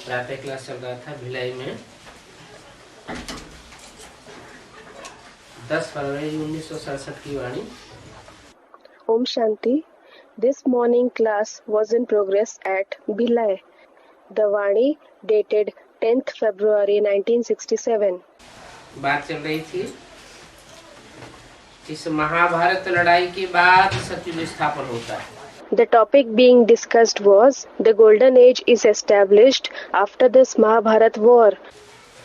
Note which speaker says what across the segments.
Speaker 1: प्रातः क्लास चल रहा था भिलाई में 10 फरवरी 1967 की वाणी।
Speaker 2: Om Shanti. This morning class was in progress at Bhilai. The Vani dated 10th February 1967.
Speaker 1: बात चल रही थी इस महाभारत लड़ाई के बाद सतयुग स्थापन होता है।
Speaker 2: The topic being discussed was the golden age is established after this Mahabharat war.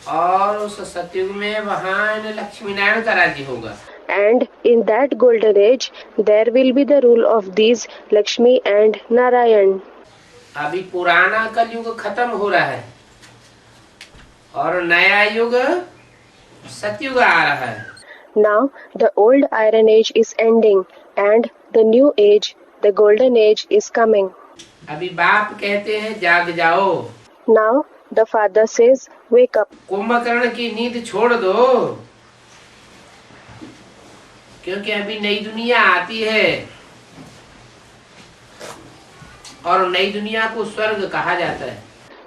Speaker 1: और उस सतयुग में वहाँ लक्ष्मी नारायण का राज्य होगा।
Speaker 2: And in that golden age, there will be the rule of these Lakshmi and Narayan.
Speaker 1: अभी पुराना कलयुग खत्म हो रहा है और नया युग सतयुग आ रहा है।
Speaker 2: Now the old iron age is ending and the new age, the golden age is coming.
Speaker 1: अभी बाप कहते हैं जाग जाओ।
Speaker 2: Now the father says, wake up.
Speaker 1: Kumbhakarna की नींद छोड़ दो क्योंकि अभी नई दुनिया आती है और नई दुनिया को स्वर्ग कहा जाता है।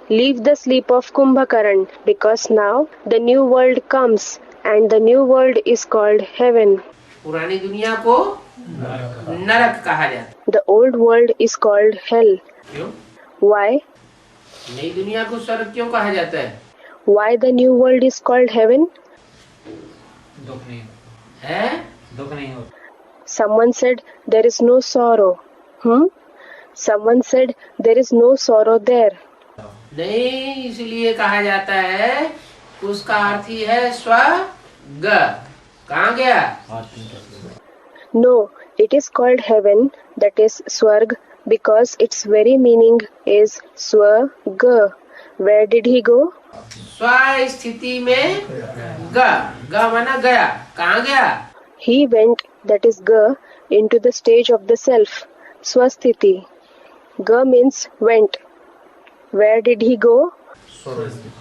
Speaker 2: Leave the sleep of Kumbhakaran because now the new world comes and the new world is called heaven.
Speaker 1: पुरानी दुनिया को नरक कहा जाता है।
Speaker 2: The old world is called hell.
Speaker 1: क्यों?
Speaker 2: Why?
Speaker 1: नई दुनिया को स्वर्ग क्यों कहा जाता है?
Speaker 2: Why the new world is called heaven?
Speaker 1: दुख नहीं है, दुख नहीं होता।
Speaker 2: Someone said there is no sorrow. Someone said there is no sorrow there.
Speaker 1: नहीं, इसलिए कहा जाता है उसका अर्थ ही है स्वर्ग। कहाँ गया?
Speaker 2: No, it is called heaven, that is Swarg, because its very meaning is Swarga. Where did he go?
Speaker 1: स्व स्थिति में ग माना गया। कहाँ गया?
Speaker 2: He went, that is Ga, into the stage of the self, Swasthiti. Ga means went. Where did he go?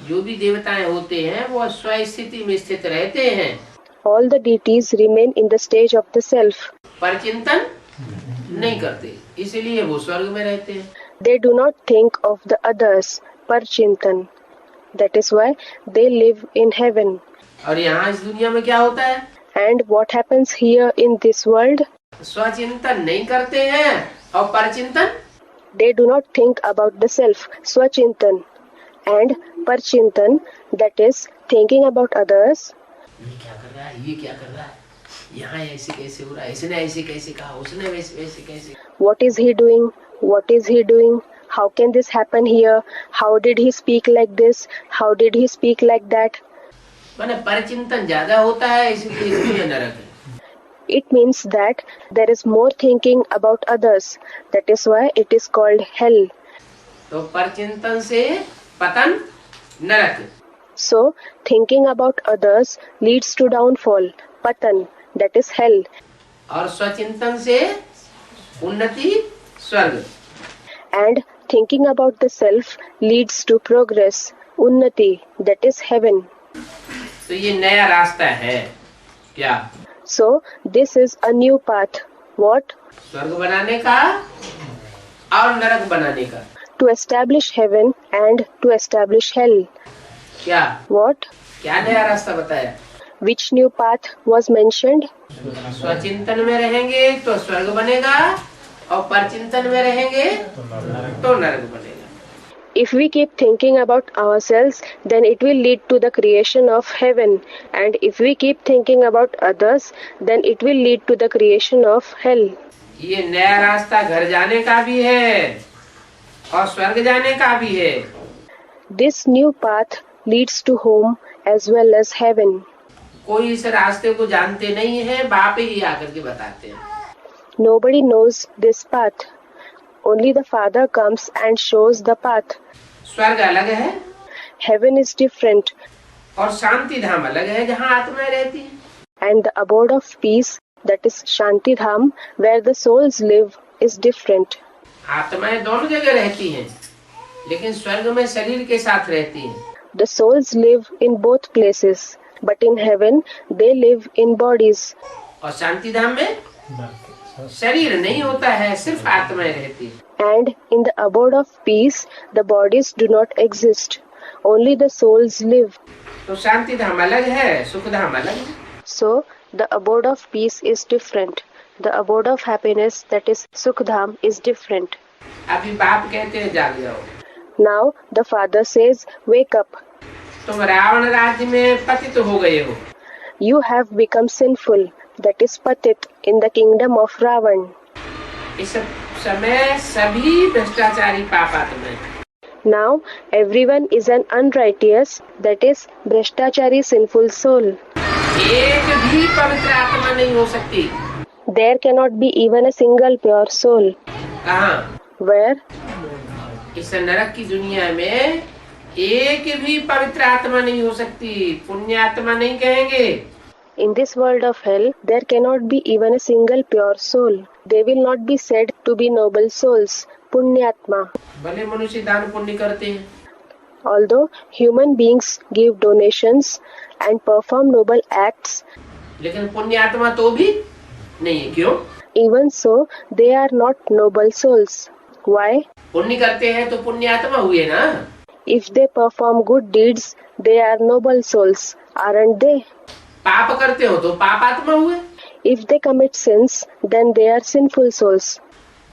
Speaker 1: जो भी देवताएं होते हैं वो स्व स्थिति में स्थित रहते हैं।
Speaker 2: All the deities remain in the stage of the self.
Speaker 1: पर चिंतन नहीं करते, इसलिए वो स्वर्ग में रहते हैं।
Speaker 2: They do not think of the others, Parchintan. That is why they live in heaven.
Speaker 1: और यहाँ इस दुनिया में क्या होता है?
Speaker 2: And what happens here in this world?
Speaker 1: स्वचिंतन नहीं करते हैं और परचिंतन
Speaker 2: They do not think about the self, Swachintan. And Parchintan, that is thinking about others.
Speaker 1: ये क्या कर रहा है, ये क्या कर रहा है, यहाँ ऐसे कैसे हो रहा है, इसने ऐसे कैसे कहा, उसने वैसे वैसे कैसे।
Speaker 2: What is he doing? What is he doing? How can this happen here? How did he speak like this? How did he speak like that?
Speaker 1: माने परचिंतन ज्यादा होता है, इसलिए इसमें नरक है।
Speaker 2: It means that there is more thinking about others. That is why it is called hell.
Speaker 1: तो परचिंतन से पतन नरक।
Speaker 2: So, thinking about others leads to downfall, patan, that is hell.
Speaker 1: और स्वचिंतन से उन्नति स्वर्ग।
Speaker 2: And thinking about the self leads to progress, unnati, that is heaven.
Speaker 1: तो ये नया रास्ता है क्या?
Speaker 2: So, this is a new path. What?
Speaker 1: स्वर्ग बनाने का और नरक बनाने का।
Speaker 2: To establish heaven and to establish hell.
Speaker 1: क्या?
Speaker 2: What?
Speaker 1: क्या नया रास्ता बताया?
Speaker 2: Which new path was mentioned?
Speaker 1: स्वचिंतन में रहेंगे तो स्वर्ग बनेगा और परचिंतन में रहेंगे तो नरक बनेगा।
Speaker 2: If we keep thinking about ourselves, then it will lead to the creation of heaven. And if we keep thinking about others, then it will lead to the creation of hell.
Speaker 1: ये नया रास्ता घर जाने का भी है और स्वर्ग जाने का भी है।
Speaker 2: This new path leads to home as well as heaven.
Speaker 1: कोई इस रास्ते को जानते नहीं है, बाप ही आकर के बताते हैं।
Speaker 2: Nobody knows this path. Only the Father comes and shows the path.
Speaker 1: स्वर्ग अलग है
Speaker 2: Heaven is different,
Speaker 1: और शांति धाम अलग है जहाँ आत्माएं रहती हैं।
Speaker 2: and the abode of peace, that is Shanti Dham, where the souls live, is different.
Speaker 1: आत्माएं दोनों जगह रहती हैं, लेकिन स्वर्ग में शरीर के साथ रहती हैं।
Speaker 2: The souls live in both places, but in heaven they live in bodies.
Speaker 1: और शांति धाम में शरीर नहीं होता है, सिर्फ आत्माएं रहती है।
Speaker 2: And in the abode of peace, the bodies do not exist. Only the souls live.
Speaker 1: तो शांति धाम अलग है, सुख धाम अलग है।
Speaker 2: So, the abode of peace is different. The abode of happiness, that is Sukhdam, is different.
Speaker 1: अभी बाप कहते हैं जाग जाओ।
Speaker 2: Now, the father says, wake up.
Speaker 1: तुम रावण राज्य में पतित हो गए हो।
Speaker 2: You have become sinful, that is Patit, in the kingdom of Ravan.
Speaker 1: इस समय सभी भ्रष्टाचारी पापात्म हैं।
Speaker 2: Now, everyone is an unrighteous, that is Bhrashtachari sinful soul.
Speaker 1: एक भी पवित्र आत्मा नहीं हो सकती।
Speaker 2: There cannot be even a single pure soul.
Speaker 1: कहाँ?
Speaker 2: Where?
Speaker 1: इस नरक की दुनिया में एक भी पवित्र आत्मा नहीं हो सकती, पुण्य आत्मा नहीं कहेंगे।
Speaker 2: In this world of hell, there cannot be even a single pure soul. They will not be said to be noble souls, Punyatma.
Speaker 1: भले मनुष्य दान पुण्य करते हैं,
Speaker 2: Although human beings give donations and perform noble acts,
Speaker 1: लेकिन पुण्य आत्मा तो भी नहीं है। क्यों?
Speaker 2: even so, they are not noble souls. Why?
Speaker 1: पुण्य करते हैं तो पुण्य आत्मा हुए ना।
Speaker 2: If they perform good deeds, they are noble souls, aren't they?
Speaker 1: पाप करते हो तो पाप आत्मा हुए।
Speaker 2: If they commit sins, then they are sinful souls.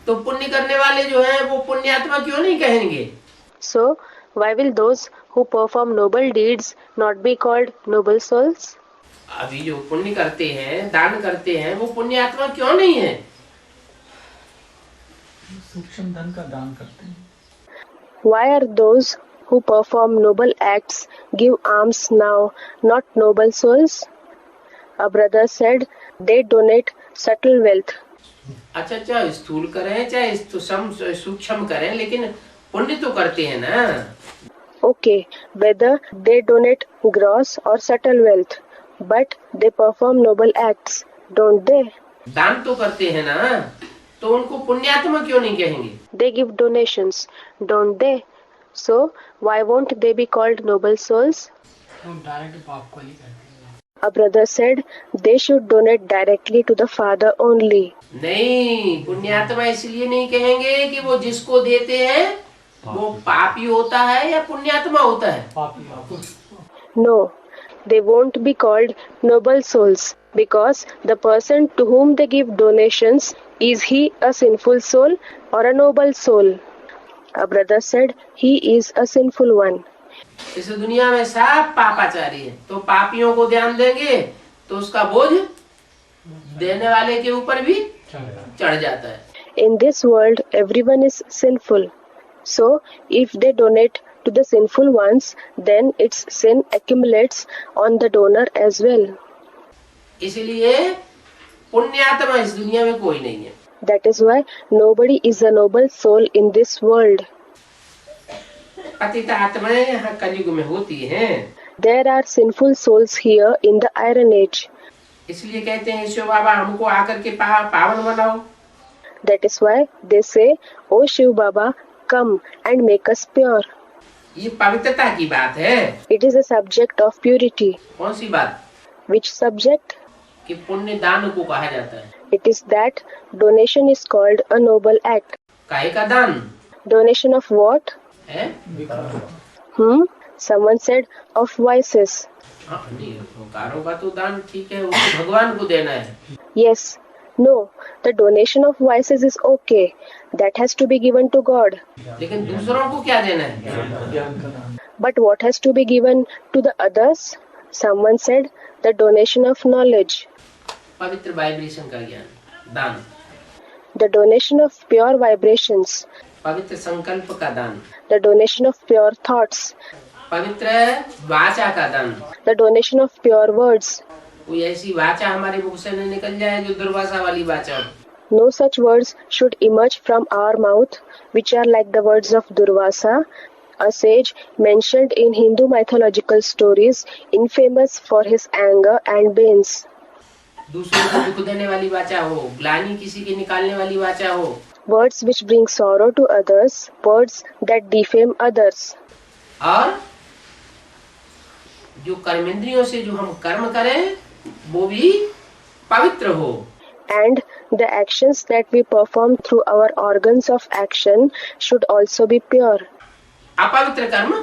Speaker 1: तो पुण्य करने वाले जो हैं वो पुण्य आत्मा क्यों नहीं कहेंगे?
Speaker 2: So, why will those who perform noble deeds not be called noble souls?
Speaker 1: अभी जो पुण्य करते हैं, दान करते हैं, वो पुण्य आत्मा क्यों नहीं है?
Speaker 3: सूक्ष्म धन का दान करते हैं।
Speaker 2: Why are those who perform noble acts give alms now not noble souls? A brother said they donate subtle wealth.
Speaker 1: अच्छा चाहे स्थूल करें चाहे सूक्ष्म करें, लेकिन पुण्य तो करते हैं ना।
Speaker 2: Okay, whether they donate gross or subtle wealth, but they perform noble acts, don't they?
Speaker 1: दान तो करते हैं ना, तो उनको पुण्यात्मा क्यों नहीं कहेंगे?
Speaker 2: They give donations, don't they? So, why won't they be called noble souls?
Speaker 3: Direct बाप को ही करते हैं।
Speaker 2: A brother said they should donate directly to the father only.
Speaker 1: नहीं, पुण्यात्मा इसलिए नहीं कहेंगे कि वो जिसको देते हैं वो पापी होता है या पुण्यात्मा होता है।
Speaker 2: No, they won't be called noble souls because the person to whom they give donations, is he a sinful soul or a noble soul? A brother said he is a sinful one.
Speaker 1: इस दुनिया में सब पापाचारी है, तो पापियों को ध्यान देंगे तो उसका बोझ देने वाले के ऊपर भी चढ़ जाता है।
Speaker 2: In this world, everyone is sinful. So, if they donate to the sinful ones, then its sin accumulates on the donor as well.
Speaker 1: इसलिए पुण्यात्मा इस दुनिया में कोई नहीं है।
Speaker 2: That is why nobody is a noble soul in this world.
Speaker 1: पतित आत्माएं यहाँ कलयुग में होती हैं।
Speaker 2: There are sinful souls here in the Iron Age.
Speaker 1: इसलिए कहते हैं शिव बाबा हमको आकर के पावन बनाओ।
Speaker 2: That is why they say, "O Shiv Baba, come and make us pure."
Speaker 1: ये पवित्रता की बात है।
Speaker 2: It is a subject of purity.
Speaker 1: कौन सी बात?
Speaker 2: Which subject?
Speaker 1: कि पुण्य दान को कहा जाता है।
Speaker 2: It is that donation is called a noble act.
Speaker 1: काहे का दान
Speaker 2: Donation of what?
Speaker 1: है?
Speaker 2: Someone said of vices.
Speaker 1: हाँ, नहीं, कारों का तो दान ठीक है, वो भगवान को देना है।
Speaker 2: Yes. No. The donation of vices is okay. That has to be given to God.
Speaker 1: लेकिन दूसरों को क्या देना है?
Speaker 3: ज्ञान का दान।
Speaker 2: But what has to be given to the others? Someone said the donation of knowledge.
Speaker 1: पवित्र वाइब्रेशन का ज्ञान, दान।
Speaker 2: The donation of pure vibrations.
Speaker 1: पवित्र संकल्प का दान,
Speaker 2: The donation of pure thoughts.
Speaker 1: पवित्र वाचा का दान।
Speaker 2: The donation of pure words.
Speaker 1: कोई ऐसी वाचा हमारे मुख से न निकल जाए जो दुर्वासा वाली वाचा हो।
Speaker 2: No such words should emerge from our mouth, which are like the words of Durvasa, a sage mentioned in Hindu mythological stories, infamous for his anger and pains.
Speaker 1: दूसरों को दुख देने वाली वाचा हो, ग्लानि किसी की निकालने वाली वाचा हो।
Speaker 2: Words which bring sorrow to others, words that defame others.
Speaker 1: और जो कर्मेंद्रियों से जो हम कर्म करें वो भी पवित्र हो।
Speaker 2: And The actions that we perform through our organs of action should also be pure.
Speaker 1: अपवित्र कर्म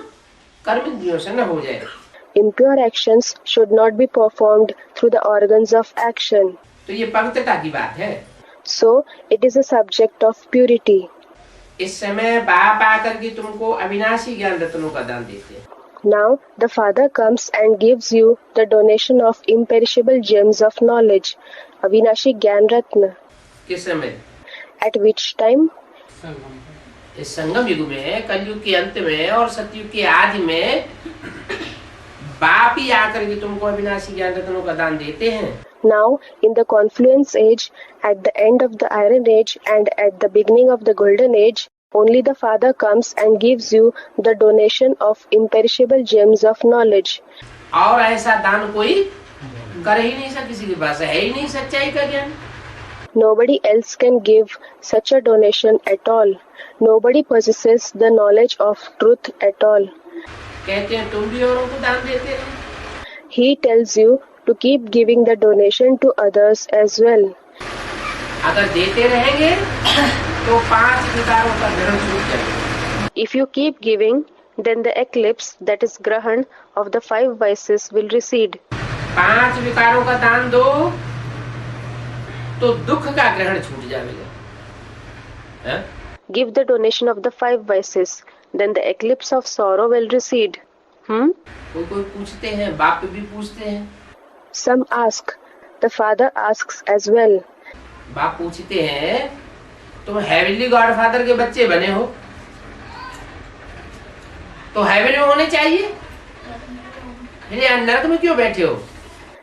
Speaker 1: कर्म इंद्रियों से न हो जाए।
Speaker 2: Impure actions should not be performed through the organs of action.
Speaker 1: तो ये पवित्रता की बात है।
Speaker 2: So, it is a subject of purity.
Speaker 1: इस समय बाप आकर के तुमको अविनाशी ज्ञान रत्नों का दान देते हैं।
Speaker 2: Now, the Father comes and gives you the donation of imperishable gems of knowledge, Avinashi Gyan Ratna.
Speaker 1: किस समय?
Speaker 2: At which time?
Speaker 1: इस संगम युग में, कलयुग के अंत में और सतयुग के आदि में बाप ही आकर के तुमको अविनाशी ज्ञान रत्नों का दान देते हैं।
Speaker 2: Now, in the confluence age, at the end of the iron age and at the beginning of the golden age, only the Father comes and gives you the donation of imperishable gems of knowledge.
Speaker 1: और ऐसा दान कोई कर ही नहीं सकता, किसी के पास है ही नहीं सच्चाई का ज्ञान।
Speaker 2: Nobody else can give such a donation at all. Nobody possesses the knowledge of truth at all.
Speaker 1: कहते हैं तुम भी औरों को दान देते रहो।
Speaker 2: He tells you to keep giving the donation to others as well.
Speaker 1: अगर देते रहेंगे तो 5 विकारों का ग्रहण छूट जाएगा।
Speaker 2: If you keep giving, then the eclipse, that is Grahan, of the 5 vices will recede.
Speaker 1: 5 विकारों का दान दो तो दुख का ग्रहण छूट जाएगा। हैं?
Speaker 2: Give the donation of the 5 vices, then the eclipse of sorrow will recede.
Speaker 1: कोई पूछते हैं, बाप भी पूछते हैं।
Speaker 2: Some ask. The Father asks as well.
Speaker 1: बाप पूछते हैं, तुम हेवनली गॉडफादर के बच्चे बने हो तो हेवन में होने चाहिए, नरक में क्यों बैठे हो?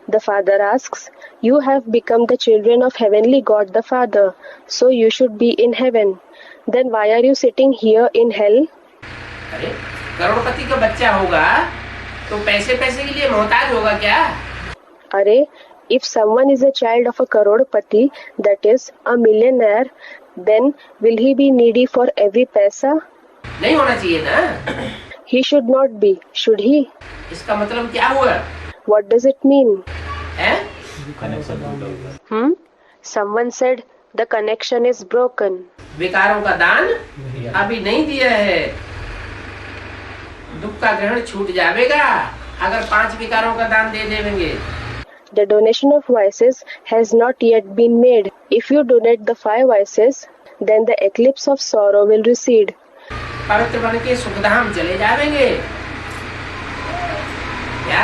Speaker 2: The Father asks, you have become the children of heavenly God the Father, so you should be in heaven. Then why are you sitting here in hell?
Speaker 1: अरे करोड़पति का बच्चा होगा तो पैसे पैसे के लिए मोहताज होगा क्या?
Speaker 2: Are, if someone is a child of a karodpati, that is, a millionaire, then will he be needy for every paisa?
Speaker 1: नहीं होना चाहिए ना।
Speaker 2: He should not be, should he?
Speaker 1: इसका मतलब क्या हुआ?
Speaker 2: What does it mean?
Speaker 1: है?
Speaker 2: Someone said the connection is broken.
Speaker 1: विकारों का दान अभी नहीं दिया है, दुख का ग्रहण छूट जाएगा अगर 5 विकारों का दान दे देंगे।
Speaker 2: The donation of vices has not yet been made. If you donate the 5 vices, then the eclipse of sorrow will recede.
Speaker 1: पवित्र बन के सुखधाम चले जाएंगे क्या?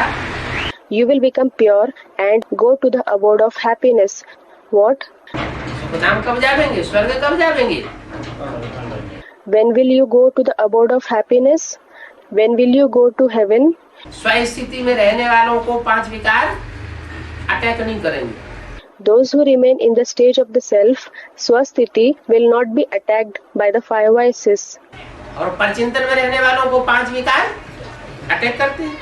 Speaker 2: You will become pure and go to the abode of happiness. What?
Speaker 1: Sukhdham कब जाएंगे? स्वर्ग कब जाएंगे?
Speaker 2: When will you go to the abode of happiness? When will you go to heaven?
Speaker 1: स्वस्थिति में रहने वालों को 5 विकार अटैक नहीं करेंगे।
Speaker 2: Those who remain in the stage of the self, swasthiti, will not be attacked by the 5 vices.
Speaker 1: और परचिंतन में रहने वालों को 5 विकार अटैक करते हैं।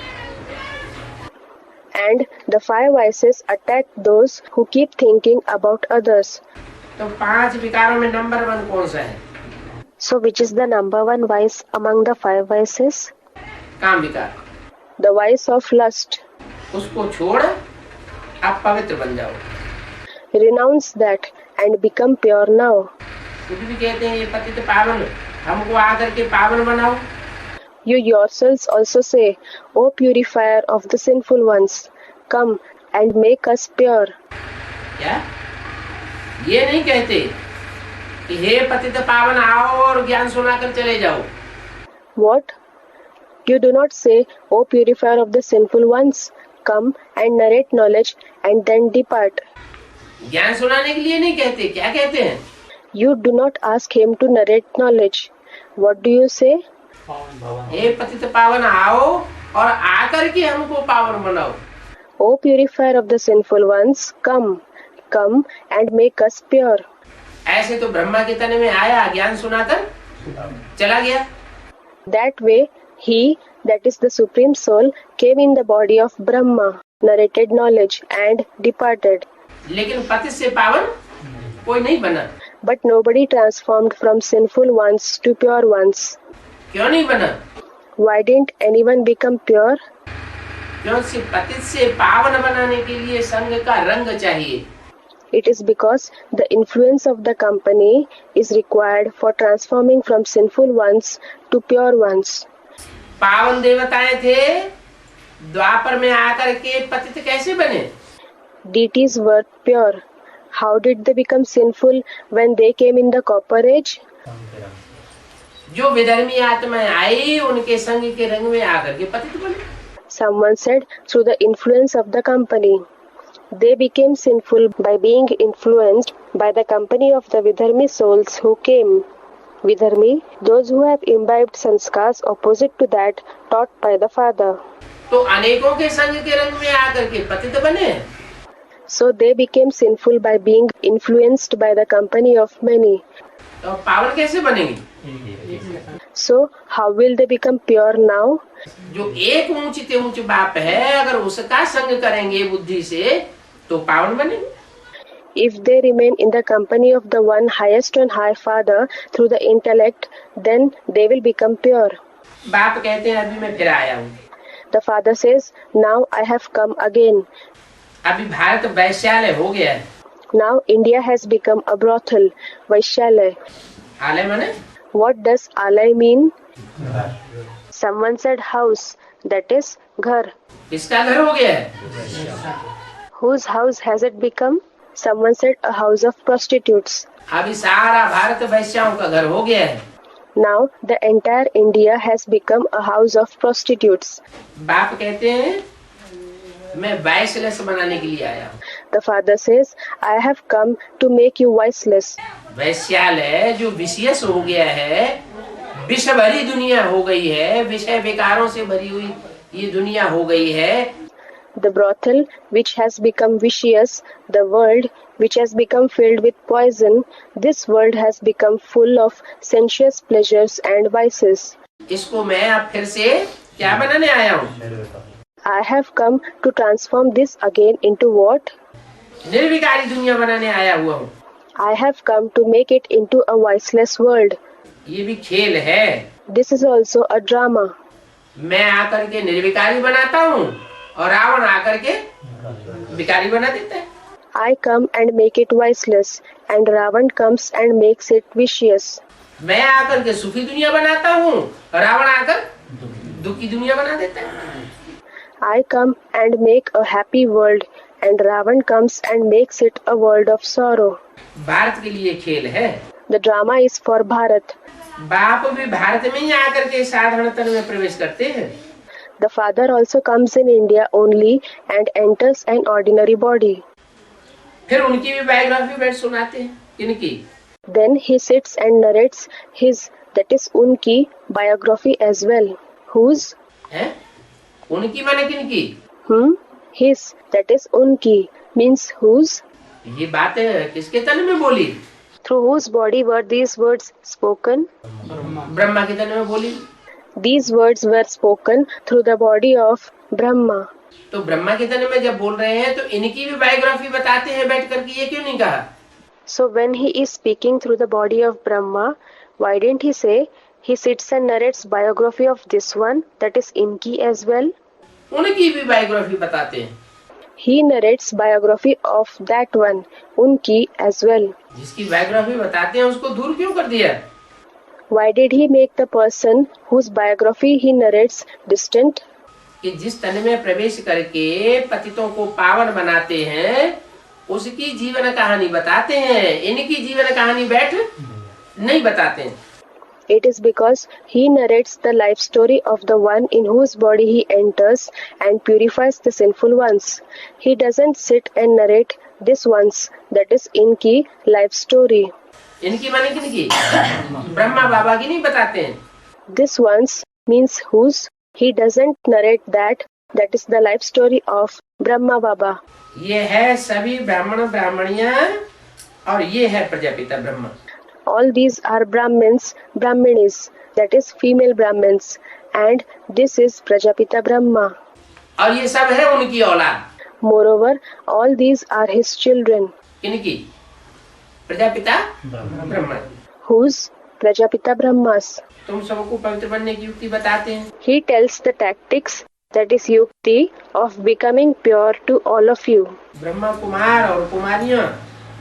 Speaker 2: And the 5 vices attack those who keep thinking about others.
Speaker 1: तो 5 विकारों में नंबर 1 कौन सा है?
Speaker 2: So which is the number 1 vice among the 5 vices?
Speaker 1: काम विकार।
Speaker 2: The vice of lust.
Speaker 1: उसको छोड़ आप पवित्र बन जाओ।
Speaker 2: Renounce that and become pure now.
Speaker 1: कुछ भी कहते हैं ये पतित पावन, हमको आकर के पावन बनाओ।
Speaker 2: You yourselves also say, O purifier of the sinful ones, come and make us pure.
Speaker 1: क्या? ये नहीं कहते कि हे पतित पावन आओ और ज्ञान सुनाकर चले जाओ।
Speaker 2: What? You do not say, O purifier of the sinful ones, come and narrate knowledge and then depart.
Speaker 1: ज्ञान सुनाने के लिए नहीं कहते, क्या कहते हैं?
Speaker 2: You do not ask him to narrate knowledge. What do you say?
Speaker 1: हे पतित पावन आओ और आकर के हमको पावन बनाओ।
Speaker 2: O purifier of the sinful ones, come and make us pure.
Speaker 1: ऐसे तो ब्रह्मा के तन में आया, ज्ञान सुनाकर चला गया।
Speaker 2: That way, he, that is the Supreme Soul, came in the body of Brahma, narrated knowledge and departed.
Speaker 1: लेकिन पतित से पावन कोई नहीं बना।
Speaker 2: But nobody transformed from sinful ones to pure ones.
Speaker 1: क्यों नहीं बना?
Speaker 2: Why didn't anyone become pure?
Speaker 1: क्योंकि पतित से पावन बनाने के लिए संग का रंग चाहिए।
Speaker 2: It is because the influence of the company is required for transforming from sinful ones to pure ones.
Speaker 1: पावन देवताएं थे, द्वापर में आकर के पतित कैसे बने?
Speaker 2: Deities were pure. How did they become sinful when they came in the Copper Age?
Speaker 1: जो विधर्मी आत्माएं आई उनके संग के रंग में आकर के पतित बने।
Speaker 2: Someone said through the influence of the company. They became sinful by being influenced by the company of the Vidharmi souls who came. Vidharmi, those who have imbibed sanskars opposite to that taught by the father.
Speaker 1: तो अनेकों के संग के रंग में आकर के पतित बने।
Speaker 2: So they became sinful by being influenced by the company of many.
Speaker 1: तो पावन कैसे बनेंगे?
Speaker 2: So how will they become pure now?
Speaker 1: जो एक ऊंच ते ऊंच बाप है, अगर उसका संग करेंगे बुद्धि से तो पावन बनेंगे।
Speaker 2: If they remain in the company of the one highest and high father through the intellect, then they will become pure.
Speaker 1: बाप कहते हैं अभी मैं फिर आया हूँ।
Speaker 2: The father says, now I have come again.
Speaker 1: अभी भारत वैश्यालय हो गया है।
Speaker 2: Now India has become a brothel, Vaishyalaya.
Speaker 1: आलय माने?
Speaker 2: What does alay mean? Someone said house, that is ghar.
Speaker 1: किसका घर हो गया है?
Speaker 2: Whose house has it become? Someone said a house of prostitutes.
Speaker 1: अभी सारा भारत वैश्याओं का घर हो गया है।
Speaker 2: Now the entire India has become a house of prostitutes.
Speaker 1: बाप कहते हैं मैं वैश्यलस बनाने के लिए आया हूँ।
Speaker 2: The father says, I have come to make you wiseless.
Speaker 1: वैश्यालय जो विशेष हो गया है, विषय भरी दुनिया हो गई है, विषय विकारों से भरी हुई ये दुनिया हो गई है।
Speaker 2: The brothel which has become vicious, the world which has become filled with poison, this world has become full of sensuous pleasures and vices.
Speaker 1: इसको मैं अब फिर से क्या बनाने आया हूँ?
Speaker 2: I have come to transform this again into what?
Speaker 1: निर्विकारी दुनिया बनाने आया हुआ हूँ।
Speaker 2: I have come to make it into a viceless world.
Speaker 1: ये भी खेल है।
Speaker 2: This is also a drama.
Speaker 1: मैं आकर के निर्विकारी बनाता हूँ और रावण आकर के विकारी बना देता है।
Speaker 2: I come and make it viceless, and Ravan comes and makes it vicious.
Speaker 1: मैं आकर के सुखी दुनिया बनाता हूँ और रावण आकर दुखी दुनिया बना देता है।
Speaker 2: I come and make a happy world, and Ravan comes and makes it a world of sorrow.
Speaker 1: Bharat के लिए खेल है।
Speaker 2: The drama is for Bharat.
Speaker 1: बाप भी भारत में ही आकर के साधारण तन में प्रवेश करते हैं।
Speaker 2: The father also comes in India only and enters an ordinary body.
Speaker 1: फिर उनकी भी बायोग्राफी बैठ सुनाते हैं। किनकी?
Speaker 2: Then he sits and narrates his, that is unki, biography as well. Whose?
Speaker 1: है? उनकी माने किनकी?
Speaker 2: His, that is unki, means whose?
Speaker 1: ये बातें किसके तन में बोली?
Speaker 2: Through whose body were these words spoken?
Speaker 1: Brahma के तन में बोली।
Speaker 2: These words were spoken through the body of Brahma.
Speaker 1: तो ब्रह्मा के तन में जब बोल रहे हैं तो इनकी भी बायोग्राफी बताते हैं बैठ करके, ये क्यों नहीं कहा?
Speaker 2: So when he is speaking through the body of Brahma, why didn't he say he sits and narrates biography of this one, that is Inki as well?
Speaker 1: उनकी भी बायोग्राफी बताते हैं।
Speaker 2: He narrates biography of that one, Unki as well.
Speaker 1: जिसकी biography बताते हैं उसको दूर क्यों कर दिया?
Speaker 2: Why did he make the person whose biography he narrates distant?
Speaker 1: कि जिस तन में प्रवेश करके पतितों को पावन बनाते हैं उसकी जीवन कहानी बताते हैं, इनकी जीवन कहानी बैठ नहीं बताते हैं।
Speaker 2: It is because he narrates the life story of the one in whose body he enters and purifies the sinful ones. He doesn't sit and narrate this one's, that is Inki, life story.
Speaker 1: इनकी माने किनकी? ब्रह्मा बाबा की नहीं बताते हैं।
Speaker 2: This one's means whose. He doesn't narrate that, that is the life story of Brahma Baba.
Speaker 1: ये है सभी ब्राह्मण ब्राह्मणियां और ये है Prajapita Brahma.
Speaker 2: All these are Brahmins, Brahminis, that is female Brahmins, and this is Prajapita Brahma.
Speaker 1: और ये सब है उनकी औलाद।
Speaker 2: Moreover, all these are his children.
Speaker 1: किनकी? Prajapita Brahma.
Speaker 2: Whose? Prajapita Brahmas.
Speaker 1: तुम सबको पवित्र बनने की युक्ति बताते हैं।
Speaker 2: He tells the tactics, that is yukti, of becoming pure to all of you.
Speaker 1: Brahma Kumar और कुमारियां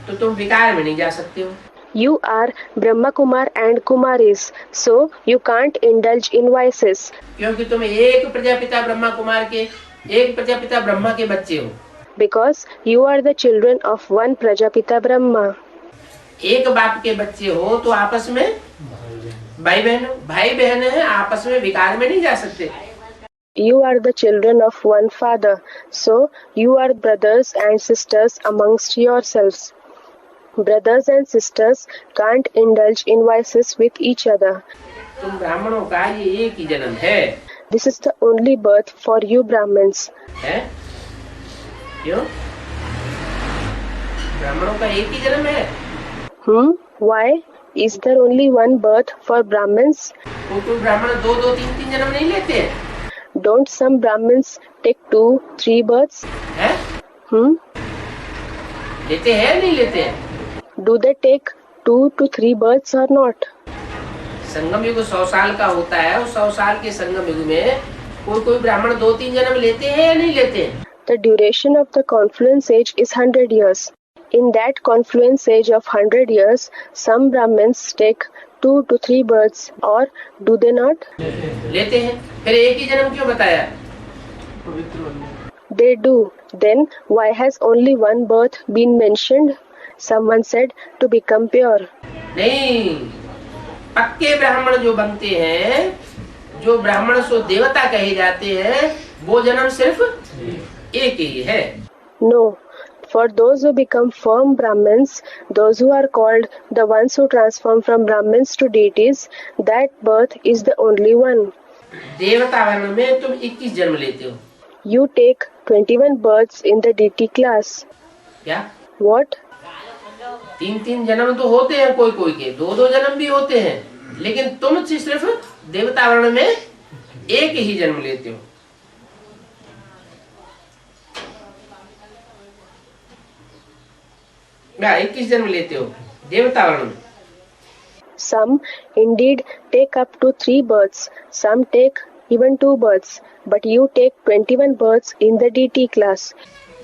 Speaker 1: तो तुम विकार में नहीं जा सकते हो।
Speaker 2: You are Brahma Kumar and Kumaris, so you can't indulge in vices.
Speaker 1: क्योंकि तुम एक प्रजापिता ब्रह्मा कुमार के, एक प्रजापिता ब्रह्मा के बच्चे हो।
Speaker 2: Because you are the children of one Prajapita Brahma.
Speaker 1: एक बाप के बच्चे हो तो आपस में भाई बहन है, आपस में विकार में नहीं जा सकते।
Speaker 2: You are the children of one father, so you are brothers and sisters amongst yourselves. Brothers and sisters can't indulge in vices with each other.
Speaker 1: तुम ब्राह्मणों का ये एक ही जन्म है।
Speaker 2: This is the only birth for you Brahmins.
Speaker 1: है? क्यों? ब्राह्मणों का एक ही जन्म है।
Speaker 2: Why? Is there only one birth for Brahmins?
Speaker 1: कोई ब्राह्मण दो तीन जन्म नहीं लेते हैं।
Speaker 2: Don't some Brahmins take 2-3 births?
Speaker 1: है? लेते हैं नहीं लेते हैं?
Speaker 2: Do they take 2 to 3 births or not?
Speaker 1: संगम युग 100 साल का होता है। उस 100 साल के संगम युग में कोई ब्राह्मण 2-3 जन्म लेते हैं या नहीं लेते हैं?
Speaker 2: The duration of the confluence age is 100 years. In that confluence age of 100 years, some Brahmins take 2 to 3 births, or do they not?
Speaker 1: लेते हैं। फिर एक ही जन्म क्यों बताया?
Speaker 3: पवित्र बनने।
Speaker 2: They do. Then why has only one birth been mentioned? Someone said to become pure.
Speaker 1: नहीं, पक्के ब्राह्मण जो बनते हैं, जो ब्राह्मण सो देवता कहे जाते हैं, वो जन्म सिर्फ एक ही है।
Speaker 2: No. For those who become firm Brahmins, those who are called the ones who transform from Brahmins to deities, that birth is the only one.
Speaker 1: देवता वर्ण में तुम 21 जन्म लेते हो।
Speaker 2: You take 21 births in the deity class.
Speaker 1: क्या?
Speaker 2: What?
Speaker 1: 3-3 जन्म तो होते हैं, कोई के 2-2 जन्म भी होते हैं, लेकिन तुम सिर्फ देवता वर्ण में एक ही जन्म लेते हो। क्या 21 जन्म लेते हो देवता वर्ण में?
Speaker 2: Some indeed take up to 3 births, some take even 2 births, but you take 21 births in the deity class.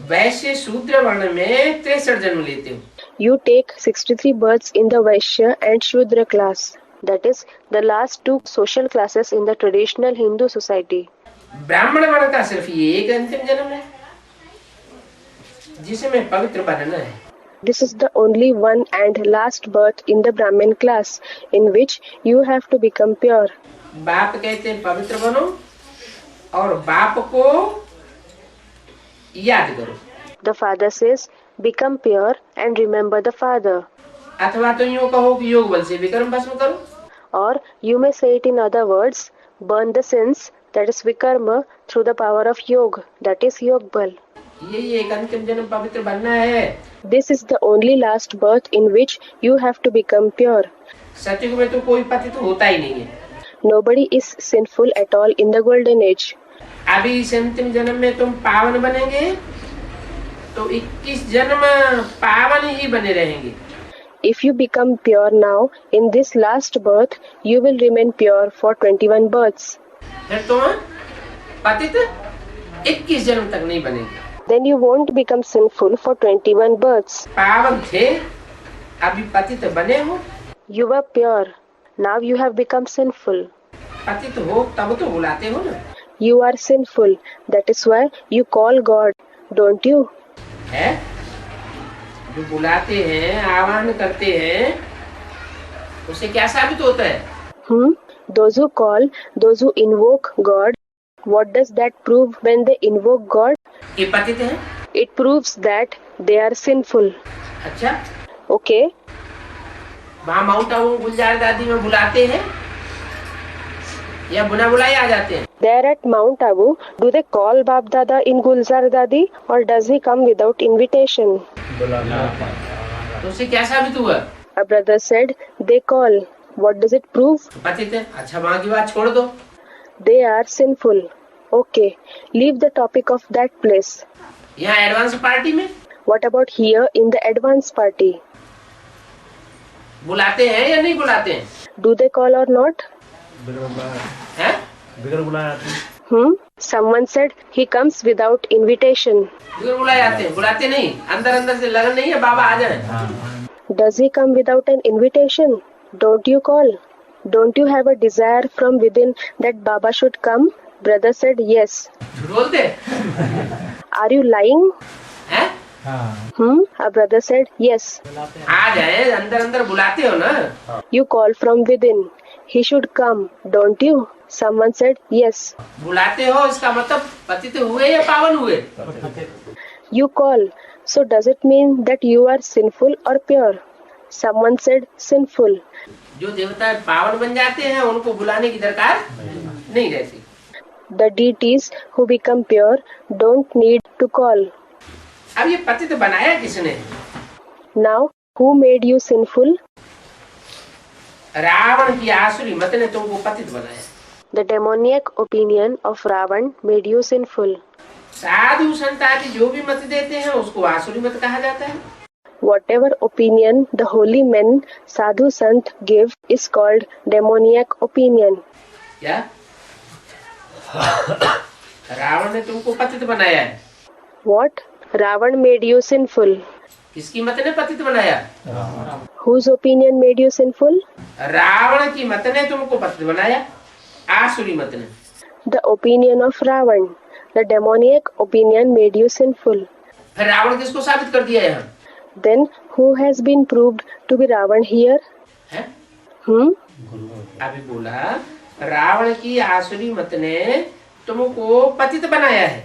Speaker 1: वैश्य शूद्र वर्ण में 63 जन्म लेते हो।
Speaker 2: You take 63 births in the Vaishya and Shudra class. That is the last 2 social classes in the traditional Hindu society.
Speaker 1: ब्राह्मण वर्ण का सिर्फ ये एक अंतिम जन्म है जिसमें पवित्र बनना है।
Speaker 2: This is the only one and last birth in the Brahmin class in which you have to become pure.
Speaker 1: बाप कहते हैं पवित्र बनो और बाप को याद करो।
Speaker 2: The father says, become pure and remember the father.
Speaker 1: अथवा तुम यूँ कहो कि योग बल से विक्रम भस्म करो।
Speaker 2: Or you may say it in other words, burn the sins, that is Vikarma, through the power of Yoga, that is Yog Bal.
Speaker 1: यही एक अंतिम जन्म पवित्र बनना है।
Speaker 2: This is the only last birth in which you have to become pure.
Speaker 1: सतयुग में तो कोई पतित होता ही नहीं है।
Speaker 2: Nobody is sinful at all in the golden age.
Speaker 1: अभी इस अंतिम जन्म में तुम पावन बनेंगे तो 21 जन्म पावन ही बने रहेंगे।
Speaker 2: If you become pure now, in this last birth, you will remain pure for 21 births.
Speaker 1: फिर तुम पतित 21 जन्म तक नहीं बनेंगे।
Speaker 2: Then you won't become sinful for 21 births.
Speaker 1: पावन थे, अभी पतित बने हो।
Speaker 2: You were pure. Now you have become sinful.
Speaker 1: पतित हो तब तो बुलाते हो ना।
Speaker 2: You are sinful. That is why you call God, don't you?
Speaker 1: है जो बुलाते हैं, आह्वान करते हैं, उससे क्या साबित होता है?
Speaker 2: Those who call, those who invoke God, what does that prove when they invoke God?
Speaker 1: ये पतित हैं।
Speaker 2: It proves that they are sinful.
Speaker 1: अच्छा,
Speaker 2: Okay?
Speaker 1: वहाँ माउंट आबू गुलजार दादी में बुलाते हैं या बुना बुलाई आ जाते हैं?
Speaker 2: There at Mount Abu, do they call Bab Dada in Gulzar Dadi, or does he come without invitation?
Speaker 1: तो उससे क्या साबित हुआ?
Speaker 2: A brother said, they call. What does it prove?
Speaker 1: पतित है। अच्छा, वहाँ की बात छोड़ दो।
Speaker 2: They are sinful. Okay, leave the topic of that place.
Speaker 1: यहाँ एडवांस पार्टी में
Speaker 2: What about here in the advance party?
Speaker 1: बुलाते हैं या नहीं बुलाते हैं?
Speaker 2: Do they call or not?
Speaker 1: हैं?
Speaker 4: बिगर बुलाया
Speaker 2: Someone said he comes without invitation.
Speaker 1: फिर बुलाए जाते हैं, बुलाते नहीं, अंदर अंदर से लगन नहीं है बाबा आ जाए।
Speaker 2: Does he come without an invitation? Don't you call? Don't you have a desire from within that Baba should come? Brother said yes.
Speaker 1: झूठ बोलते
Speaker 2: Are you lying?
Speaker 1: हैं?
Speaker 2: A brother said yes.
Speaker 1: आ जाए, अंदर अंदर बुलाते हो ना।
Speaker 2: You call from within. He should come, don't you? Someone said yes.
Speaker 1: बुलाते हो इसका मतलब पतित हुए या पावन हुए?
Speaker 2: You call. So does it mean that you are sinful or pure? Someone said sinful.
Speaker 1: जो देवता पावन बन जाते हैं उनको बुलाने की दरकार नहीं रहती।
Speaker 2: The deities who become pure don't need to call.
Speaker 1: अब ये पतित बनाया किसने?
Speaker 2: Now, who made you sinful?
Speaker 1: Ravan की आसुरी मत ने तुमको पतित बनाया।
Speaker 2: The demoniac opinion of Ravan made you sinful.
Speaker 1: साधु संत आदि जो भी मत देते हैं उसको आसुरी मत कहा जाता है।
Speaker 2: Whatever opinion the holy men, sadhu sant give is called demoniac opinion.
Speaker 1: क्या? रावण ने तुमको पतित बनाया है।
Speaker 2: What? Ravan made you sinful.
Speaker 1: किसकी मत ने पतित बनाया?
Speaker 2: Whose opinion made you sinful?
Speaker 1: Ravan की मत ने तुमको पतित बनाया, आसुरी मत ने।
Speaker 2: The opinion of Ravan. The demoniac opinion made you sinful.
Speaker 1: फिर रावण किसको साबित कर दिया यहाँ?
Speaker 2: Then who has been proved to be Ravan here?
Speaker 1: है? अभी बोला रावण की आसुरी मत ने तुमको पतित बनाया है।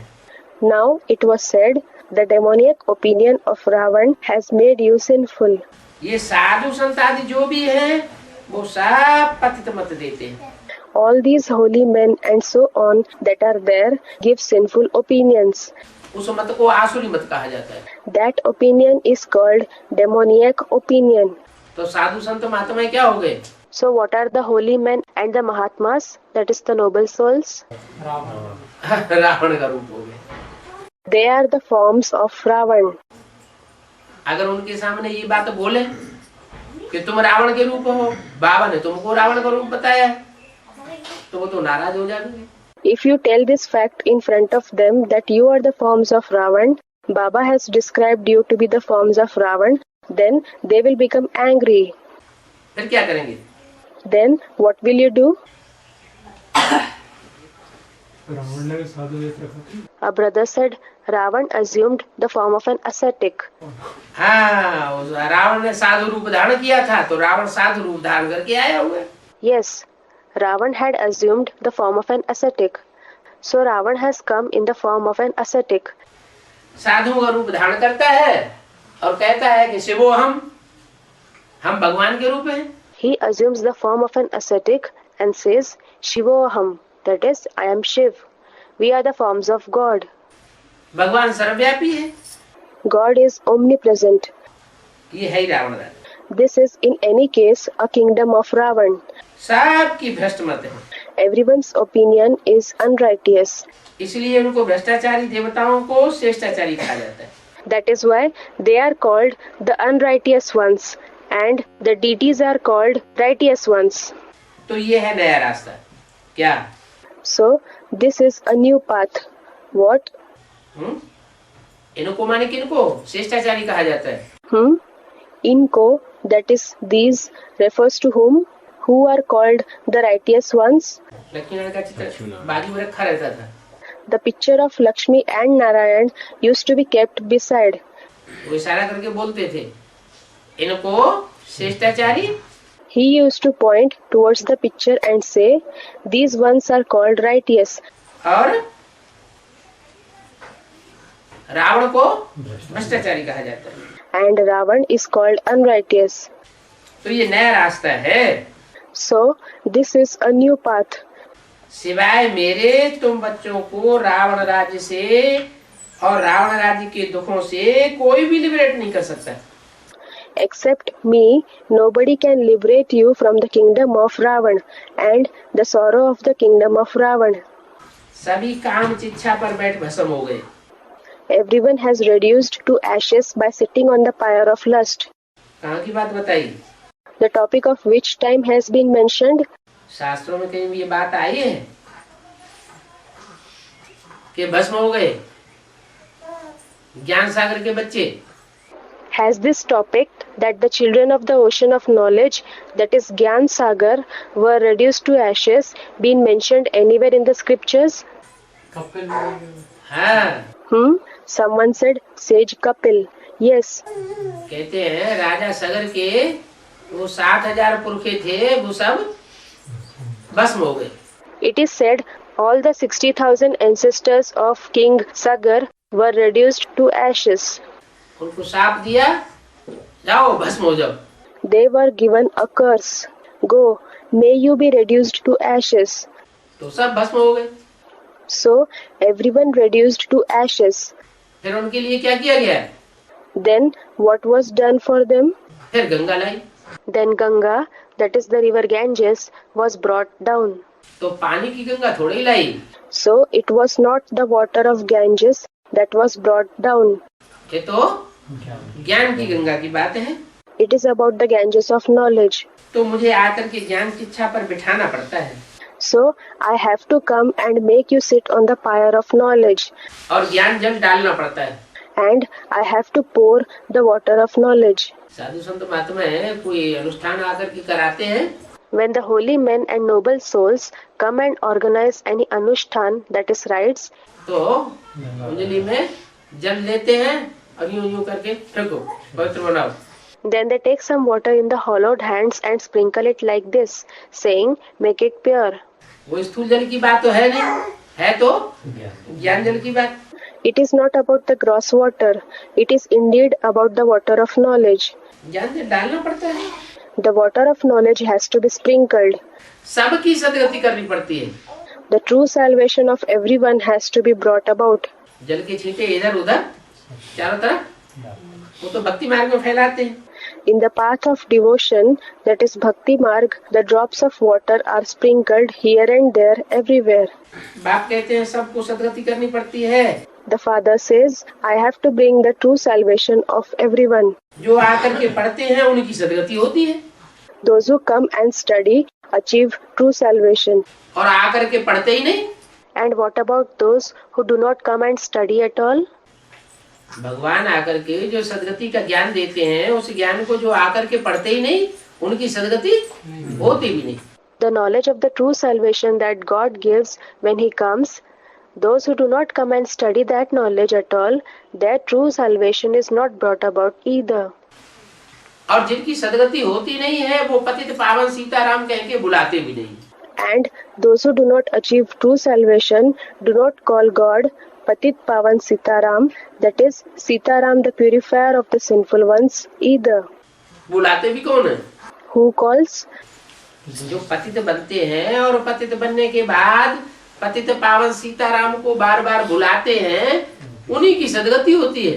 Speaker 2: Now it was said the demoniac opinion of Ravan has made you sinful.
Speaker 1: ये साधु संत आदि जो भी हैं वो सब पतित मत देते हैं।
Speaker 2: All these holy men and so on that are there give sinful opinions.
Speaker 1: उस मत को आसुरी मत कहा जाता है।
Speaker 2: That opinion is called demoniac opinion.
Speaker 1: तो साधु संत महात्मा क्या हो गए?
Speaker 2: So what are the holy men and the Mahatmas, that is the noble souls?
Speaker 1: Ravan का रूप हो गए।
Speaker 2: They are the forms of Ravan.
Speaker 1: अगर उनके सामने ये बात बोले कि तुम रावण के रूप हो, बाबा ने तुमको रावण का रूप बताया है, तो वो तो नाराज हो जाएंगे।
Speaker 2: If you tell this fact in front of them that you are the forms of Ravan, Baba has described you to be the forms of Ravan, then they will become angry.
Speaker 1: फिर क्या करेंगे?
Speaker 2: Then what will you do? A brother said Ravan assumed the form of an ascetic.
Speaker 1: हाँ, रावण ने साधु रूप धारण किया था, तो रावण साधु रूप धारण करके आया हुआ है।
Speaker 2: Yes, Ravan had assumed the form of an ascetic. So Ravan has come in the form of an ascetic.
Speaker 1: साधु का रूप धारण करता है और कहता है कि शिवो हम भगवान के रूप हैं।
Speaker 2: He assumes the form of an ascetic and says Shivoham, that is, I am Shiv. We are the forms of God.
Speaker 1: भगवान सर्वव्यापी है।
Speaker 2: God is omnipresent.
Speaker 1: ये है ही रावण राज।
Speaker 2: This is in any case a kingdom of Ravan.
Speaker 1: सबकी भ्रष्ट मत है,
Speaker 2: Everyone's opinion is unrighteous.
Speaker 1: इसलिए उनको भ्रष्टाचारी देवताओं को श्रेष्ठाचारी कहा जाता है।
Speaker 2: That is why they are called the unrighteous ones and the deities are called righteous ones.
Speaker 1: तो ये है नया रास्ता। क्या?
Speaker 2: So this is a new path. What?
Speaker 1: इनको माने किनको श्रेष्ठाचारी कहा जाता है?
Speaker 2: Inko, that is these, refers to whom? Who are called the righteous ones?
Speaker 1: Lakshmi Narayan का चित्र बाजू में रखा रहता था।
Speaker 2: The picture of Lakshmi and Narayan used to be kept beside.
Speaker 1: वो इशारा करके बोलते थे इनको श्रेष्ठाचारी।
Speaker 2: He used to point towards the picture and say, these ones are called righteous.
Speaker 1: और रावण को भ्रष्टाचारी कहा जाता है।
Speaker 2: And Ravan is called unrighteous.
Speaker 1: तो ये नया रास्ता है।
Speaker 2: So this is a new path.
Speaker 1: सिवाय मेरे तुम बच्चों को रावण राज्य से और रावण राज्य के दुखों से कोई भी लिबरेट नहीं कर सकता।
Speaker 2: Except me, nobody can liberate you from the kingdom of Ravan and the sorrow of the kingdom of Ravan.
Speaker 1: सभी काम चिच्छा पर बैठ भस्म हो गए।
Speaker 2: Everyone has reduced to ashes by sitting on the pyre of lust.
Speaker 1: कहाँ की बात बताई?
Speaker 2: The topic of which time has been mentioned?
Speaker 1: शास्त्रों में कहीं भी ये बात आई है? के भस्म हो गए ज्ञान सागर के बच्चे।
Speaker 2: Has this topic that the children of the ocean of knowledge, that is Gyan Sagar, were reduced to ashes, been mentioned anywhere in the scriptures?
Speaker 3: Kapil
Speaker 1: हाँ,
Speaker 2: Someone said sage Kapil. Yes.
Speaker 1: कहते हैं राजा सगर के वो 7,000 पुरखे थे, वो सब भस्म हो गए।
Speaker 2: It is said all the 60,000 ancestors of King Sagar were reduced to ashes.
Speaker 1: उनको साप दिया, जाओ भस्म हो जाओ।
Speaker 2: They were given a curse. Go, may you be reduced to ashes.
Speaker 1: तो सब भस्म हो गए।
Speaker 2: So everyone reduced to ashes.
Speaker 1: फिर उनके लिए क्या किया गया?
Speaker 2: Then what was done for them?
Speaker 1: फिर गंगा लाई।
Speaker 2: Then Ganga, that is the river Ganges, was brought down.
Speaker 1: तो पानी की गंगा थोड़ी ही लाई,
Speaker 2: So it was not the water of Ganges that was brought down.
Speaker 1: ये तो ज्ञान की गंगा की बात है।
Speaker 2: It is about the Ganges of knowledge.
Speaker 1: तो मुझे आकर के ज्ञान की इच्छा पर बिठाना पड़ता है
Speaker 2: So I have to come and make you sit on the pyre of knowledge,
Speaker 1: और ज्ञान जल डालना पड़ता है।
Speaker 2: and I have to pour the water of knowledge.
Speaker 1: साधु संत महात्मा है, कोई अनुष्ठान आकर के कराते हैं,
Speaker 2: When the holy men and noble souls come and organize any anushtan, that is rites,
Speaker 1: तो अंजलि में जल लेते हैं और यूं यूं करके फेंको, पवित्र बनाओ।
Speaker 2: then they take some water in the hollowed hands and sprinkle it like this, saying, make it pure.
Speaker 1: वो स्थूल जल की बात तो है नहीं, है तो ज्ञान जल की बात।
Speaker 2: It is not about the gross water, it is indeed about the water of knowledge.
Speaker 1: ज्ञान जल डालना पड़ता है,
Speaker 2: The water of knowledge has to be sprinkled.
Speaker 1: सबकी सदगति करनी पड़ती है।
Speaker 2: The true salvation of everyone has to be brought about.
Speaker 1: जल के छींटे इधर उधर चारों तरफ, वो तो भक्ति मार्ग में फैलाते हैं।
Speaker 2: In the path of devotion, that is Bhakti Marg, the drops of water are sprinkled here and there everywhere.
Speaker 1: बाप कहते हैं सबको सदगति करनी पड़ती है।
Speaker 2: The father says, I have to bring the true salvation of everyone.
Speaker 1: जो आकर के पढ़ते हैं उनकी सदगति होती है,
Speaker 2: Those who come and study achieve true salvation.
Speaker 1: और आकर के पढ़ते ही नहीं।
Speaker 2: And what about those who do not come and study at all?
Speaker 1: भगवान आकर के जो सदगति का ज्ञान देते हैं, उस ज्ञान को जो आकर के पढ़ते ही नहीं, उनकी सदगति होती भी नहीं।
Speaker 2: The knowledge of the true salvation that God gives when He comes, those who do not come and study that knowledge at all, their true salvation is not brought about either.
Speaker 1: और जिनकी सदगति होती नहीं है, वो पतित पावन सीताराम कह के बुलाते भी नहीं।
Speaker 2: And those who do not achieve true salvation do not call God Patit Pavan Sitaram, that is Sitaram the purifier of the sinful ones either.
Speaker 1: बुलाते भी कौन है?
Speaker 2: Who calls?
Speaker 1: जो पतित बनते हैं और पतित बनने के बाद पतित पावन सीताराम को बार बार बुलाते हैं, उन्हीं की सदगति होती है।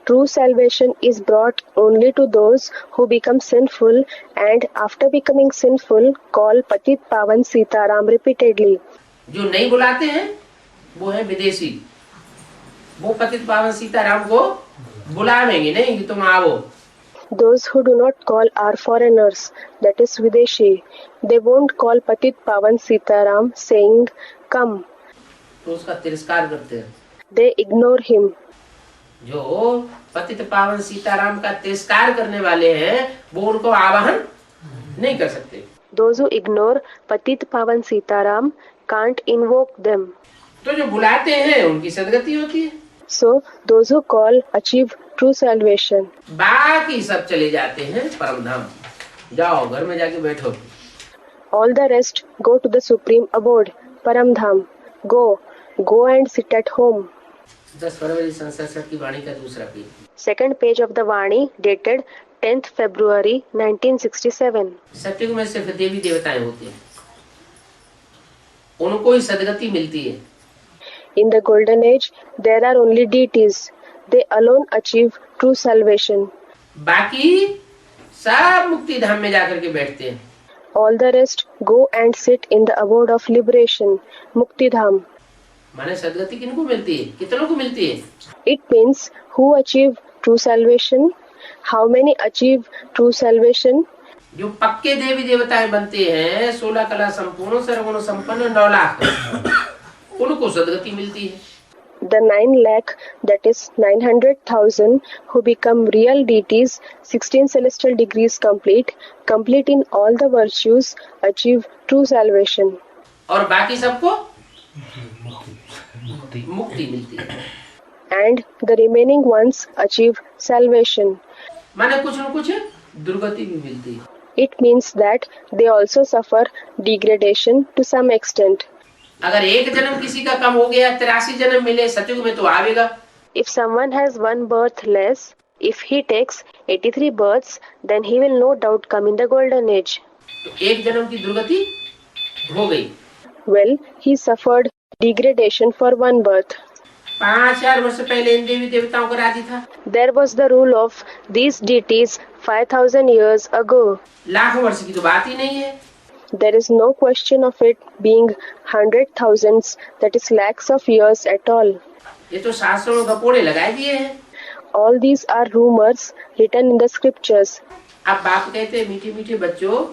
Speaker 2: True salvation is brought only to those who become sinful and after becoming sinful call Patit Pavan Sitaram repeatedly.
Speaker 1: जो नहीं बुलाते हैं वो है विदेशी, वो पतित पावन सीताराम को बुलावेंगे नहीं कि तुम आओ।
Speaker 2: Those who do not call are foreigners, that is Videshi. They won't call Patit Pavan Sitaram saying, come.
Speaker 1: तो उसका तिरस्कार करते हैं।
Speaker 2: They ignore him.
Speaker 1: जो पतित पावन सीताराम का तिरस्कार करने वाले हैं, वो उनको आवाहन नहीं कर सकते।
Speaker 2: Those who ignore Patit Pavan Sitaram can't invoke them.
Speaker 1: तो जो बुलाते हैं उनकी सदगति होती है।
Speaker 2: So those who call achieve true salvation.
Speaker 1: बाकी सब चले जाते हैं परम धाम। जाओ घर में जाके बैठो।
Speaker 2: All the rest go to the supreme abode, Paramdham. Go and sit at home.
Speaker 1: 10 फरवरी संसद की वाणी का दूसरा page.
Speaker 2: Second page of the Vani dated 10th February 1967.
Speaker 1: सत्युग में सिर्फ देवी देवताएं होते हैं, उनको ही सदगति मिलती है।
Speaker 2: In the golden age, there are only deities. They alone achieve true salvation.
Speaker 1: बाकी सब मुक्ति धाम में जाकर के बैठते हैं।
Speaker 2: All the rest go and sit in the abode of liberation, Mukti Dham.
Speaker 1: माने सदगति किनको मिलती है, कितनों को मिलती है?
Speaker 2: It means who achieve true salvation? How many achieve true salvation?
Speaker 1: जो पक्के देवी देवताएं बनते हैं, 16 कला संपूर्ण सर्वगुण संपन्न 9 लाख, उनको सदगति मिलती है।
Speaker 2: The 9 lakh, that is 900,000, who become real deities, 16 celestial degrees complete in all the virtues, achieve true salvation.
Speaker 1: और बाकी सबको मुक्ति मिलती है।
Speaker 2: And the remaining ones achieve salvation.
Speaker 1: माने कुछ न कुछ दुर्गति भी मिलती है।
Speaker 2: It means that they also suffer degradation to some extent.
Speaker 1: अगर एक जन्म किसी का कम हो गया, 83 जन्म मिले सतयुग में तो आवेगा।
Speaker 2: If someone has one birth less, if he takes 83 births, then he will no doubt come in the golden age.
Speaker 1: तो एक जन्म की दुर्गति हो गई।
Speaker 2: Well, he suffered degradation for one birth.
Speaker 1: 5000 वर्ष पहले इन देवी देवताओं का राज्य था।
Speaker 2: There was the rule of these deities 5,000 years ago.
Speaker 1: लाखों वर्ष की तो बात ही नहीं है।
Speaker 2: There is no question of it being 100,000s, that is lakhs of years at all.
Speaker 1: ये तो शास्त्रों में गपोड़े लगाए दिए हैं।
Speaker 2: All these are rumors written in the scriptures.
Speaker 1: अब बाप कहते हैं मीठे मीठे बच्चों,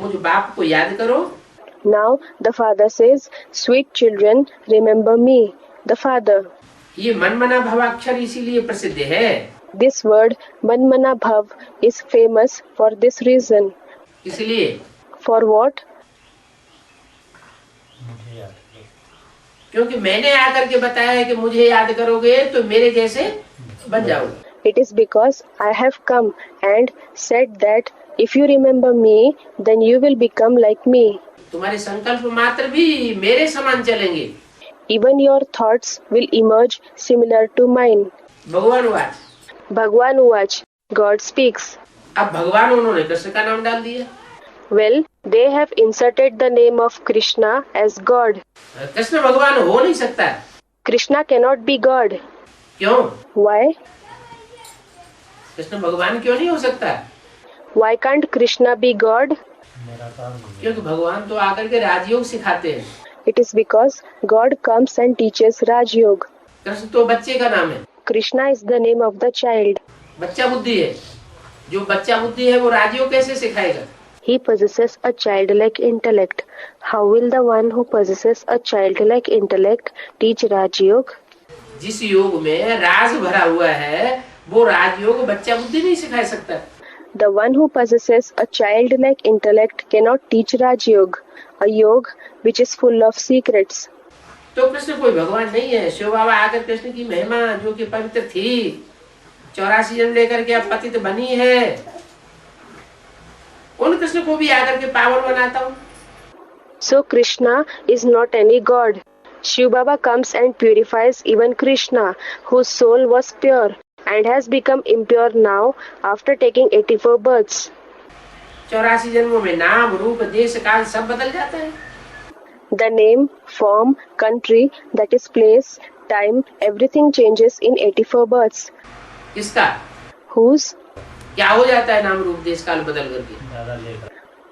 Speaker 1: मुझ बाप को याद करो।
Speaker 2: Now the father says, "Sweet children, remember me, the father."
Speaker 1: ये मनमना भवाक्षर इसीलिए प्रसिद्ध है।
Speaker 2: This word Manmana Bhav is famous for this reason.
Speaker 1: इसलिए
Speaker 2: For what?
Speaker 1: क्योंकि मैंने आकर के बताया है कि मुझे याद करोगे तो मेरे जैसे बन जाओगे।
Speaker 2: It is because I have come and said that if you remember me, then you will become like me.
Speaker 1: तुम्हारे संकल्प मात्र भी मेरे समान चलेंगे।
Speaker 2: Even your thoughts will emerge similar to mine.
Speaker 1: भगवान watch.
Speaker 2: Bhagwan Uvach, God speaks.
Speaker 1: अब भगवान उन्होंने कृष्ण का नाम डाल दिया।
Speaker 2: Well, they have inserted the name of Krishna as God.
Speaker 1: Krishna भगवान हो नहीं सकता।
Speaker 2: Krishna cannot be God.
Speaker 1: क्यों?
Speaker 2: Why?
Speaker 1: कृष्ण भगवान क्यों नहीं हो सकता?
Speaker 2: Why can't Krishna be God?
Speaker 1: क्योंकि भगवान तो आकर के राजयोग सिखाते हैं।
Speaker 2: It is because God comes and teaches Raj Yoga.
Speaker 1: Krishna तो बच्चे का नाम है।
Speaker 2: Krishna is the name of the child.
Speaker 1: बच्चा बुद्धि है। जो बच्चा बुद्धि है वो राजयोग कैसे सिखाएगा?
Speaker 2: He possesses a childlike intellect. How will the one who possesses a childlike intellect teach Raj Yoga?
Speaker 1: जिस योग में राज भरा हुआ है वो राजयोग बच्चा बुद्धि नहीं सिखा सकता।
Speaker 2: The one who possesses a childlike intellect cannot teach Raj Yoga, a yoga which is full of secrets.
Speaker 1: तो कृष्ण कोई भगवान नहीं है। शिव बाबा आकर कृष्ण की महिमा जो कि पवित्र थी 84 जन्म लेकर के अब पतित बनी है, उन कृष्ण को भी आकर के पावन बनाता हूँ।
Speaker 2: So Krishna is not any god. Shiv Baba comes and purifies even Krishna, whose soul was pure and has become impure now after taking 84 births.
Speaker 1: 84 जन्मों में नाम रूप देश काल सब बदल जाता है।
Speaker 2: The name, form, country, that is place, time, everything changes in 84 births.
Speaker 1: किसका?
Speaker 2: Whose?
Speaker 1: क्या हो जाता है नाम रूप देश काल बदल करके?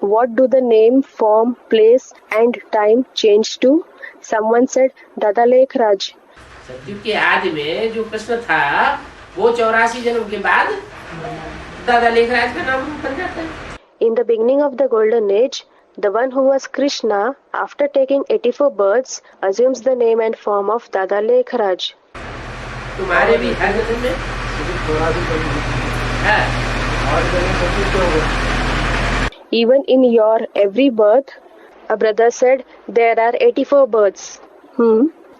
Speaker 2: What do the name, form, place and time change to? Someone said Dada Lekh Raj.
Speaker 1: सतयुग के आदि में जो कृष्ण था वो 84 जन्म के बाद दादा लेखराज का नाम बन जाता है।
Speaker 2: In the beginning of the golden age, the one who was Krishna, after taking 84 births, assumes the name and form of Dada Lekh Raj.
Speaker 1: तुम्हारे भी हर जन्म में है।
Speaker 2: Even in your every birth, a brother said there are 84 births.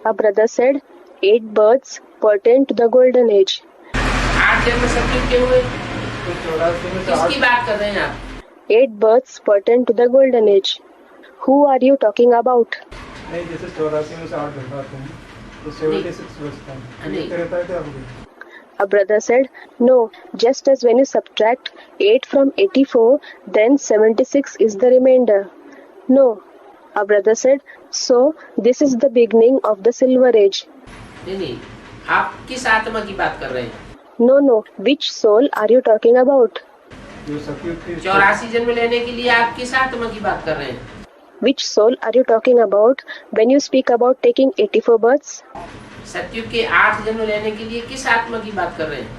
Speaker 2: A brother said 8 births pertain to the golden age.
Speaker 1: 8 जन्म सतयुग के हुए। किसकी बात कर रहे हैं आप?
Speaker 2: 8 births pertain to the golden age. Who are you talking about?
Speaker 3: नहीं, जैसे 84 में से 8 घटा तुम तो 76 बचता है।
Speaker 1: नहीं।
Speaker 3: ये रहता है क्या आपको?
Speaker 2: A brother said, no, just as when you subtract 8 from 84, then 76 is the remainder. No. A brother said, so this is the beginning of the silver age.
Speaker 1: नहीं, आप किस आत्मा की बात कर रहे हैं?
Speaker 2: No, which soul are you talking about?
Speaker 3: जो सतयुग की
Speaker 1: 84 जन्म लेने के लिए आप किस आत्मा की बात कर रहे हैं?
Speaker 2: Which soul are you talking about when you speak about taking 84 births?
Speaker 1: सतयुग के 8 जन्म लेने के लिए किस आत्मा की बात कर रहे हैं?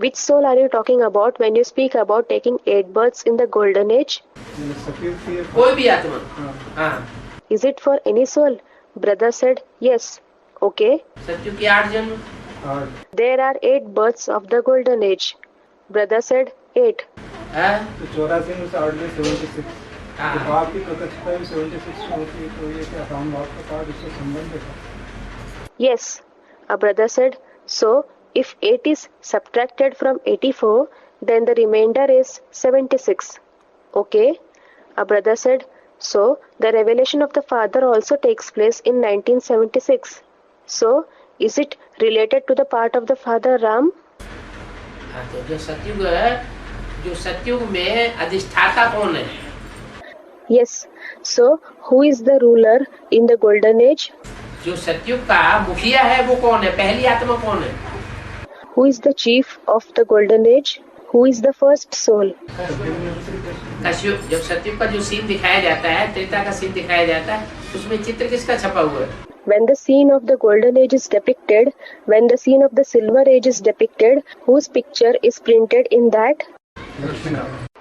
Speaker 2: Which soul are you talking about when you speak about taking 8 births in the golden age?
Speaker 3: सतयुग की
Speaker 1: कोई भी आत्मा।
Speaker 3: हाँ।
Speaker 1: हाँ।
Speaker 2: Is it for any soul? Brother said, yes. Okay?
Speaker 1: सत्युग के 8 जन्म।
Speaker 3: 8
Speaker 2: There are 8 births of the golden age. Brother said 8.
Speaker 1: हाँ?
Speaker 3: तो 84 में से 8 में 76 तो
Speaker 1: हाँ।
Speaker 3: बाप की प्रत्यक्षता भी 76 में होती है, तो ये क्या राम बाप का पाठ इससे संबंध है?
Speaker 2: Yes. A brother said, so if 8 is subtracted from 84, then the remainder is 76. Okay? A brother said, so the revelation of the Father also takes place in 1976. So, is it related to the part of the Father Ram?
Speaker 1: हाँ, तो जो सत्युग है, जो सत्युग में अधिष्ठाता कौन है?
Speaker 2: Yes. So, who is the ruler in the golden age?
Speaker 1: जो सत्युग का मुखिया है वो कौन है? पहली आत्मा कौन है?
Speaker 2: Who is the chief of the golden age? Who is the first soul?
Speaker 1: Kashyap. जब सत्युग का जो सीन दिखाया जाता है, त्रेता का सीन दिखाया जाता है, उसमें चित्र किसका छपा हुआ है?
Speaker 2: When the scene of the golden age is depicted, when the scene of the silver age is depicted, whose picture is printed in that?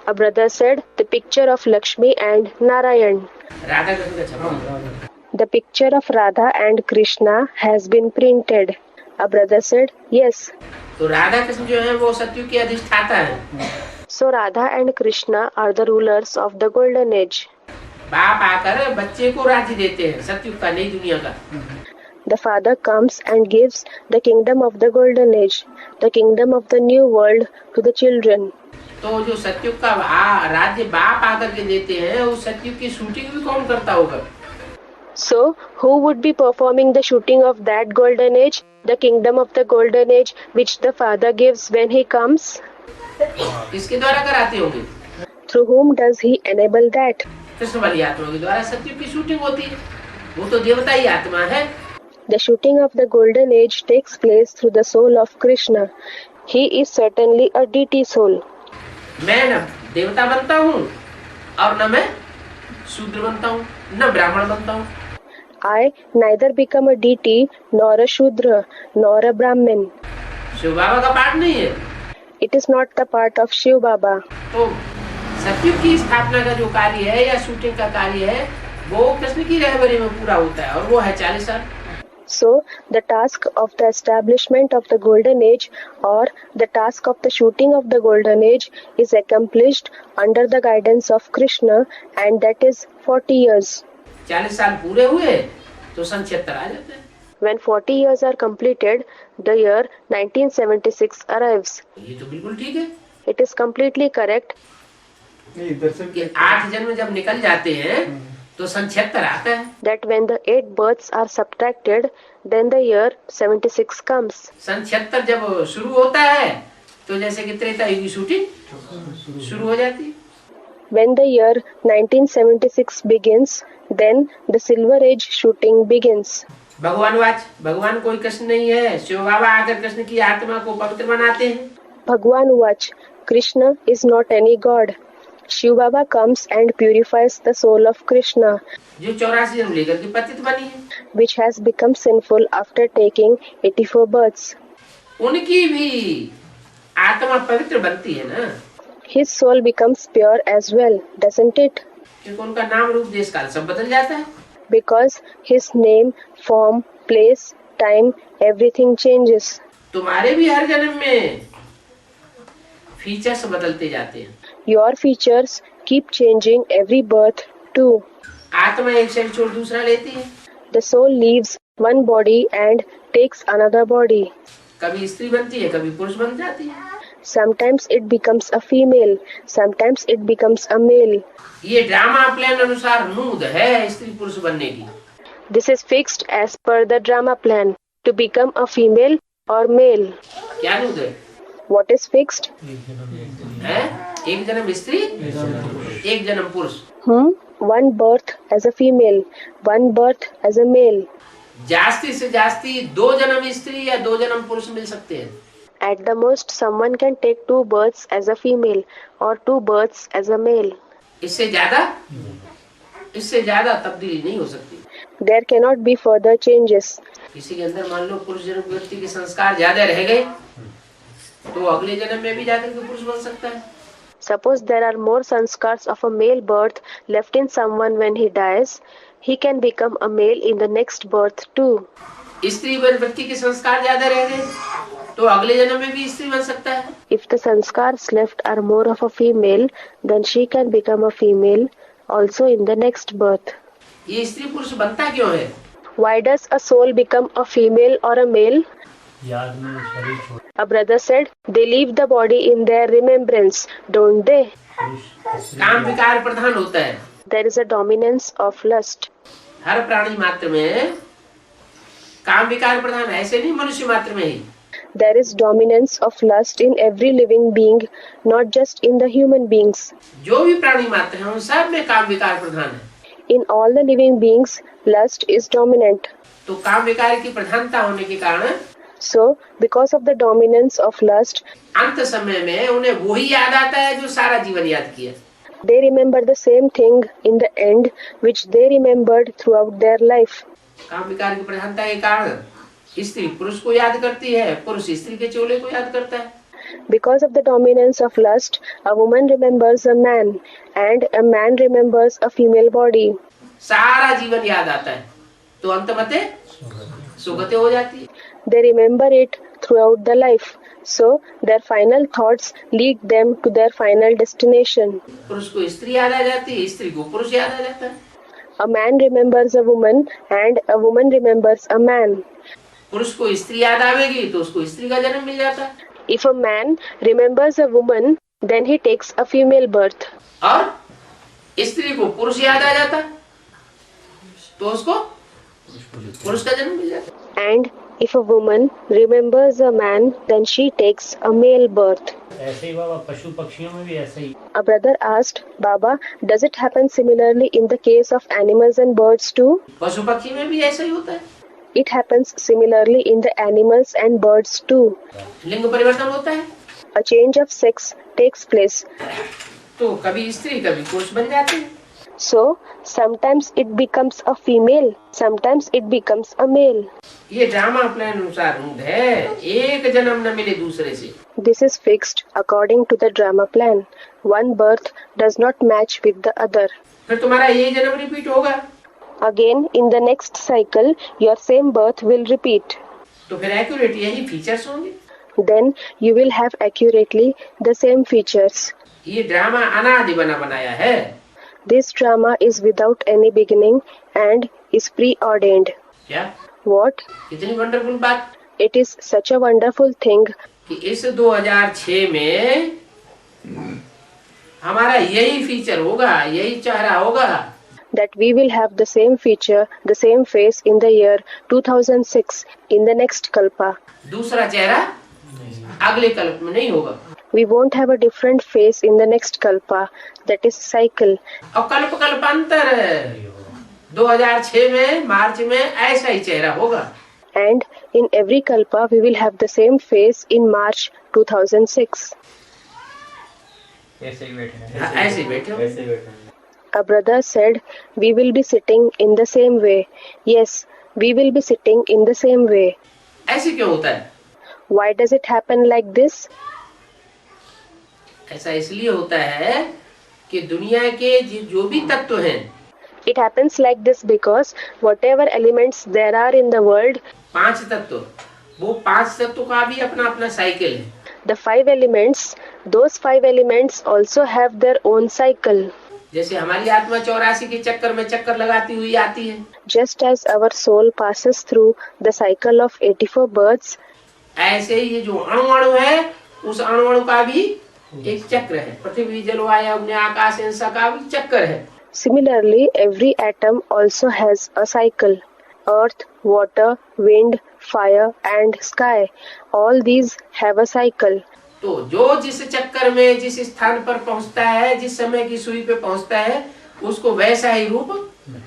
Speaker 2: A brother said, the picture of Lakshmi and Narayan.
Speaker 1: Radha Krishna का छपा हुआ है।
Speaker 2: The picture of Radha and Krishna has been printed. A brother said, yes.
Speaker 1: तो राधा कृष्ण जो है वो सत्युग के अधिष्ठाता है।
Speaker 2: So Radha and Krishna are the rulers of the golden age.
Speaker 1: बाप आकर बच्चे को राज्य देते हैं सत्युग का, नई दुनिया का।
Speaker 2: The father comes and gives the kingdom of the golden age, the kingdom of the new world to the children.
Speaker 1: तो जो सत्युग का राज्य बाप आकर के देते हैं, उस सत्युग की शूटिंग भी कौन करता होगा?
Speaker 2: So, who would be performing the shooting of that golden age, the kingdom of the golden age, which the Father gives when he comes?
Speaker 1: किसके द्वारा कराते होंगे?
Speaker 2: Through whom does he enable that?
Speaker 1: Krishna वाली आत्मा के द्वारा सत्युग की शूटिंग होती है। वो तो देवता ही आत्मा है।
Speaker 2: The shooting of the golden age takes place through the soul of Krishna. He is certainly a deity soul.
Speaker 1: मैं न देवता बनता हूँ और न मैं शूद्र बनता हूँ, न ब्राह्मण बनता हूँ।
Speaker 2: I neither become a deity, nor a Shudra, nor a Brahmin.
Speaker 1: Shiv बाबा का पाठ नहीं है।
Speaker 2: It is not the part of Shiv Baba.
Speaker 1: तो सत्युग की स्थापना का जो कार्य है या शूटिंग का कार्य है, वो कृष्ण की रहबरी में पूरा होता है, और वो है 40 साल।
Speaker 2: So, the task of the establishment of the golden age or the task of the shooting of the golden age is accomplished under the guidance of Krishna, and that is 40 years.
Speaker 1: 40 साल पूरे हुए तो सन 76 आ जाते हैं।
Speaker 2: When 40 years are completed, the year 1976 arrives.
Speaker 1: ये तो बिल्कुल ठीक है
Speaker 2: It is completely correct
Speaker 3: नहीं, इधर से
Speaker 1: कि 8 जन्म जब निकल जाते हैं तो सन 76 आता है।
Speaker 2: that when the 8 births are subtracted, then the year 76 comes.
Speaker 1: सन 76 जब शुरू होता है तो जैसे कि त्रेता युग की शूटिंग शुरू हो जाती है।
Speaker 2: When the year 1976 begins, then the silver age shooting begins.
Speaker 1: भगवान वाच, भगवान कोई कृष्ण नहीं है। शिव बाबा आकर कृष्ण की आत्मा को पवित्र बनाते हैं।
Speaker 2: Bhagwan Vach, Krishna is not any god. Shiv Baba comes and purifies the soul of Krishna,
Speaker 1: जो 84 जन्म लेकर के पतित बनी है,
Speaker 2: which has become sinful after taking 84 births.
Speaker 1: उनकी भी आत्मा पवित्र बनती है ना,
Speaker 2: His soul becomes pure as well, doesn't it?
Speaker 1: क्योंकि उनका नाम रूप देश काल सब बदल जाता है।
Speaker 2: Because his name, form, place, time, everything changes.
Speaker 1: तुम्हारे भी हर जन्म में फीचर्स बदलते जाते हैं।
Speaker 2: Your features keep changing every birth too.
Speaker 1: आत्मा एक शरीर छोड़ दूसरा लेती है।
Speaker 2: The soul leaves one body and takes another body.
Speaker 1: कभी स्त्री बनती है, कभी पुरुष बन जाती है।
Speaker 2: Sometimes it becomes a female, sometimes it becomes a male.
Speaker 1: ये ड्रामा प्लान अनुसार नूद है स्त्री पुरुष बनने की।
Speaker 2: This is fixed as per the drama plan to become a female or male.
Speaker 1: क्या नूद है?
Speaker 2: What is fixed?
Speaker 1: है? एक जन्म स्त्री, एक जन्म पुरुष।
Speaker 2: One birth as a female, one birth as a male.
Speaker 1: जास्ती से जास्ती 2 जन्म स्त्री या 2 जन्म पुरुष मिल सकते हैं।
Speaker 2: At the most, someone can take 2 births as a female or 2 births as a male.
Speaker 1: इससे ज्यादा तब्दीली नहीं हो सकती।
Speaker 2: There cannot be further changes.
Speaker 1: किसी के अंदर मान लो पुरुष जन्म व्यक्ति के संस्कार ज्यादा रह गए तो अगले जन्म में भी जाकर के पुरुष बन सकता है।
Speaker 2: Suppose there are more sanskars of a male birth left in someone when he dies, he can become a male in the next birth too.
Speaker 1: स्त्री व्यक्ति के संस्कार ज्यादा रह गए तो अगले जन्म में भी स्त्री बन सकता है।
Speaker 2: If the sanskars left are more of a female, then she can become a female also in the next birth.
Speaker 1: ये स्त्री पुरुष बनता क्यों है?
Speaker 2: Why does a soul become a female or a male?
Speaker 4: याद में शरीर छोड़
Speaker 2: A brother said, they leave the body in their remembrance, don't they?
Speaker 1: काम विकार प्रधान होता है।
Speaker 2: There is a dominance of lust.
Speaker 1: हर प्राणी मात्र में काम विकार प्रधान है, ऐसे नहीं मनुष्य मात्र में ही।
Speaker 2: There is dominance of lust in every living being, not just in the human beings.
Speaker 1: जो भी प्राणी मात्र है उन सब में काम विकार प्रधान है।
Speaker 2: In all the living beings, lust is dominant.
Speaker 1: तो काम विकार की प्रधानता होने के कारण
Speaker 2: So, because of the dominance of lust,
Speaker 1: अंत समय में उन्हें वही याद आता है जो सारा जीवन याद किया।
Speaker 2: they remember the same thing in the end which they remembered throughout their life.
Speaker 1: काम विकार की प्रधानता के कारण स्त्री पुरुष को याद करती है, पुरुष स्त्री के चोले को याद करता है।
Speaker 2: Because of the dominance of lust, a woman remembers a man, and a man remembers a female body.
Speaker 1: सारा जीवन याद आता है तो अंतमते सुगति हो जाती है।
Speaker 2: They remember it throughout the life, so their final thoughts lead them to their final destination.
Speaker 1: पुरुष को स्त्री याद आ जाती है, स्त्री को पुरुष याद आ जाता है।
Speaker 2: A man remembers a woman, and a woman remembers a man.
Speaker 1: पुरुष को स्त्री याद आवेगी तो उसको स्त्री का जन्म मिल जाता है।
Speaker 2: If a man remembers a woman, then he takes a female birth.
Speaker 1: और स्त्री को पुरुष याद आ जाता तो उसको पुरुष का जन्म मिल जाता।
Speaker 2: And if a woman remembers a man, then she takes a male birth.
Speaker 4: ऐसे ही बाबा पशु पक्षियों में भी ऐसे ही।
Speaker 2: A brother asked, Baba, does it happen similarly in the case of animals and birds too?
Speaker 1: पशु पक्षी में भी ऐसा ही होता है।
Speaker 2: It happens similarly in the animals and birds too.
Speaker 1: लिंग परिवर्तन होता है
Speaker 2: A change of sex takes place.
Speaker 1: तो कभी स्त्री कभी पुरुष बन जाते हैं।
Speaker 2: So, sometimes it becomes a female, sometimes it becomes a male.
Speaker 1: ये ड्रामा प्लान अनुसार है, एक जन्म न मिले दूसरे से।
Speaker 2: This is fixed according to the drama plan. One birth does not match with the other.
Speaker 1: फिर तुम्हारा ये जन्म रिपीट होगा
Speaker 2: Again, in the next cycle, your same birth will repeat.
Speaker 1: तो फिर एक्यूरेट यही फीचर्स होंगे।
Speaker 2: Then you will have accurately the same features.
Speaker 1: ये ड्रामा अनादि बना बनाया है।
Speaker 2: This drama is without any beginning and is preordained.
Speaker 1: क्या
Speaker 2: What?
Speaker 1: कितनी वंडरफुल बात
Speaker 2: It is such a wonderful thing
Speaker 1: कि इस 2006 में हमारा यही फीचर होगा, यही चेहरा होगा।
Speaker 2: that we will have the same feature, the same face in the year 2006 in the next kalpa.
Speaker 1: दूसरा चेहरा अगले कल्प में नहीं होगा।
Speaker 2: We won't have a different face in the next kalpa, that is cycle.
Speaker 1: और कल्प कल्पांतर 2006 में मार्च में ऐसा ही चेहरा होगा।
Speaker 2: And in every kalpa we will have the same face in March 2006.
Speaker 3: ऐसे ही बैठे हैं।
Speaker 1: ऐसे ही बैठे हो।
Speaker 3: ऐसे ही बैठे हैं।
Speaker 2: A brother said, we will be sitting in the same way. Yes, we will be sitting in the same way.
Speaker 1: ऐसे क्यों होता है?
Speaker 2: Why does it happen like this?
Speaker 1: ऐसा इसलिए होता है कि दुनिया के जो भी तत्व हैं,
Speaker 2: It happens like this because whatever elements there are in the world,
Speaker 1: 5 तत्व, वो 5 तत्व का भी अपना अपना साइकिल है।
Speaker 2: the 5 elements, those 5 elements also have their own cycle.
Speaker 1: जैसे हमारी आत्मा 84 के चक्कर में चक्कर लगाती हुई आती है,
Speaker 2: Just as our soul passes through the cycle of 84 births,
Speaker 1: ऐसे ही ये जो अणु है उस अणु का भी एक चक्र है। पृथ्वी जल वायु अग्नि आकाश इंसा का भी चक्र है।
Speaker 2: similarly, every atom also has a cycle. Earth, water, wind, fire and sky, all these have a cycle.
Speaker 1: तो जो जिस चक्कर में जिस स्थान पर पहुंचता है, जिस समय की सुई पे पहुंचता है, उसको वैसा ही रूप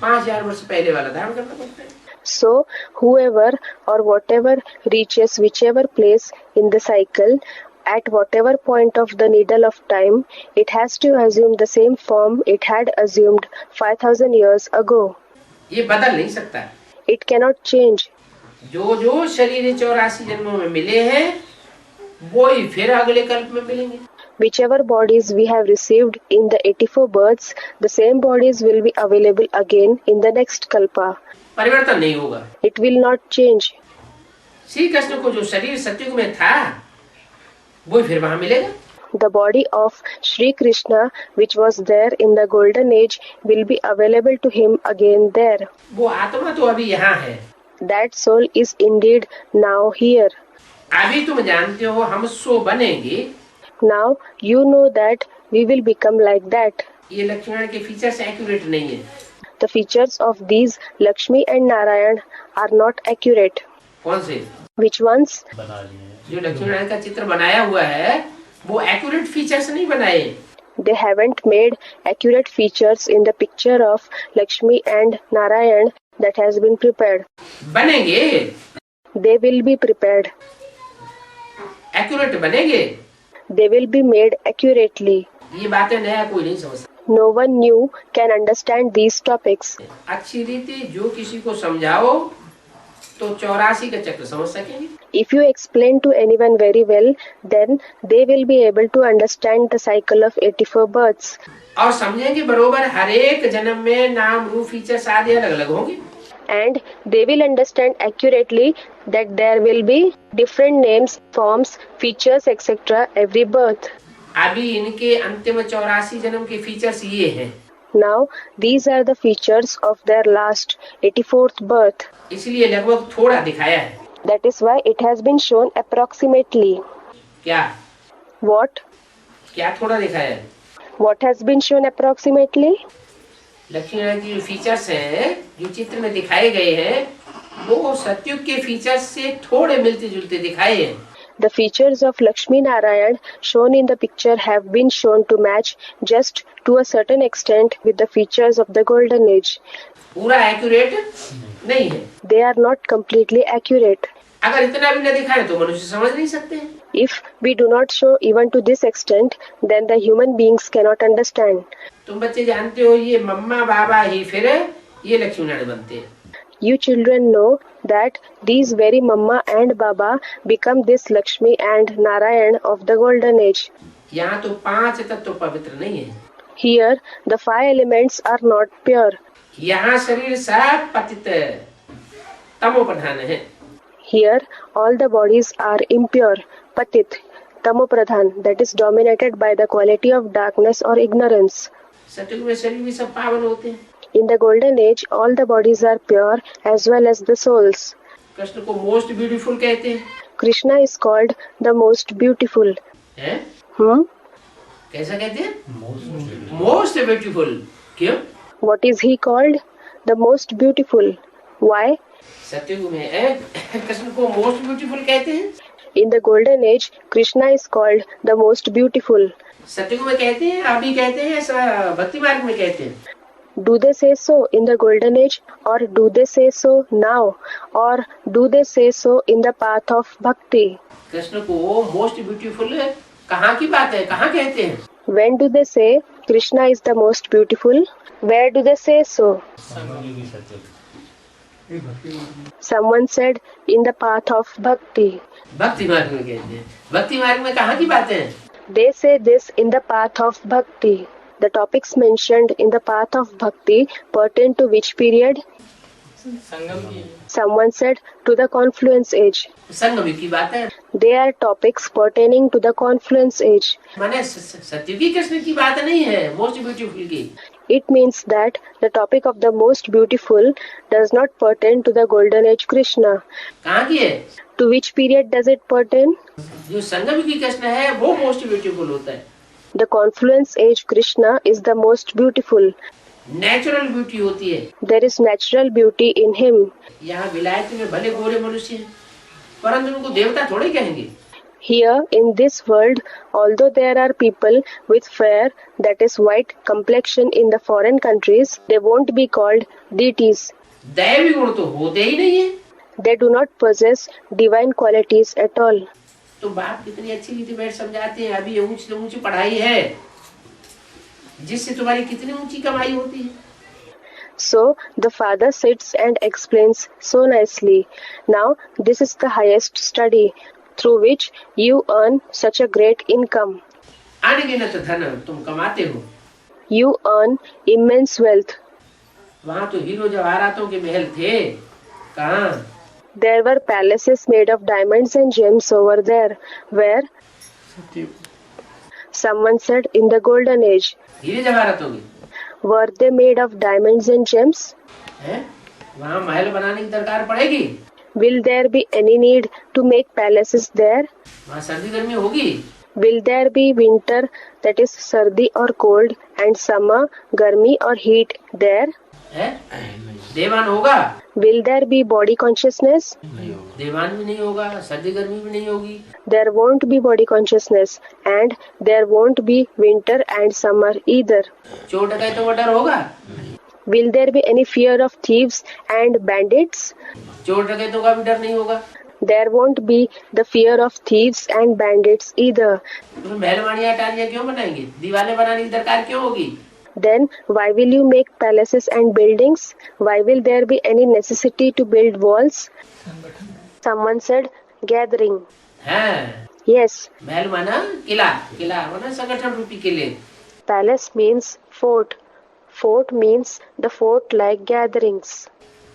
Speaker 1: 5000 वर्ष पहले वाला धारण करना पड़ता है।
Speaker 2: So, whoever or whatever reaches whichever place in the cycle, at whatever point of the needle of time, it has to assume the same form it had assumed 5000 years ago.
Speaker 1: ये बदल नहीं सकता।
Speaker 2: It cannot change.
Speaker 1: जो शरीर 84 जन्मों में मिले हैं वो ही फिर अगले कल्प में मिलेंगे।
Speaker 2: Whichever bodies we have received in the 84 births, the same bodies will be available again in the next kalpa.
Speaker 1: परिवर्तन नहीं होगा।
Speaker 2: It will not change.
Speaker 1: Shri Krishna को जो शरीर सत्युग में था वो फिर वहां मिलेगा।
Speaker 2: The body of Sri Krishna, which was there in the golden age, will be available to him again there.
Speaker 1: वो आत्मा तो अभी यहाँ है।
Speaker 2: That soul is indeed now here.
Speaker 1: अभी तुम जानते हो हम सो बनेंगे।
Speaker 2: Now you know that we will become like that.
Speaker 1: ये लक्ष्मण के फीचर्स एक्यूरेट नहीं है।
Speaker 2: The features of these Lakshmi and Narayan are not accurate.
Speaker 1: कौन से?
Speaker 2: Which ones?
Speaker 4: बना लिए हैं।
Speaker 1: जो लक्ष्मण का चित्र बनाया हुआ है वो एक्यूरेट फीचर्स नहीं बनाए।
Speaker 2: They haven't made accurate features in the picture of Lakshmi and Narayan that has been prepared.
Speaker 1: बनेंगे,
Speaker 2: They will be prepared.
Speaker 1: Accurate बनेंगे।
Speaker 2: They will be made accurately.
Speaker 1: ये बातें नया कोई नहीं समझता।
Speaker 2: No one new can understand these topics.
Speaker 1: अच्छी रीति जो किसी को समझाओ तो 84 का चक्र समझ सकेंगे।
Speaker 2: If you explain to anyone very well, then they will be able to understand the cycle of 84 births.
Speaker 1: और समझेंगे बरोबर हर एक जन्म में नाम रूप फीचर्स आदि अलग अलग होंगे।
Speaker 2: And they will understand accurately that there will be different names, forms, features, etc. every birth.
Speaker 1: अभी इनके अंतिम 84 जन्म के फीचर्स ये हैं।
Speaker 2: Now, these are the features of their last 84th birth.
Speaker 1: इसलिए लगभग थोड़ा दिखाया है।
Speaker 2: That is why it has been shown approximately.
Speaker 1: क्या
Speaker 2: What?
Speaker 1: क्या थोड़ा दिखाया है?
Speaker 2: What has been shown approximately?
Speaker 1: Lakshman की जो फीचर्स हैं जो चित्र में दिखाए गए हैं वो सत्युग के फीचर्स से थोड़े मिलते जुलते दिखाए हैं।
Speaker 2: The features of Lakshmi Narayan shown in the picture have been shown to match just to a certain extent with the features of the golden age.
Speaker 1: पूरा एक्यूरेट नहीं है।
Speaker 2: They are not completely accurate.
Speaker 1: अगर इतना भी न दिखाए तो मनुष्य समझ नहीं सकते हैं।
Speaker 2: If we do not show even to this extent, then the human beings cannot understand.
Speaker 1: तुम बच्चे जानते हो ये मम्मा बाबा ही फिर ये लक्ष्मी नारायण बनते हैं।
Speaker 2: You children know that these very Mamma and Baba become this Lakshmi and Narayan of the golden age.
Speaker 1: यहाँ तो 5 तत्व पवित्र नहीं है।
Speaker 2: Here, the 5 elements are not pure.
Speaker 1: यहाँ शरीर सब पतित तमो प्रधान है।
Speaker 2: Here, all the bodies are impure, patit, tamopradhan, that is dominated by the quality of darkness or ignorance.
Speaker 1: सतयुग में शरीर भी सब पावन होते हैं।
Speaker 2: In the golden age, all the bodies are pure as well as the souls.
Speaker 1: Krishna को most beautiful कहते हैं।
Speaker 2: Krishna is called the most beautiful.
Speaker 1: हैं?
Speaker 2: कैसा
Speaker 1: कहते हैं? Most beautiful. क्यों?
Speaker 2: What is he called? The most beautiful. Why?
Speaker 1: सतयुग में कृष्ण को मोस्ट ब्यूटीफुल कहते हैं।
Speaker 2: In the golden age, Krishna is called the most beautiful.
Speaker 1: सतयुग में कहते हैं, अभी कहते हैं, ऐसा भक्ति मार्ग में कहते हैं।
Speaker 2: Do they say so in the golden age, or do they say so now, or do they say so in the path of bhakti?
Speaker 1: Krishna को मोस्ट ब्यूटीफुल कहाँ की बात है, कहाँ कहते हैं?
Speaker 2: When do they say Krishna is the most beautiful? Where do they say so?
Speaker 3: ये भक्ति मार्ग में।
Speaker 2: Someone said in the path of bhakti.
Speaker 1: भक्ति मार्ग में कहते हैं। भक्ति मार्ग में कहाँ की बातें हैं?
Speaker 2: They say this in the path of bhakti. The topics mentioned in the path of bhakti pertain to which period? Someone said to the confluence age.
Speaker 1: संगम की बात है।
Speaker 2: They are topics pertaining to the confluence age.
Speaker 1: माने सत्युगी कृष्ण की बात नहीं है, most beautiful की।
Speaker 2: It means that the topic of the most beautiful does not pertain to the golden age Krishna.
Speaker 1: कहाँ की है?
Speaker 2: To which period does it pertain?
Speaker 1: जो संगम की कृष्ण है वो मोस्ट ब्यूटीफुल होता है।
Speaker 2: The confluence age Krishna is the most beautiful.
Speaker 1: Natural beauty होती है।
Speaker 2: There is natural beauty in him.
Speaker 1: यहाँ विलायत में भले गोरे मनुष्य हैं, परंतु उनको देवता थोड़े कहेंगे।
Speaker 2: Here in this world, although there are people with fair, that is white complexion in the foreign countries, they won't be called deities.
Speaker 1: दैवी गुण तो होते ही नहीं है।
Speaker 2: They do not possess divine qualities at all.
Speaker 1: तो बाप कितनी अच्छी रीति बैठ समझाते हैं। अभी ऊंची से ऊंची पढ़ाई है जिससे तुम्हारी कितनी ऊंची कमाई होती है।
Speaker 2: So the father sits and explains so nicely. Now this is the highest study through which you earn such a great income.
Speaker 1: अनगिनत धन तुम कमाते हो।
Speaker 2: You earn immense wealth.
Speaker 1: वहाँ तो हीरो जवाहरातों के महल थे, कहाँ?
Speaker 2: There were palaces made of diamonds and gems over there. Where? Someone said in the golden age.
Speaker 1: हीरे जवाहरातों के
Speaker 2: Were they made of diamonds and gems?
Speaker 1: हैं? वहाँ महल बनाने की दरकार पड़ेगी?
Speaker 2: Will there be any need to make palaces there?
Speaker 1: वहाँ सर्दी गर्मी होगी?
Speaker 2: Will there be winter, that is sardi or cold, and summer, garmi or heat there?
Speaker 1: है? देवान होगा?
Speaker 2: Will there be body consciousness?
Speaker 1: देवान भी नहीं होगा, सर्दी गर्मी भी नहीं होगी।
Speaker 2: There won't be body consciousness, and there won't be winter and summer either.
Speaker 1: चोर डकैतों का डर होगा?
Speaker 2: Will there be any fear of thieves and bandits?
Speaker 1: चोर डकैतों का भी डर नहीं होगा।
Speaker 2: There won't be the fear of thieves and bandits either.
Speaker 1: तो महल माड़ियाँ अटारियाँ क्यों बनाएंगे? दीवारें बनाने की दरकार क्यों होगी?
Speaker 2: Then why will you make palaces and buildings? Why will there be any necessity to build walls? Someone said, gathering.
Speaker 1: हाँ,
Speaker 2: Yes,
Speaker 1: महल माना किला, किला माना संगठन रूपी किले।
Speaker 2: palace means fort. Fort means the fort-like gatherings.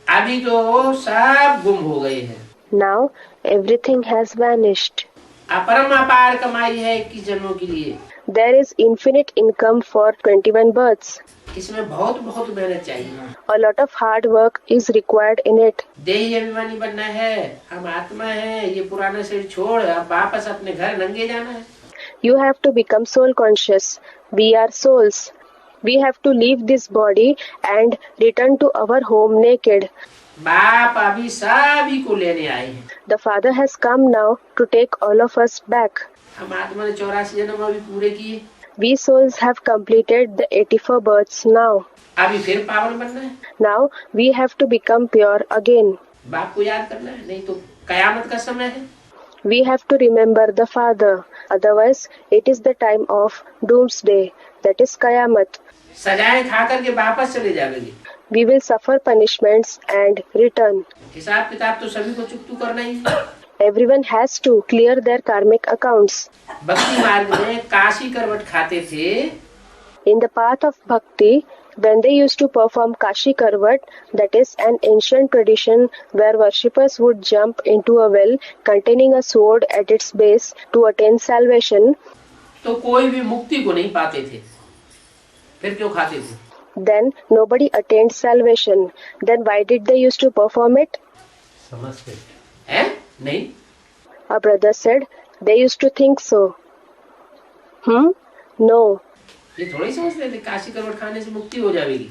Speaker 1: अभी तो सब गुम हो गए हैं।
Speaker 2: Now everything has vanished.
Speaker 1: अपरम अपार कमाई है 21 जन्मों के लिए।
Speaker 2: There is infinite income for 21 births.
Speaker 1: इसमें बहुत बहुत मेहनत चाहिए।
Speaker 2: A lot of hard work is required in it.
Speaker 1: देही अभिमानी बनना है, हम आत्मा है, ये पुराना शरीर छोड़ अब वापस अपने घर नंगे जाना है।
Speaker 2: You have to become soul conscious. We are souls. We have to leave this body and return to our home naked.
Speaker 1: बाप अभी सभी को लेने आए हैं।
Speaker 2: The Father has come now to take all of us back.
Speaker 1: हम आत्मा ने 84 जन्म अभी पूरे किए,
Speaker 2: We souls have completed the 84 births now.
Speaker 1: अभी फिर पावन बनना है।
Speaker 2: Now we have to become pure again.
Speaker 1: बाप को याद करना है, नहीं तो कयामत का समय है।
Speaker 2: We have to remember the Father. Otherwise, it is the time of doomsday. That is Qayamat.
Speaker 1: सजाएं खा करके वापस चले जाएंगे।
Speaker 2: We will suffer punishments and return.
Speaker 1: हिसाब किताब तो सभी को चुकतू करना ही है।
Speaker 2: Everyone has to clear their karmic accounts.
Speaker 1: भक्ति मार्ग में काशी करवट खाते थे,
Speaker 2: In the path of bhakti, when they used to perform Kashi Karvat, that is an ancient tradition where worshippers would jump into a well containing a sword at its base to attain salvation,
Speaker 1: तो कोई भी मुक्ति को नहीं पाते थे। फिर क्यों खाते थे?
Speaker 2: then nobody attained salvation. Then why did they used to perform it?
Speaker 4: समझते
Speaker 1: है? नहीं।
Speaker 2: A brother said, they used to think so. No.
Speaker 1: ये थोड़ी समझते थे काशी करवट खाने से मुक्ति हो जाएगी।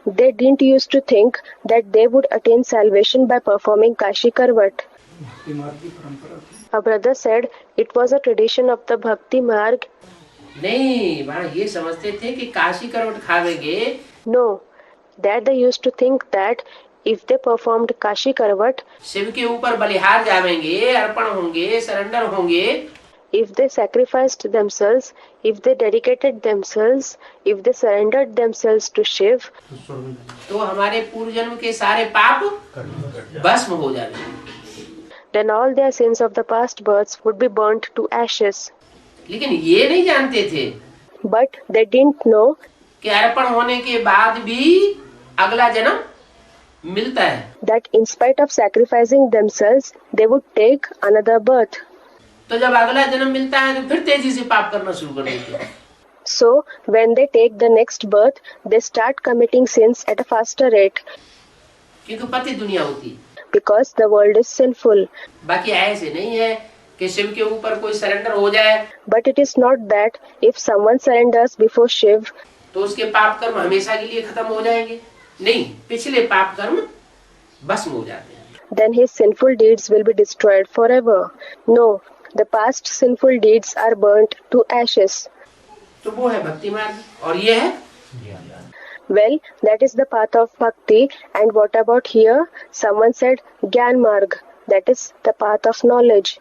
Speaker 2: They didn't used to think that they would attain salvation by performing Kashi Karvat.
Speaker 3: भक्ति मार्ग की परंपरा थी।
Speaker 2: A brother said it was a tradition of the Bhakti Marg.
Speaker 1: नहीं, वहाँ ये समझते थे कि काशी करवट खावेंगे
Speaker 2: No, that they used to think that if they performed Kashi Karvat,
Speaker 1: Shiv के ऊपर बलिहार जावेंगे, अर्पण होंगे, सरेंडर होंगे,
Speaker 2: if they sacrificed themselves, if they dedicated themselves, if they surrendered themselves to Shiv,
Speaker 1: तो हमारे पूर्व जन्म के सारे पाप भस्म हो जाएंगे।
Speaker 2: then all their sins of the past births would be burnt to ashes.
Speaker 1: लेकिन ये नहीं जानते थे
Speaker 2: But they didn't know
Speaker 1: कि अर्पण होने के बाद भी अगला जन्म मिलता है।
Speaker 2: that in spite of sacrificing themselves, they would take another birth.
Speaker 1: तो जब अगला जन्म मिलता है तो फिर तेजी से पाप करना शुरू कर देते हैं।
Speaker 2: So, when they take the next birth, they start committing sins at a faster rate
Speaker 1: क्योंकि पति दुनिया होती है।
Speaker 2: because the world is sinful.
Speaker 1: बाकी ऐसे नहीं है कि शिव के ऊपर कोई सरेंडर हो जाए
Speaker 2: But it is not that if someone surrenders before Shiv,
Speaker 1: तो उसके पाप कर्म हमेशा के लिए खत्म हो जाएंगे। नहीं, पिछले पाप कर्म भस्म हो जाते हैं।
Speaker 2: then his sinful deeds will be destroyed forever. No, the past sinful deeds are burnt to ashes.
Speaker 1: तो वो है भक्ति मार्ग और ये है
Speaker 2: Well, that is the path of bhakti. And what about here? Someone said Gyan Marg. That is the path of knowledge.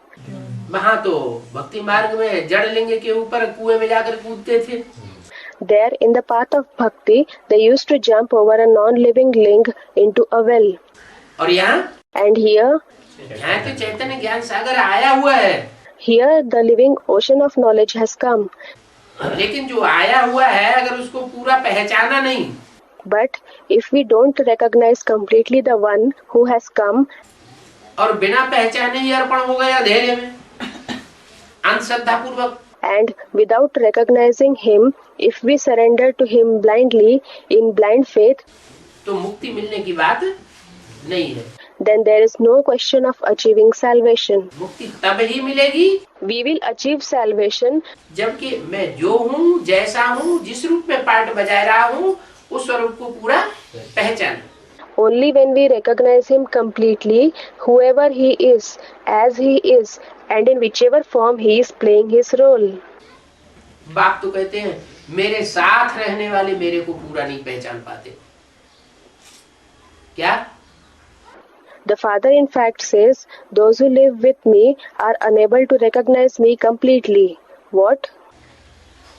Speaker 1: वहाँ तो भक्ति मार्ग में जड़ लिंग के ऊपर कुएं में जाकर कूदते थे।
Speaker 2: There, in the path of bhakti, they used to jump over a non-living ling into a well.
Speaker 1: और यहाँ
Speaker 2: And here,
Speaker 1: तो चैतन्य ज्ञान सागर आया हुआ है,
Speaker 2: here the living ocean of knowledge has come.
Speaker 1: लेकिन जो आया हुआ है अगर उसको पूरा पहचाना नहीं
Speaker 2: But if we don't recognize completely the one who has come
Speaker 1: और बिना पहचाने ही अर्पण हो गया धैर्य में अंधश्रद्धा पूर्वक,
Speaker 2: and without recognizing him, if we surrender to him blindly in blind faith,
Speaker 1: तो मुक्ति मिलने की बात नहीं है।
Speaker 2: then there is no question of achieving salvation.
Speaker 1: मुक्ति तब ही मिलेगी
Speaker 2: We will achieve salvation
Speaker 1: जबकि मैं जो हूँ, जैसा हूँ, जिस रूप में पार्ट बजा रहा हूँ, उस स्वरूप को पूरा पहचान।
Speaker 2: only when we recognize him completely, whoever he is, as he is, and in whichever form he is playing his role.
Speaker 1: बाप तो कहते हैं मेरे साथ रहने वाले मेरे को पूरा नहीं पहचान पाते। क्या?
Speaker 2: The Father in fact says, those who live with me are unable to recognize me completely. What?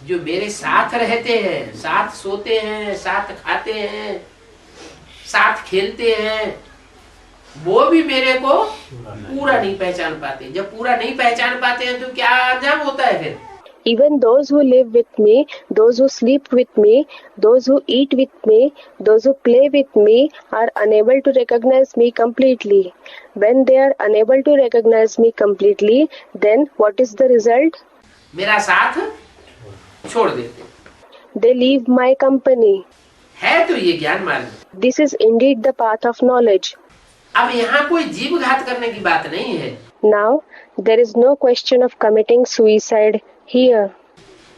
Speaker 1: जो मेरे साथ रहते हैं, साथ सोते हैं, साथ खाते हैं, साथ खेलते हैं, वो भी मेरे को पूरा नहीं पहचान पाते। जब पूरा नहीं पहचान पाते हैं तो क्या अंजाम होता है फिर?
Speaker 2: Even those who live with me, those who sleep with me, those who eat with me, those who play with me are unable to recognize me completely. When they are unable to recognize me completely, then what is the result?
Speaker 1: मेरा साथ छोड़ देते हैं।
Speaker 2: They leave my company.
Speaker 1: है तो ये ज्ञान मार्ग।
Speaker 2: This is indeed the path of knowledge.
Speaker 1: अब यहाँ कोई जीव घात करने की बात नहीं है।
Speaker 2: Now, there is no question of committing suicide here.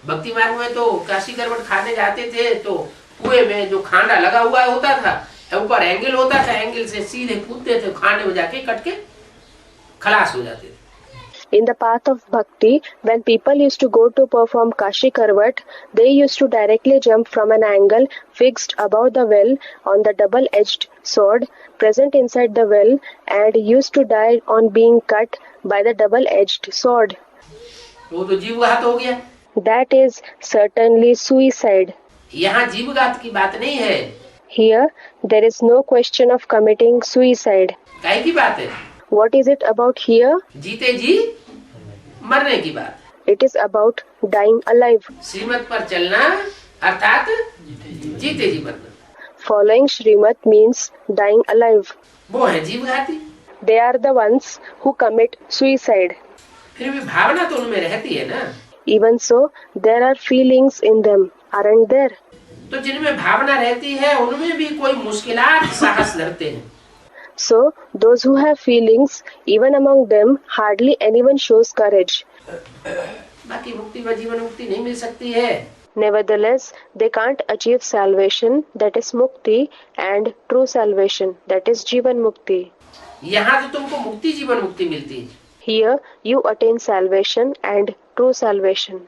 Speaker 1: भक्ति मार्ग में तो काशी करवट खाने जाते थे तो कुएं में जो खांडा लगा हुआ होता था, ऊपर एंगल होता था, एंगल से सीधे कूदते थे, खाने में जाके कट के खलास हो जाते थे।
Speaker 2: In the path of bhakti, when people used to go to perform Kashi Karvat, they used to directly jump from an angle fixed above the well on the double-edged sword present inside the well and used to die on being cut by the double-edged sword.
Speaker 1: वो तो जीवघात हो गया।
Speaker 2: That is certainly suicide.
Speaker 1: यहाँ जीवघात की बात नहीं है।
Speaker 2: Here, there is no question of committing suicide.
Speaker 1: काहे की बात है?
Speaker 2: What is it about here?
Speaker 1: जीते जी मरने की बात।
Speaker 2: It is about dying alive.
Speaker 1: श्रीमत पर चलना अर्थात जीते जी मरना,
Speaker 2: Following Srimad means dying alive.
Speaker 1: वो है जीवघाती।
Speaker 2: They are the ones who commit suicide.
Speaker 1: फिर भी भावना तो उनमें रहती है ना।
Speaker 2: Even so, there are feelings in them, aren't there?
Speaker 1: तो जिनमें भावना रहती है उनमें भी कोई मुश्किलात साहस लड़ते हैं।
Speaker 2: So, those who have feelings, even among them, hardly anyone shows courage.
Speaker 1: बाकी मुक्ति व जीवन मुक्ति नहीं मिल सकती है।
Speaker 2: Nevertheless, they can't achieve salvation, that is mukti, and true salvation, that is jivan mukti.
Speaker 1: यहाँ तो तुमको मुक्ति जीवन मुक्ति मिलती है।
Speaker 2: Here, you attain salvation and true salvation.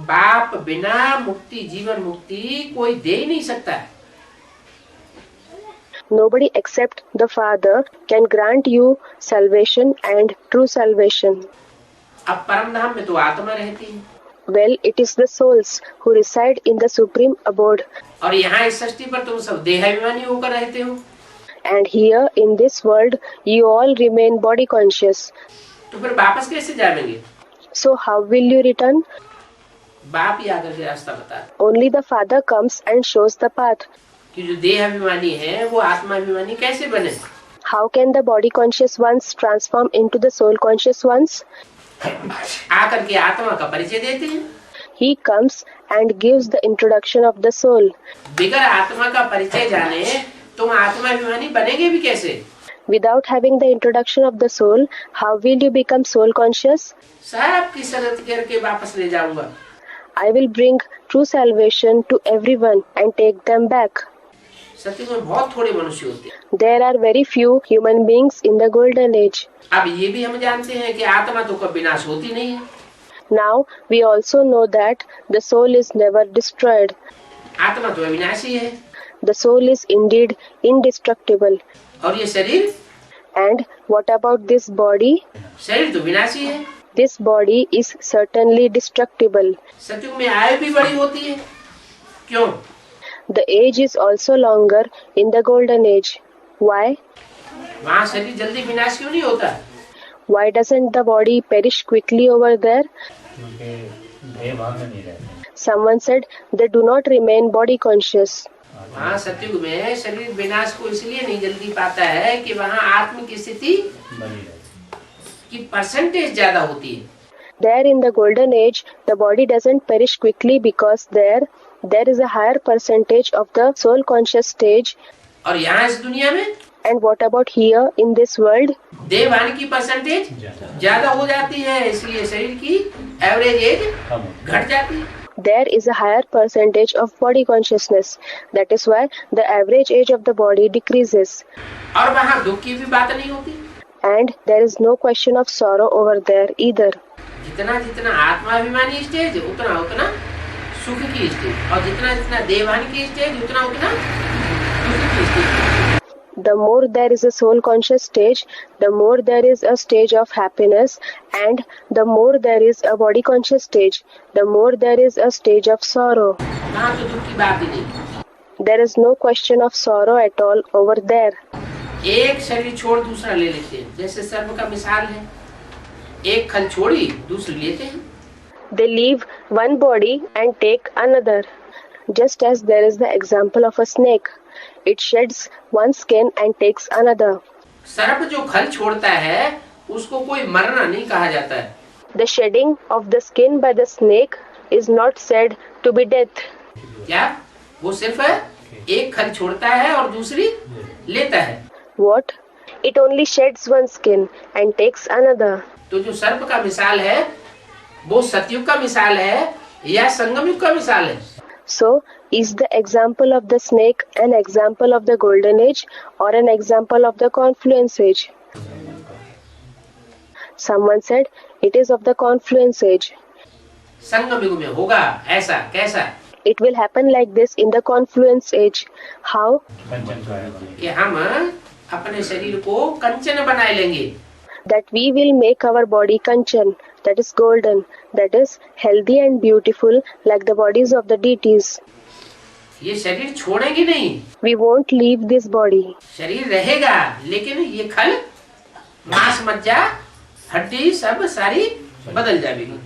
Speaker 1: बाप बिना मुक्ति जीवन मुक्ति कोई दे ही नहीं सकता है।
Speaker 2: Nobody except the Father can grant you salvation and true salvation.
Speaker 1: अब परम धाम में तो आत्मा रहती है
Speaker 2: Well, it is the souls who reside in the supreme abode.
Speaker 1: और यहाँ इस सृष्टि पर तुम सब देहाभिमानी होकर रहते हो।
Speaker 2: And here in this world, you all remain body conscious.
Speaker 1: तो फिर वापस कैसे जाएंगे?
Speaker 2: So how will you return?
Speaker 1: बाप ही आकर के रास्ता बता
Speaker 2: Only the Father comes and shows the path.
Speaker 1: कि जो देहाभिमानी है वो आत्माभिमानी कैसे बने?
Speaker 2: How can the body conscious ones transform into the soul conscious ones?
Speaker 1: आकर के आत्मा का परिचय देते हैं।
Speaker 2: He comes and gives the introduction of the soul.
Speaker 1: बिगर आत्मा का परिचय जाने तुम आत्माभिमानी बनेंगे भी कैसे?
Speaker 2: Without having the introduction of the soul, how will you become soul conscious?
Speaker 1: सब की शरत करके वापस ले जाऊंगा।
Speaker 2: I will bring true salvation to everyone and take them back.
Speaker 1: सत्य में बहुत थोड़े मनुष्य होते हैं।
Speaker 2: There are very few human beings in the golden age.
Speaker 1: अब ये भी हम जानते हैं कि आत्मा तो कभी विनाश होती नहीं है।
Speaker 2: Now we also know that the soul is never destroyed.
Speaker 1: आत्मा तो अविनाशी है।
Speaker 2: The soul is indeed indestructible.
Speaker 1: और ये शरीर?
Speaker 2: And what about this body?
Speaker 1: शरीर तो विनाशी है।
Speaker 2: This body is certainly destructible.
Speaker 1: सत्युग में आयु भी बड़ी होती है। क्यों?
Speaker 2: The age is also longer in the golden age. Why?
Speaker 1: वहाँ शरीर जल्दी विनाश क्यों नहीं होता?
Speaker 2: Why doesn't the body perish quickly over there?
Speaker 4: क्योंकि देह भाव में नहीं रहते।
Speaker 2: Someone said they do not remain body conscious.
Speaker 1: वहाँ सतयुग में शरीर विनाश को इसलिए नहीं जल्दी पाता है कि वहाँ आत्म की स्थिति
Speaker 4: बनी रहती।
Speaker 1: की परसेंटेज ज्यादा होती है।
Speaker 2: There in the golden age, the body doesn't perish quickly because there is a higher percentage of the soul conscious stage.
Speaker 1: और यहाँ इस दुनिया में
Speaker 2: And what about here in this world?
Speaker 1: देहभान की परसेंटेज ज्यादा हो जाती है, इसलिए शरीर की एवरेज एज
Speaker 4: कम हो।
Speaker 1: घट जाती है।
Speaker 2: There is a higher percentage of body consciousness. That is why the average age of the body decreases.
Speaker 1: और वहाँ दुख की भी बात नहीं होती।
Speaker 2: And there is no question of sorrow over there either.
Speaker 1: जितना जितना आत्माभिमानी स्टेज उतना उतना सुख की स्टेज, और जितना जितना देहभान की स्टेज उतना उतना दुख की stage.
Speaker 2: The more there is a soul conscious stage, the more there is a stage of happiness, and the more there is a body conscious stage, the more there is a stage of sorrow.
Speaker 1: वहाँ तो दुख की बात ही नहीं।
Speaker 2: There is no question of sorrow at all over there.
Speaker 1: एक शरीर छोड़ दूसरा ले लेते हैं, जैसे सर्प का मिसाल है। एक खल छोड़ी दूसरी लेते हैं।
Speaker 2: They leave one body and take another, just as there is the example of a snake. It sheds one skin and takes another.
Speaker 1: सर्प जो खल छोड़ता है उसको कोई मरना नहीं कहा जाता है।
Speaker 2: The shedding of the skin by the snake is not said to be death.
Speaker 1: क्या वो सिर्फ एक खल छोड़ता है और दूसरी लेता है।
Speaker 2: What? It only sheds one skin and takes another.
Speaker 1: तो जो सर्प का मिसाल है वो सतयुग का मिसाल है या संगम युग का मिसाल है।
Speaker 2: So, is the example of the snake an example of the golden age or an example of the confluence age? Someone said it is of the confluence age.
Speaker 1: संगम युग में होगा ऐसा कैसा
Speaker 2: It will happen like this in the confluence age. How?
Speaker 4: कंचन काया बने।
Speaker 1: कि हम अपने शरीर को कंचन बनाए लेंगे।
Speaker 2: That we will make our body kanchan, that is golden, that is healthy and beautiful like the bodies of the deities.
Speaker 1: ये शरीर छोड़ेगी नहीं,
Speaker 2: We won't leave this body.
Speaker 1: शरीर रहेगा, लेकिन ये खल मांस मज्जा हड्डी सब सारी बदल जाएगी।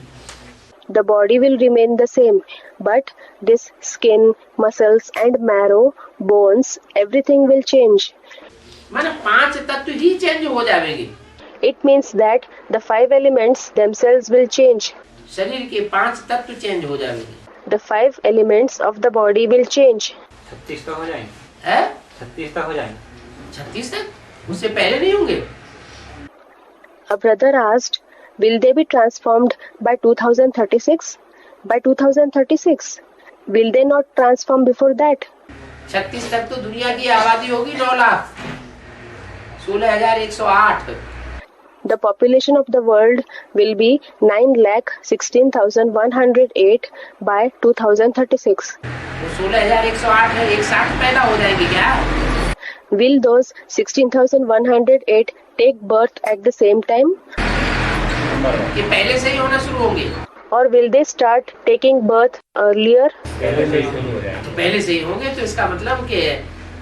Speaker 2: The body will remain the same, but this skin, muscles and marrow, bones, everything will change.
Speaker 1: माने 5 तत्व ही चेंज हो जाएंगे।
Speaker 2: It means that the 5 elements themselves will change.
Speaker 1: शरीर के 5 तत्व चेंज हो जाएंगे।
Speaker 2: The 5 elements of the body will change.
Speaker 5: 36 तक हो जाएंगे।
Speaker 1: है
Speaker 5: 36 तक हो जाएंगे।
Speaker 1: 36 तक उससे पहले नहीं होंगे।
Speaker 2: A brother asked, will they be transformed by 2036? By 2036? Will they not transform before that?
Speaker 1: 36 तक तो दुनिया की आबादी होगी 9 lakh 16,108।
Speaker 2: The population of the world will be 9,16,108 by 2036.
Speaker 1: वो 16,108 है, एक साथ पैदा हो जाएंगे क्या?
Speaker 2: Will those 16,108 take birth at the same time?
Speaker 1: कि पहले से ही होना शुरू होंगे?
Speaker 2: Or will they start taking birth earlier?
Speaker 4: पहले से ही शुरू हो जाएगा।
Speaker 1: पहले से ही होंगे तो इसका मतलब कि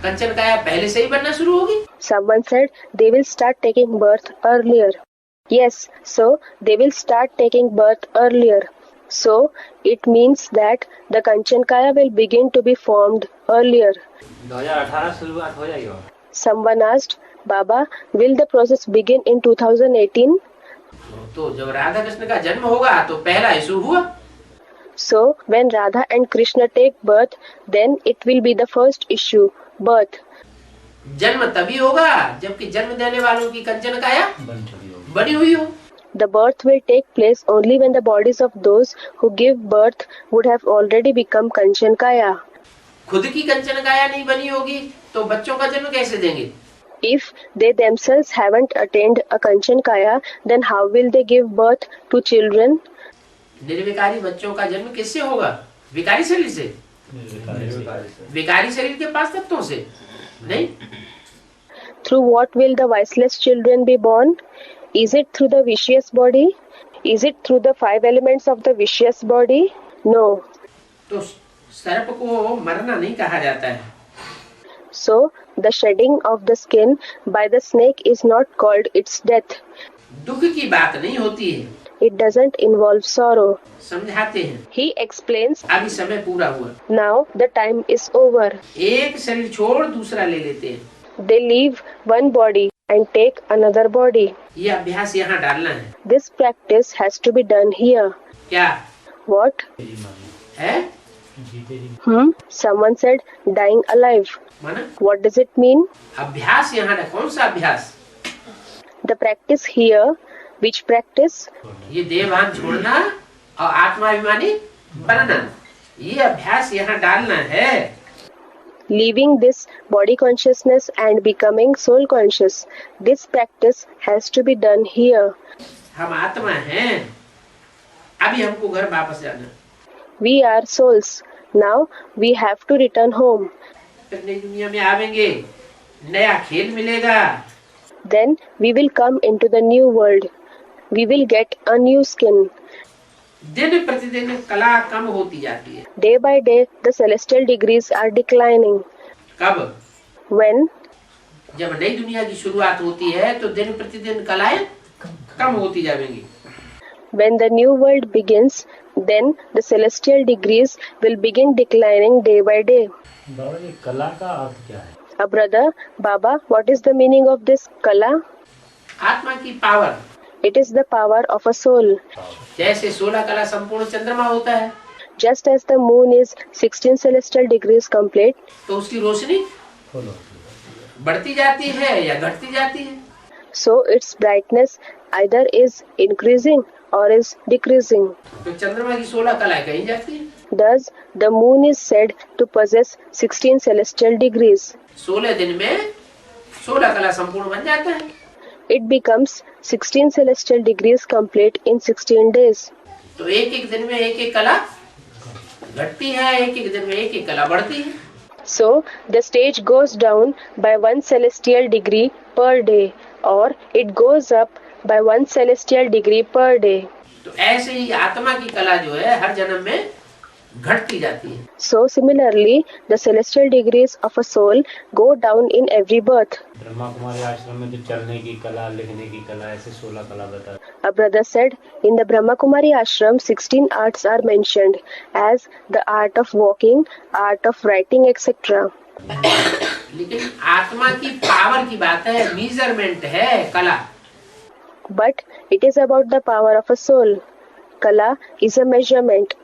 Speaker 1: कंचन काया पहले से ही बनना शुरू होगी।
Speaker 2: Someone said they will start taking birth earlier. Yes, so they will start taking birth earlier. So it means that the Kanchan Kaya will begin to be formed earlier.
Speaker 5: 2018 शुरुआत हो जाएगी।
Speaker 2: Someone asked, Baba, will the process begin in 2018?
Speaker 1: तो जब राधा कृष्ण का जन्म होगा तो पहला इशू हुआ।
Speaker 2: So when Radha and Krishna take birth, then it will be the first issue, birth.
Speaker 1: जन्म तभी होगा जबकि जन्म देने वालों की कंचन काया
Speaker 4: बन चुकी होगी।
Speaker 1: बनी हुई हो।
Speaker 2: The birth will take place only when the bodies of those who give birth would have already become Kanchan Kaya.
Speaker 1: खुद की कंचन काया नहीं बनी होगी तो बच्चों का जन्म कैसे देंगे?
Speaker 2: If they themselves haven't attained a Kanchan Kaya, then how will they give birth to children?
Speaker 1: निर्विकारी बच्चों का जन्म किससे होगा? विकारी शरीर से? विकारी शरीर के 5 तत्वों से नहीं।
Speaker 2: Through what will the viceless children be born? Is it through the vicious body? Is it through the 5 elements of the vicious body? No.
Speaker 1: तो सर्प को मरना नहीं कहा जाता है।
Speaker 2: So, the shedding of the skin by the snake is not called its death.
Speaker 1: दुख की बात नहीं होती है।
Speaker 2: It doesn't involve sorrow.
Speaker 1: समझाते हैं।
Speaker 2: He explains,
Speaker 1: अभी समय पूरा हुआ,
Speaker 2: now the time is over.
Speaker 1: एक शरीर छोड़ दूसरा ले लेते हैं।
Speaker 2: They leave one body and take another body.
Speaker 1: ये अभ्यास यहाँ डालना है।
Speaker 2: This practice has to be done here.
Speaker 1: क्या
Speaker 2: What?
Speaker 1: है?
Speaker 2: Someone said dying alive.
Speaker 1: माना
Speaker 2: What does it mean?
Speaker 1: अभ्यास यहाँ कौन सा अभ्यास?
Speaker 2: The practice here, which practice?
Speaker 1: ये देहभान छोड़ना और आत्माभिमानी बनना, ये अभ्यास यहाँ डालना है।
Speaker 2: Leaving this body consciousness and becoming soul conscious. This practice has to be done here.
Speaker 1: हम आत्मा हैं, अभी हमको घर वापस जाना,
Speaker 2: We are souls. Now we have to return home.
Speaker 1: फिर नई दुनिया में आवेंगे, नया खेल मिलेगा।
Speaker 2: Then we will come into the new world. We will get a new skin.
Speaker 1: दिन प्रतिदिन कला कम होती जाती है।
Speaker 2: Day by day, the celestial degrees are declining.
Speaker 1: कब?
Speaker 2: When?
Speaker 1: जब नई दुनिया की शुरुआत होती है तो दिन प्रतिदिन कलाएं कम होती जाएंगी।
Speaker 2: When the new world begins, then the celestial degrees will begin declining day by day.
Speaker 4: बाबा जी कला का अर्थ क्या है?
Speaker 2: Brother, Baba, what is the meaning of this kala?
Speaker 1: आत्मा की power,
Speaker 2: It is the power of a soul.
Speaker 1: जैसे 16 कला संपूर्ण चंद्रमा होता है,
Speaker 2: Just as the moon is 16 celestial degrees complete,
Speaker 1: तो उसकी रोशनी बढ़ती जाती है या घटती जाती है?
Speaker 2: so its brightness either is increasing or is decreasing.
Speaker 1: तो चंद्रमा की 16 कलाएं कहीं जाती है।
Speaker 2: Thus, the moon is said to possess 16 celestial degrees.
Speaker 1: 16 दिन में 16 कला संपूर्ण बन जाता है।
Speaker 2: It becomes 16 celestial degrees complete in 16 days.
Speaker 1: तो एक एक दिन में एक एक कला घटती है, एक एक दिन में एक एक कला बढ़ती है।
Speaker 2: So, the stage goes down by 1 celestial degree per day, or it goes up by 1 celestial degree per day.
Speaker 1: तो ऐसे ही आत्मा की कला जो है हर जन्म में घटती जाती है।
Speaker 2: So, similarly, the celestial degrees of a soul go down in every birth.
Speaker 4: Brahma Kumari आश्रम में जो चलने की कला, लिखने की कला, ऐसे 16 कला बता।
Speaker 2: A brother said, in the Brahma Kumari ashram, 16 arts are mentioned as the art of walking, art of writing, etc.
Speaker 1: लेकिन आत्मा की पावर की बात है, मेजरमेंट है कला।
Speaker 2: But it is about the power of a soul. Kala is a measurement.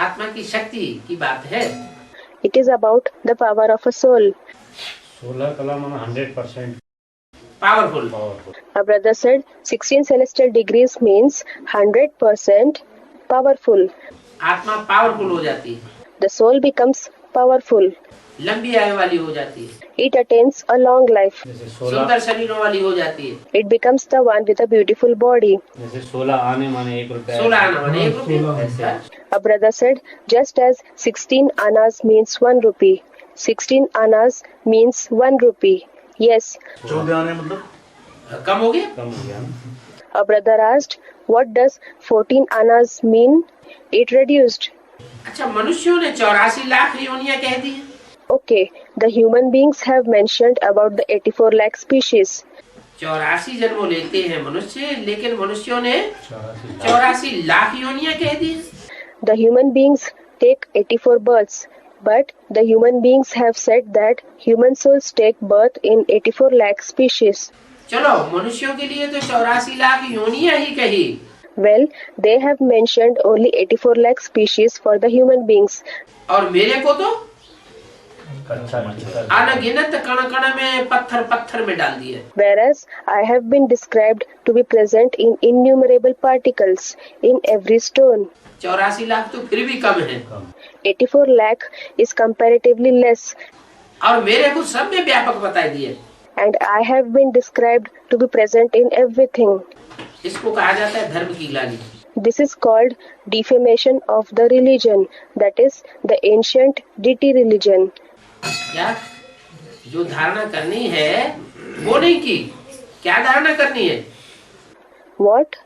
Speaker 1: आत्मा की शक्ति की बात है।
Speaker 2: It is about the power of a soul.
Speaker 4: 16 कला माना 100%
Speaker 1: powerful.
Speaker 4: Powerful.
Speaker 2: A brother said 16 celestial degrees means 100% powerful.
Speaker 1: आत्मा पावरफुल हो जाती है,
Speaker 2: The soul becomes powerful.
Speaker 1: लंबी आयु वाली हो जाती है,
Speaker 2: It attains a long life.
Speaker 4: जैसे
Speaker 1: सुंदर शरीरों वाली हो जाती है।
Speaker 2: It becomes the one with a beautiful body.
Speaker 4: 16 आने माने 1 रुपया।
Speaker 1: 16 आना माने 1 रुपया।
Speaker 2: A brother said, just as 16 annas means 1 rupee, 16 annas means 1 rupee. Yes.
Speaker 6: 14 आने मतलब
Speaker 1: कम हो गया।
Speaker 4: कम हो गया ना?
Speaker 2: A brother asked, what does 14 annas mean? It reduced.
Speaker 1: अच्छा, मनुष्यों ने 84 लाख योनियां कह दी।
Speaker 2: Okay, the human beings have mentioned about the 84 lakh species.
Speaker 1: 84 जन्मों लेते हैं मनुष्य, लेकिन मनुष्यों ने 84 लाख योनियां कह दी।
Speaker 2: The human beings take 84 births, but the human beings have said that human souls take birth in 84 lakh species.
Speaker 1: चलो, मनुष्यों के लिए तो 84 लाख योनियां ही कही।
Speaker 2: Well, they have mentioned only 84 lakh species for the human beings.
Speaker 1: और मेरे को तो
Speaker 4: अच्छा
Speaker 1: अनगिनत कण कण में पत्थर पत्थर में डाल दिए।
Speaker 2: Whereas I have been described to be present in innumerable particles in every stone.
Speaker 1: 84 lakh तो फिर भी कम है,
Speaker 2: 84 lakh is comparatively less,
Speaker 1: और मेरे को सब में व्यापक बताई दिए।
Speaker 2: and I have been described to be present in everything.
Speaker 1: इसको कहा जाता है धर्म की ग्लानि।
Speaker 2: This is called defamation of the religion, that is the ancient deity religion.
Speaker 1: क्या जो धारणा करनी है वो नहीं की, क्या धारणा करनी है?
Speaker 2: What?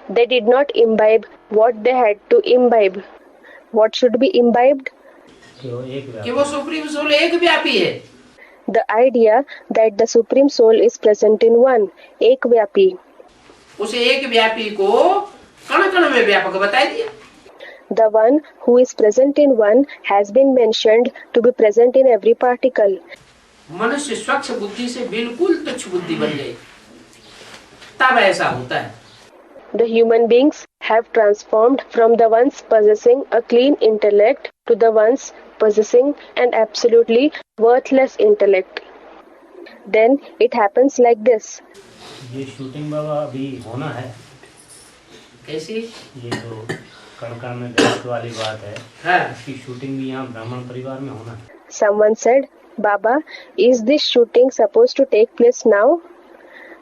Speaker 2: They did not imbibe what they had to imbibe. What should be imbibed?
Speaker 1: कि वो सुप्रीम सोल एक व्यापी है।
Speaker 2: The idea that the Supreme Soul is present in one, Ekvyapi.
Speaker 1: उस एक व्यापी को कण कण में व्यापक बता दिया।
Speaker 2: The one who is present in one has been mentioned to be present in every particle.
Speaker 1: मनुष्य स्वच्छ बुद्धि से बिल्कुल तुच्छ बुद्धि बन गए, तब ऐसा होता है।
Speaker 2: The human beings have transformed from the ones possessing a clean intellect to the ones possessing an absolutely worthless intellect. Then it happens like this.
Speaker 4: ये शूटिंग बाबा अभी होना है,
Speaker 1: कैसी?
Speaker 4: ये जो कणका में गलत वाली बात है,
Speaker 1: हाँ।
Speaker 4: इसकी शूटिंग भी यहाँ ब्राह्मण परिवार में होना है।
Speaker 2: Someone said, Baba, is this shooting supposed to take place now?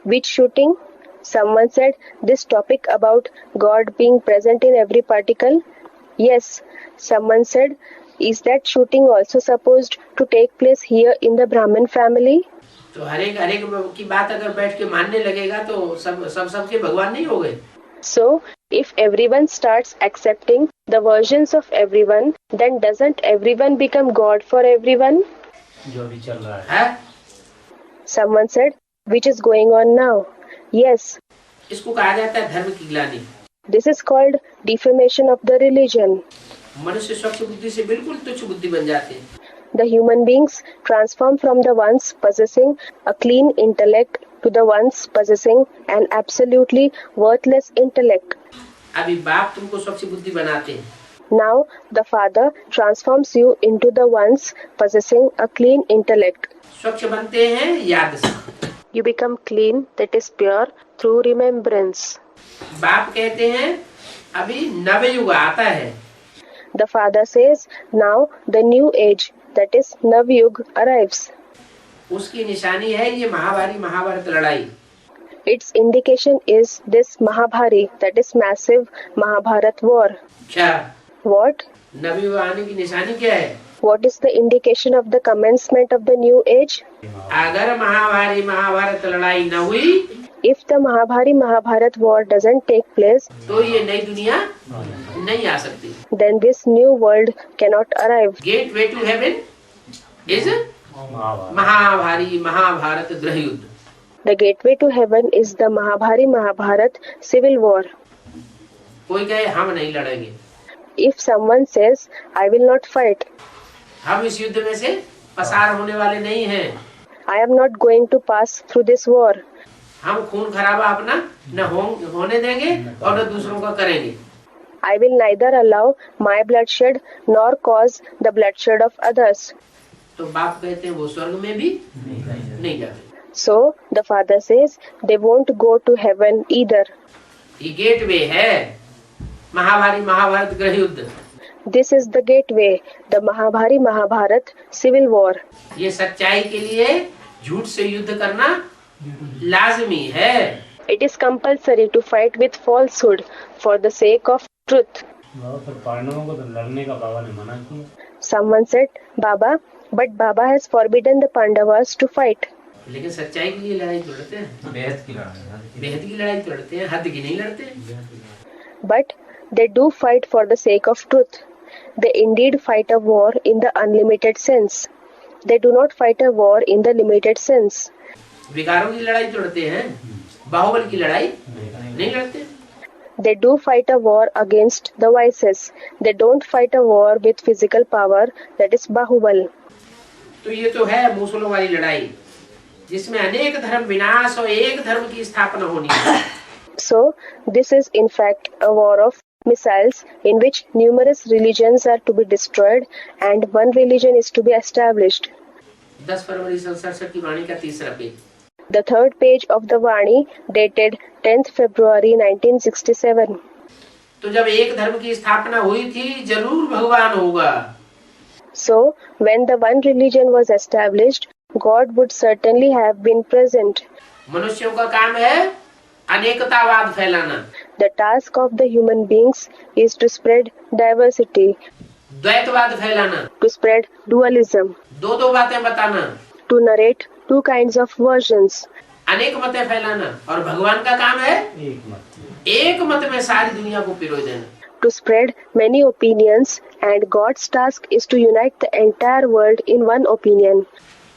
Speaker 2: Which shooting? Someone said, this topic about God being present in every particle? Yes. Someone said, is that shooting also supposed to take place here in the Brahmin family?
Speaker 1: तो हर एक की बात अगर बैठ के मानने लगेगा तो सबके भगवान नहीं हो गए।
Speaker 2: So, if everyone starts accepting the versions of everyone, then doesn't everyone become God for everyone?
Speaker 4: जो अभी चल रहा है।
Speaker 1: है?
Speaker 2: Someone said, which is going on now? Yes.
Speaker 1: इसको कहा जाता है धर्म की ग्लानि।
Speaker 2: This is called defamation of the religion.
Speaker 1: मनुष्य स्वच्छ बुद्धि से बिल्कुल तुच्छ बुद्धि बन जाते हैं।
Speaker 2: The human beings transform from the ones possessing a clean intellect to the ones possessing an absolutely worthless intellect.
Speaker 1: अभी बाप तुमको स्वच्छ बुद्धि बनाते हैं।
Speaker 2: Now the Father transforms you into the ones possessing a clean intellect.
Speaker 1: स्वच्छ बनते हैं याद से।
Speaker 2: You become clean, that is pure, through remembrance.
Speaker 1: बाप कहते हैं अभी नवयुग आता है।
Speaker 2: The Father says, now the new age, that is Navyug, arrives.
Speaker 1: उसकी निशानी है ये महाभारत लड़ाई।
Speaker 2: Its indication is this Mahabhari, that is massive Mahabharat war.
Speaker 1: क्या?
Speaker 2: What?
Speaker 1: नवयुग आने की निशानी क्या है?
Speaker 2: What is the indication of the commencement of the new age?
Speaker 1: अगर महाभारत लड़ाई न हुई
Speaker 2: If the Mahabharat war doesn't take place,
Speaker 1: तो ये नई दुनिया नहीं आ सकती।
Speaker 2: then this new world cannot arrive.
Speaker 1: Gateway to heaven is Mahabharat गृह युद्ध।
Speaker 2: The gateway to heaven is the Mahabharat civil war.
Speaker 1: कोई कहे हम नहीं लड़ेंगे,
Speaker 2: If someone says, I will not fight,
Speaker 1: हम इस युद्ध में से पसार होने वाले नहीं हैं,
Speaker 2: I am not going to pass through this war,
Speaker 1: हम खून खराबा अपना न होने देंगे और न दूसरों का करेंगे।
Speaker 2: I will neither allow my bloodshed nor cause the bloodshed of others.
Speaker 1: तो बाप कहते हैं वो स्वर्ग में भी नहीं जाते।
Speaker 2: So the Father says they won't go to heaven either.
Speaker 1: ये गेट वे है महाभारत गृह युद्ध।
Speaker 2: This is the gateway, the Mahabharat civil war.
Speaker 1: ये सच्चाई के लिए झूठ से युद्ध करना लाजमी है।
Speaker 2: It is compulsory to fight with falsehood for the sake of truth.
Speaker 4: बाबा फिर पांडवों को तो लड़ने का बाबा ने मना किया।
Speaker 2: Someone said, Baba, but Baba has forbidden the Pandavas to fight.
Speaker 1: लेकिन सच्चाई के लिए लड़ाई तो लड़ते हैं, बेहद की लड़ाई तो लड़ते हैं, हद की नहीं लड़ते।
Speaker 2: But they do fight for the sake of truth. They indeed fight a war in the unlimited sense. They do not fight a war in the limited sense.
Speaker 1: विकारों की लड़ाई तो लड़ते हैं, बाहुबल की लड़ाई नहीं लड़ते।
Speaker 2: They do fight a war against the vices. They don't fight a war with physical power, that is Bahubal.
Speaker 1: तो ये तो है मूसलों वाली लड़ाई जिसमें अनेक धर्म विनाश और एक धर्म की स्थापना होनी है।
Speaker 2: So, this is in fact a war of missiles in which numerous religions are to be destroyed and one religion is to be established.
Speaker 1: 10 फरवरी 1967 की वाणी का तीसरा page.
Speaker 2: The third page of the Vani dated 10th February 1967.
Speaker 1: तो जब एक धर्म की स्थापना हुई थी जरूर भगवान होगा।
Speaker 2: So, when the one religion was established, God would certainly have been present.
Speaker 1: मनुष्यों का काम है अनेकतावाद फैलाना।
Speaker 2: The task of the human beings is to spread diversity,
Speaker 1: द्वैतवाद फैलाना,
Speaker 2: to spread dualism,
Speaker 1: दो बातें बताना,
Speaker 2: to narrate two kinds of versions.
Speaker 1: अनेक मतें फैलाना, और भगवान का काम है एक मत में सारी दुनिया को पिरो देना।
Speaker 2: To spread many opinions, and God's task is to unite the entire world in one opinion.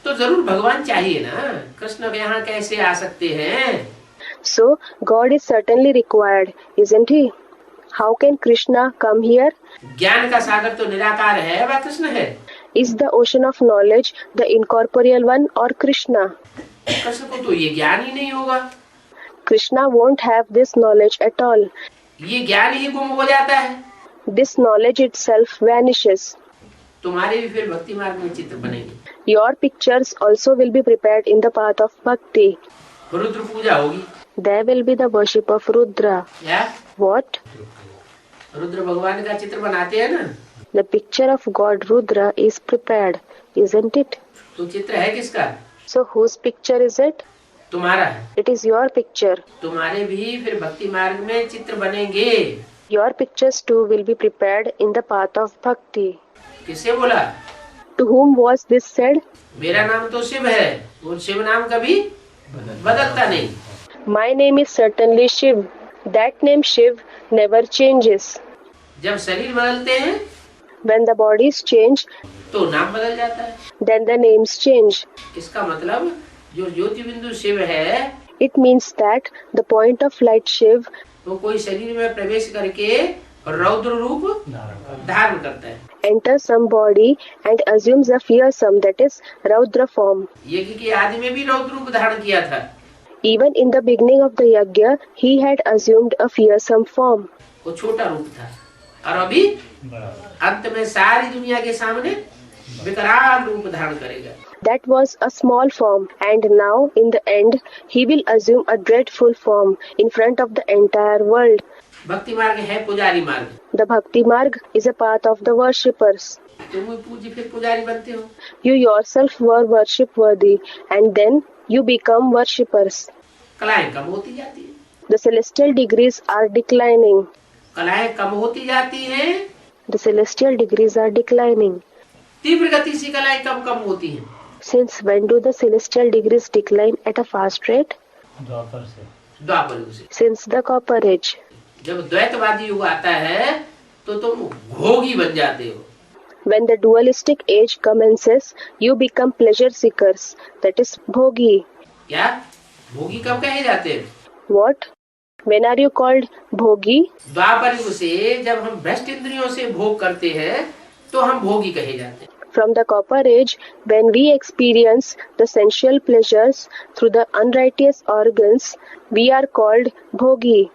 Speaker 1: तो जरूर भगवान चाहिए ना, कृष्ण यहाँ कैसे आ सकते हैं?
Speaker 2: So, God is certainly required, isn't he? How can Krishna come here?
Speaker 1: ज्ञान का सागर तो निराकार है, वह कृष्ण है।
Speaker 2: Is the ocean of knowledge the incorporeal one or Krishna?
Speaker 1: Krishna को तो ये ज्ञान ही नहीं होगा,
Speaker 2: Krishna won't have this knowledge at all.
Speaker 1: ये ज्ञान ही गुम हो जाता है।
Speaker 2: This knowledge itself vanishes.
Speaker 1: तुम्हारे भी फिर भक्ति मार्ग में चित्र बनेंगे,
Speaker 2: Your pictures also will be prepared in the path of bhakti.
Speaker 1: Rudra पूजा होगी।
Speaker 2: There will be the worship of Rudra.
Speaker 1: क्या
Speaker 2: What?
Speaker 1: रुद्र भगवान का चित्र बनाते हैं ना,
Speaker 2: The picture of God Rudra is prepared, isn't it?
Speaker 1: तो चित्र है किसका?
Speaker 2: So whose picture is it?
Speaker 1: तुम्हारा है।
Speaker 2: It is your picture.
Speaker 1: तुम्हारे भी फिर भक्ति मार्ग में चित्र बनेंगे।
Speaker 2: Your pictures too will be prepared in the path of bhakti.
Speaker 1: किसे बोला?
Speaker 2: To whom was this said?
Speaker 1: मेरा नाम तो शिव है, वो शिव नाम कभी बदलता नहीं।
Speaker 2: My name is certainly Shiv. That name Shiv never changes.
Speaker 1: जब शरीर बदलते हैं
Speaker 2: When the bodies change,
Speaker 1: तो नाम बदल जाता है।
Speaker 2: then the names change.
Speaker 1: इसका मतलब जो ज्योति बिंदु शिव है,
Speaker 2: It means that the point of light Shiv
Speaker 1: वो कोई शरीर में प्रवेश करके रौद्र रूप धारण करता है।
Speaker 2: enters some body and assumes a fearsome, that is Raudra form.
Speaker 1: यज्ञ के आदि में भी रौद्र रूप धारण किया था।
Speaker 2: Even in the beginning of the yajna, he had assumed a fearsome form.
Speaker 1: वो छोटा रूप था, और अभी अंत में सारी दुनिया के सामने विकराल रूप धारण करेगा।
Speaker 2: That was a small form, and now in the end, he will assume a dreadful form in front of the entire world.
Speaker 1: भक्ति मार्ग है पुजारी मार्ग।
Speaker 2: The Bhakti Marg is a path of the worshippers.
Speaker 1: तुम भी पूज्य फिर पुजारी बनते हो।
Speaker 2: You yourself were worship worthy, and then you become worshippers.
Speaker 1: कलाएं कम होती जाती है,
Speaker 2: The celestial degrees are declining.
Speaker 1: कलाएं कम होती जाती हैं,
Speaker 2: The celestial degrees are declining.
Speaker 1: तीव्र गति से कलाएं कम कम होती हैं।
Speaker 2: Since when do the celestial degrees decline at a fast rate?
Speaker 4: द्वापर से
Speaker 1: द्वापर युग से।
Speaker 2: Since the Copper Age.
Speaker 1: जब द्वैतवादी युग आता है तो तुम भोगी बन जाते हो।
Speaker 2: When the dualistic age commences, you become pleasure seekers, that is bhogi.
Speaker 1: क्या भोगी कब कहे जाते हैं?
Speaker 2: What? When are you called bhogi?
Speaker 1: द्वापर युग से जब हम भ्रष्ट इंद्रियों से भोग करते हैं तो हम भोगी कहे जाते हैं।
Speaker 2: From the Copper Age, when we experience the sensual pleasures through the unrighteous organs, we are called bhogi.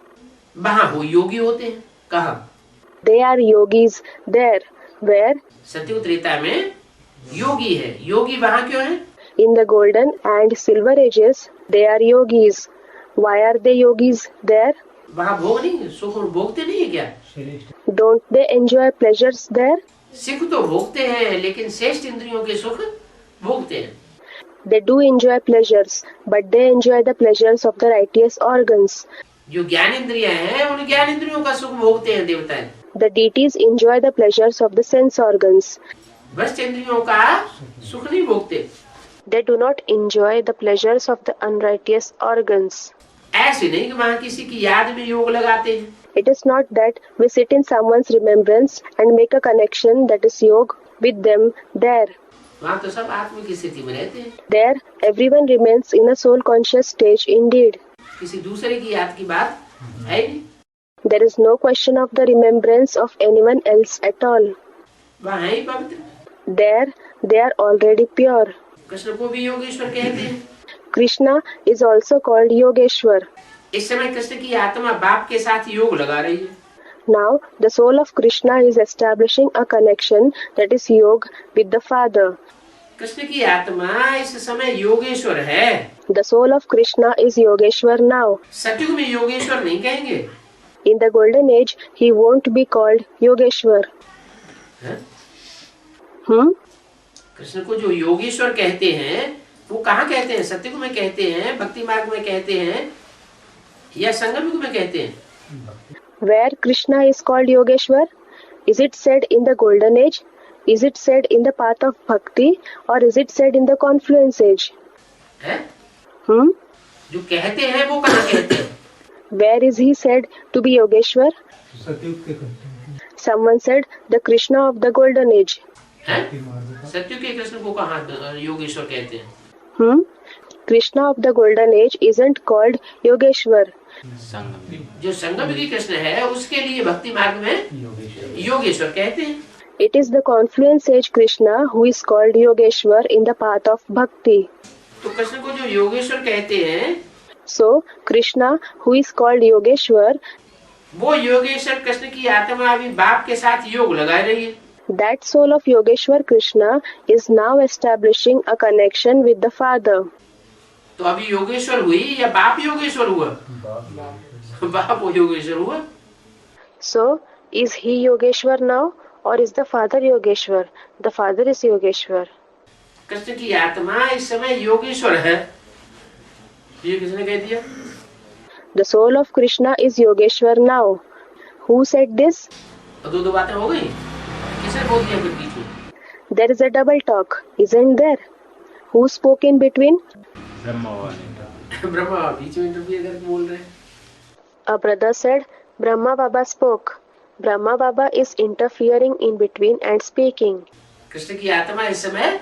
Speaker 1: वहाँ वो योगी होते हैं। कहाँ?
Speaker 2: They are yogis there. Where?
Speaker 1: सतयुग त्रेता में योगी है। योगी वहाँ क्यों है?
Speaker 2: In the Golden and Silver Ages, they are yogis. Why are they yogis there?
Speaker 1: वहाँ भोग नहीं, सुख भोगते नहीं है क्या?
Speaker 2: Don't they enjoy pleasures there?
Speaker 1: सुख तो भोगते हैं, लेकिन श्रेष्ठ इंद्रियों के सुख भोगते हैं।
Speaker 2: They do enjoy pleasures, but they enjoy the pleasures of the righteous organs.
Speaker 1: जो ज्ञान इंद्रियां हैं, उन ज्ञान इंद्रियों का सुख भोगते हैं देवताएं।
Speaker 2: The deities enjoy the pleasures of the sense organs.
Speaker 1: भ्रष्ट इंद्रियों का सुख नहीं भोगते।
Speaker 2: They do not enjoy the pleasures of the unrighteous organs.
Speaker 1: ऐसे नहीं कि वहाँ किसी की याद में योग लगाते हैं।
Speaker 2: It is not that we sit in someone's remembrance and make a connection, that is yoga, with them there.
Speaker 1: वहाँ तो सब आत्मा की स्थिति में रहते हैं।
Speaker 2: There, everyone remains in a soul conscious stage indeed.
Speaker 1: किसी दूसरे की याद की बात है नहीं।
Speaker 2: There is no question of the remembrance of anyone else at all.
Speaker 1: वहाँ है ही पवित्र।
Speaker 2: There, they are already pure.
Speaker 1: Krishna को भी योगेश्वर कहते हैं।
Speaker 2: Krishna is also called Yogeshwar.
Speaker 1: इस समय कृष्ण की आत्मा बाप के साथ योग लगा रही है।
Speaker 2: Now, the soul of Krishna is establishing a connection, that is yoga, with the Father.
Speaker 1: Krishna की आत्मा इस समय योगेश्वर है।
Speaker 2: The soul of Krishna is Yogeshwar now.
Speaker 1: सतयुग में योगेश्वर नहीं कहेंगे।
Speaker 2: In the Golden Age, he won't be called Yogeshwar.
Speaker 1: हैं? कृष्ण को जो योगेश्वर कहते हैं वो कहाँ कहते हैं? सतयुग में कहते हैं, भक्ति मार्ग में कहते हैं, या संगम युग में कहते हैं?
Speaker 2: Where Krishna is called Yogeshwar? Is it said in the Golden Age? Is it said in the path of Bhakti? Or is it said in the Confluence Age?
Speaker 1: हैं? जो कहते हैं वो कहाँ कहते हैं?
Speaker 2: Where is he said to be Yogeshwar?
Speaker 3: सतयुग के कहते हैं।
Speaker 2: Someone said the Krishna of the Golden Age.
Speaker 1: हैं? सतयुग के कृष्ण को कहाँ योगेश्वर कहते हैं?
Speaker 2: Krishna of the golden age isn't called Yogeshwar.
Speaker 1: जो संगम की कृष्ण है उसके लिए भक्ति मार्ग में योगेश्वर कहते हैं।
Speaker 2: It is the confluence age Krishna who is called Yogeshwar in the path of bhakti.
Speaker 1: तो कृष्ण को जो योगेश्वर कहते हैं,
Speaker 2: So, Krishna who is called Yogeshwar,
Speaker 1: वो योगेश्वर कृष्ण की आत्मा अभी बाप के साथ योग लगा रही है।
Speaker 2: that soul of Yogeshwar Krishna is now establishing a connection with the Father.
Speaker 1: तो अभी योगेश्वर हुई या बाप योगेश्वर हुआ? बाप योगेश्वर हुआ।
Speaker 2: So, is he Yogeshwar now or is the Father Yogeshwar? The Father is Yogeshwar.
Speaker 1: Krishna की आत्मा इस समय योगेश्वर है, ये किसने कह दिया?
Speaker 2: The soul of Krishna is Yogeshwar now. Who said this?
Speaker 1: तो दो बातें हो गई, किसने बोल दिया फिर बीच में?
Speaker 2: There is a double talk, isn't there? Who spoke in between?
Speaker 4: Brahma वाले
Speaker 1: ब्रह्मा बीच में इंटरव्यू करके बोल रहे हैं।
Speaker 2: A brother said, Brahma Baba spoke. Brahma Baba is interfering in between and speaking.
Speaker 1: Krishna की आत्मा इस समय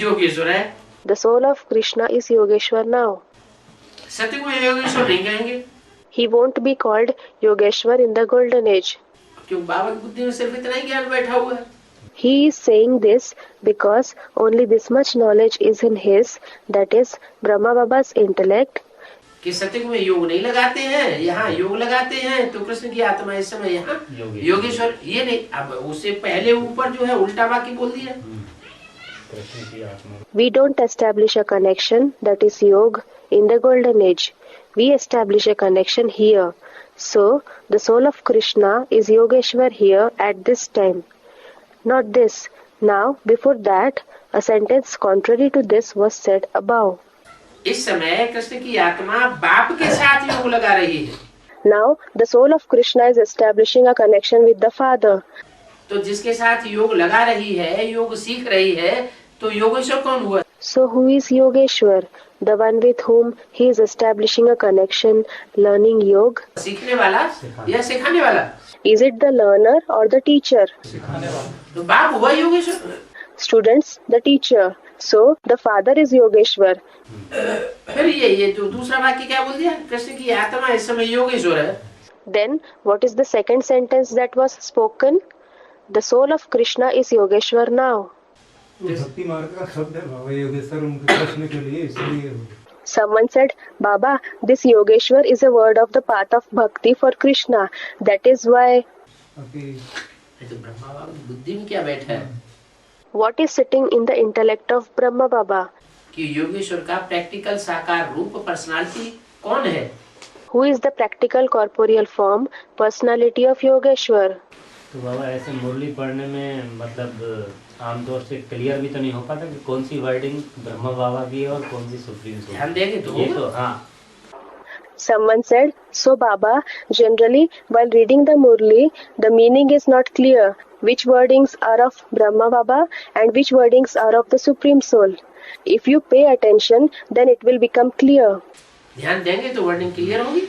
Speaker 1: योगेश्वर है।
Speaker 2: The soul of Krishna is Yogeshwar now.
Speaker 1: सत्य को योगेश्वर नहीं कहेंगे,
Speaker 2: He won't be called Yogeshwar in the golden age.
Speaker 1: क्यों? बाबा की बुद्धि में सिर्फ इतना ही ज्ञान बैठा हुआ है।
Speaker 2: He is saying this because only this much knowledge is in his, that is Brahma Baba's intellect.
Speaker 1: कि सत्य में योग नहीं लगाते हैं, यहाँ योग लगाते हैं, तो कृष्ण की आत्मा इस समय यहाँ योगेश्वर। ये नहीं, अब उससे पहले ऊपर जो है उल्टा वाक्य बोल दिया।
Speaker 4: कृष्ण की आत्मा
Speaker 2: We don't establish a connection, that is Yoga, in the golden age. We establish a connection here. So, the soul of Krishna is Yogeshwar here at this time. Not this. Now, before that, a sentence contrary to this was said above.
Speaker 1: इस समय कृष्ण की आत्मा बाप के साथ योग लगा रही है।
Speaker 2: Now, the soul of Krishna is establishing a connection with the Father.
Speaker 1: तो जिसके साथ योग लगा रही है, योग सीख रही है, तो योगेश्वर कौन हुआ?
Speaker 2: So, who is Yogeshwar? The one with whom he is establishing a connection, learning yoga?
Speaker 1: सीखने वाला या सिखाने वाला?
Speaker 2: Is it the learner or the teacher?
Speaker 1: तो बाप हुआ Yogeshwar.
Speaker 2: Students, the teacher. So, the father is Yogeshwar.
Speaker 1: फिर ये जो दूसरा वाक्य क्या बोल दिया? कृष्ण की आत्मा इस समय योगेश्वर है।
Speaker 2: Then, what is the second sentence that was spoken? The soul of Krishna is Yogeshwar now.
Speaker 3: भक्ति मार्ग का शब्द है बाबा योगेश्वर उनके कृष्ण के लिए, इसलिए
Speaker 2: Someone said, Baba, this Yogeshwar is a word of the path of bhakti for Krishna. That is why.
Speaker 3: अभी
Speaker 1: तो ब्रह्मा बाबा की बुद्धि में क्या बैठा है
Speaker 2: What is sitting in the intellect of Brahma Baba?
Speaker 1: कि योगेश्वर का प्रैक्टिकल साकार रूप पर्सनालिटी कौन है?
Speaker 2: Who is the practical corporeal form, personality of Yogeshwar?
Speaker 4: तो बाबा ऐसे मुरली पढ़ने में मतलब आमतौर से क्लियर भी तो नहीं हो पाता कि कौन सी वर्डिंग ब्रह्मा बाबा की है और कौन सी सुप्रीम सोल।
Speaker 1: ध्यान देंगे तो
Speaker 4: ये
Speaker 1: होगा।
Speaker 4: तो हाँ।
Speaker 2: Someone said, so Baba, generally while reading the Murli, the meaning is not clear. Which wordings are of Brahma Baba and which wordings are of the Supreme Soul? If you pay attention, then it will become clear.
Speaker 1: ध्यान देंगे तो wording clear होगी।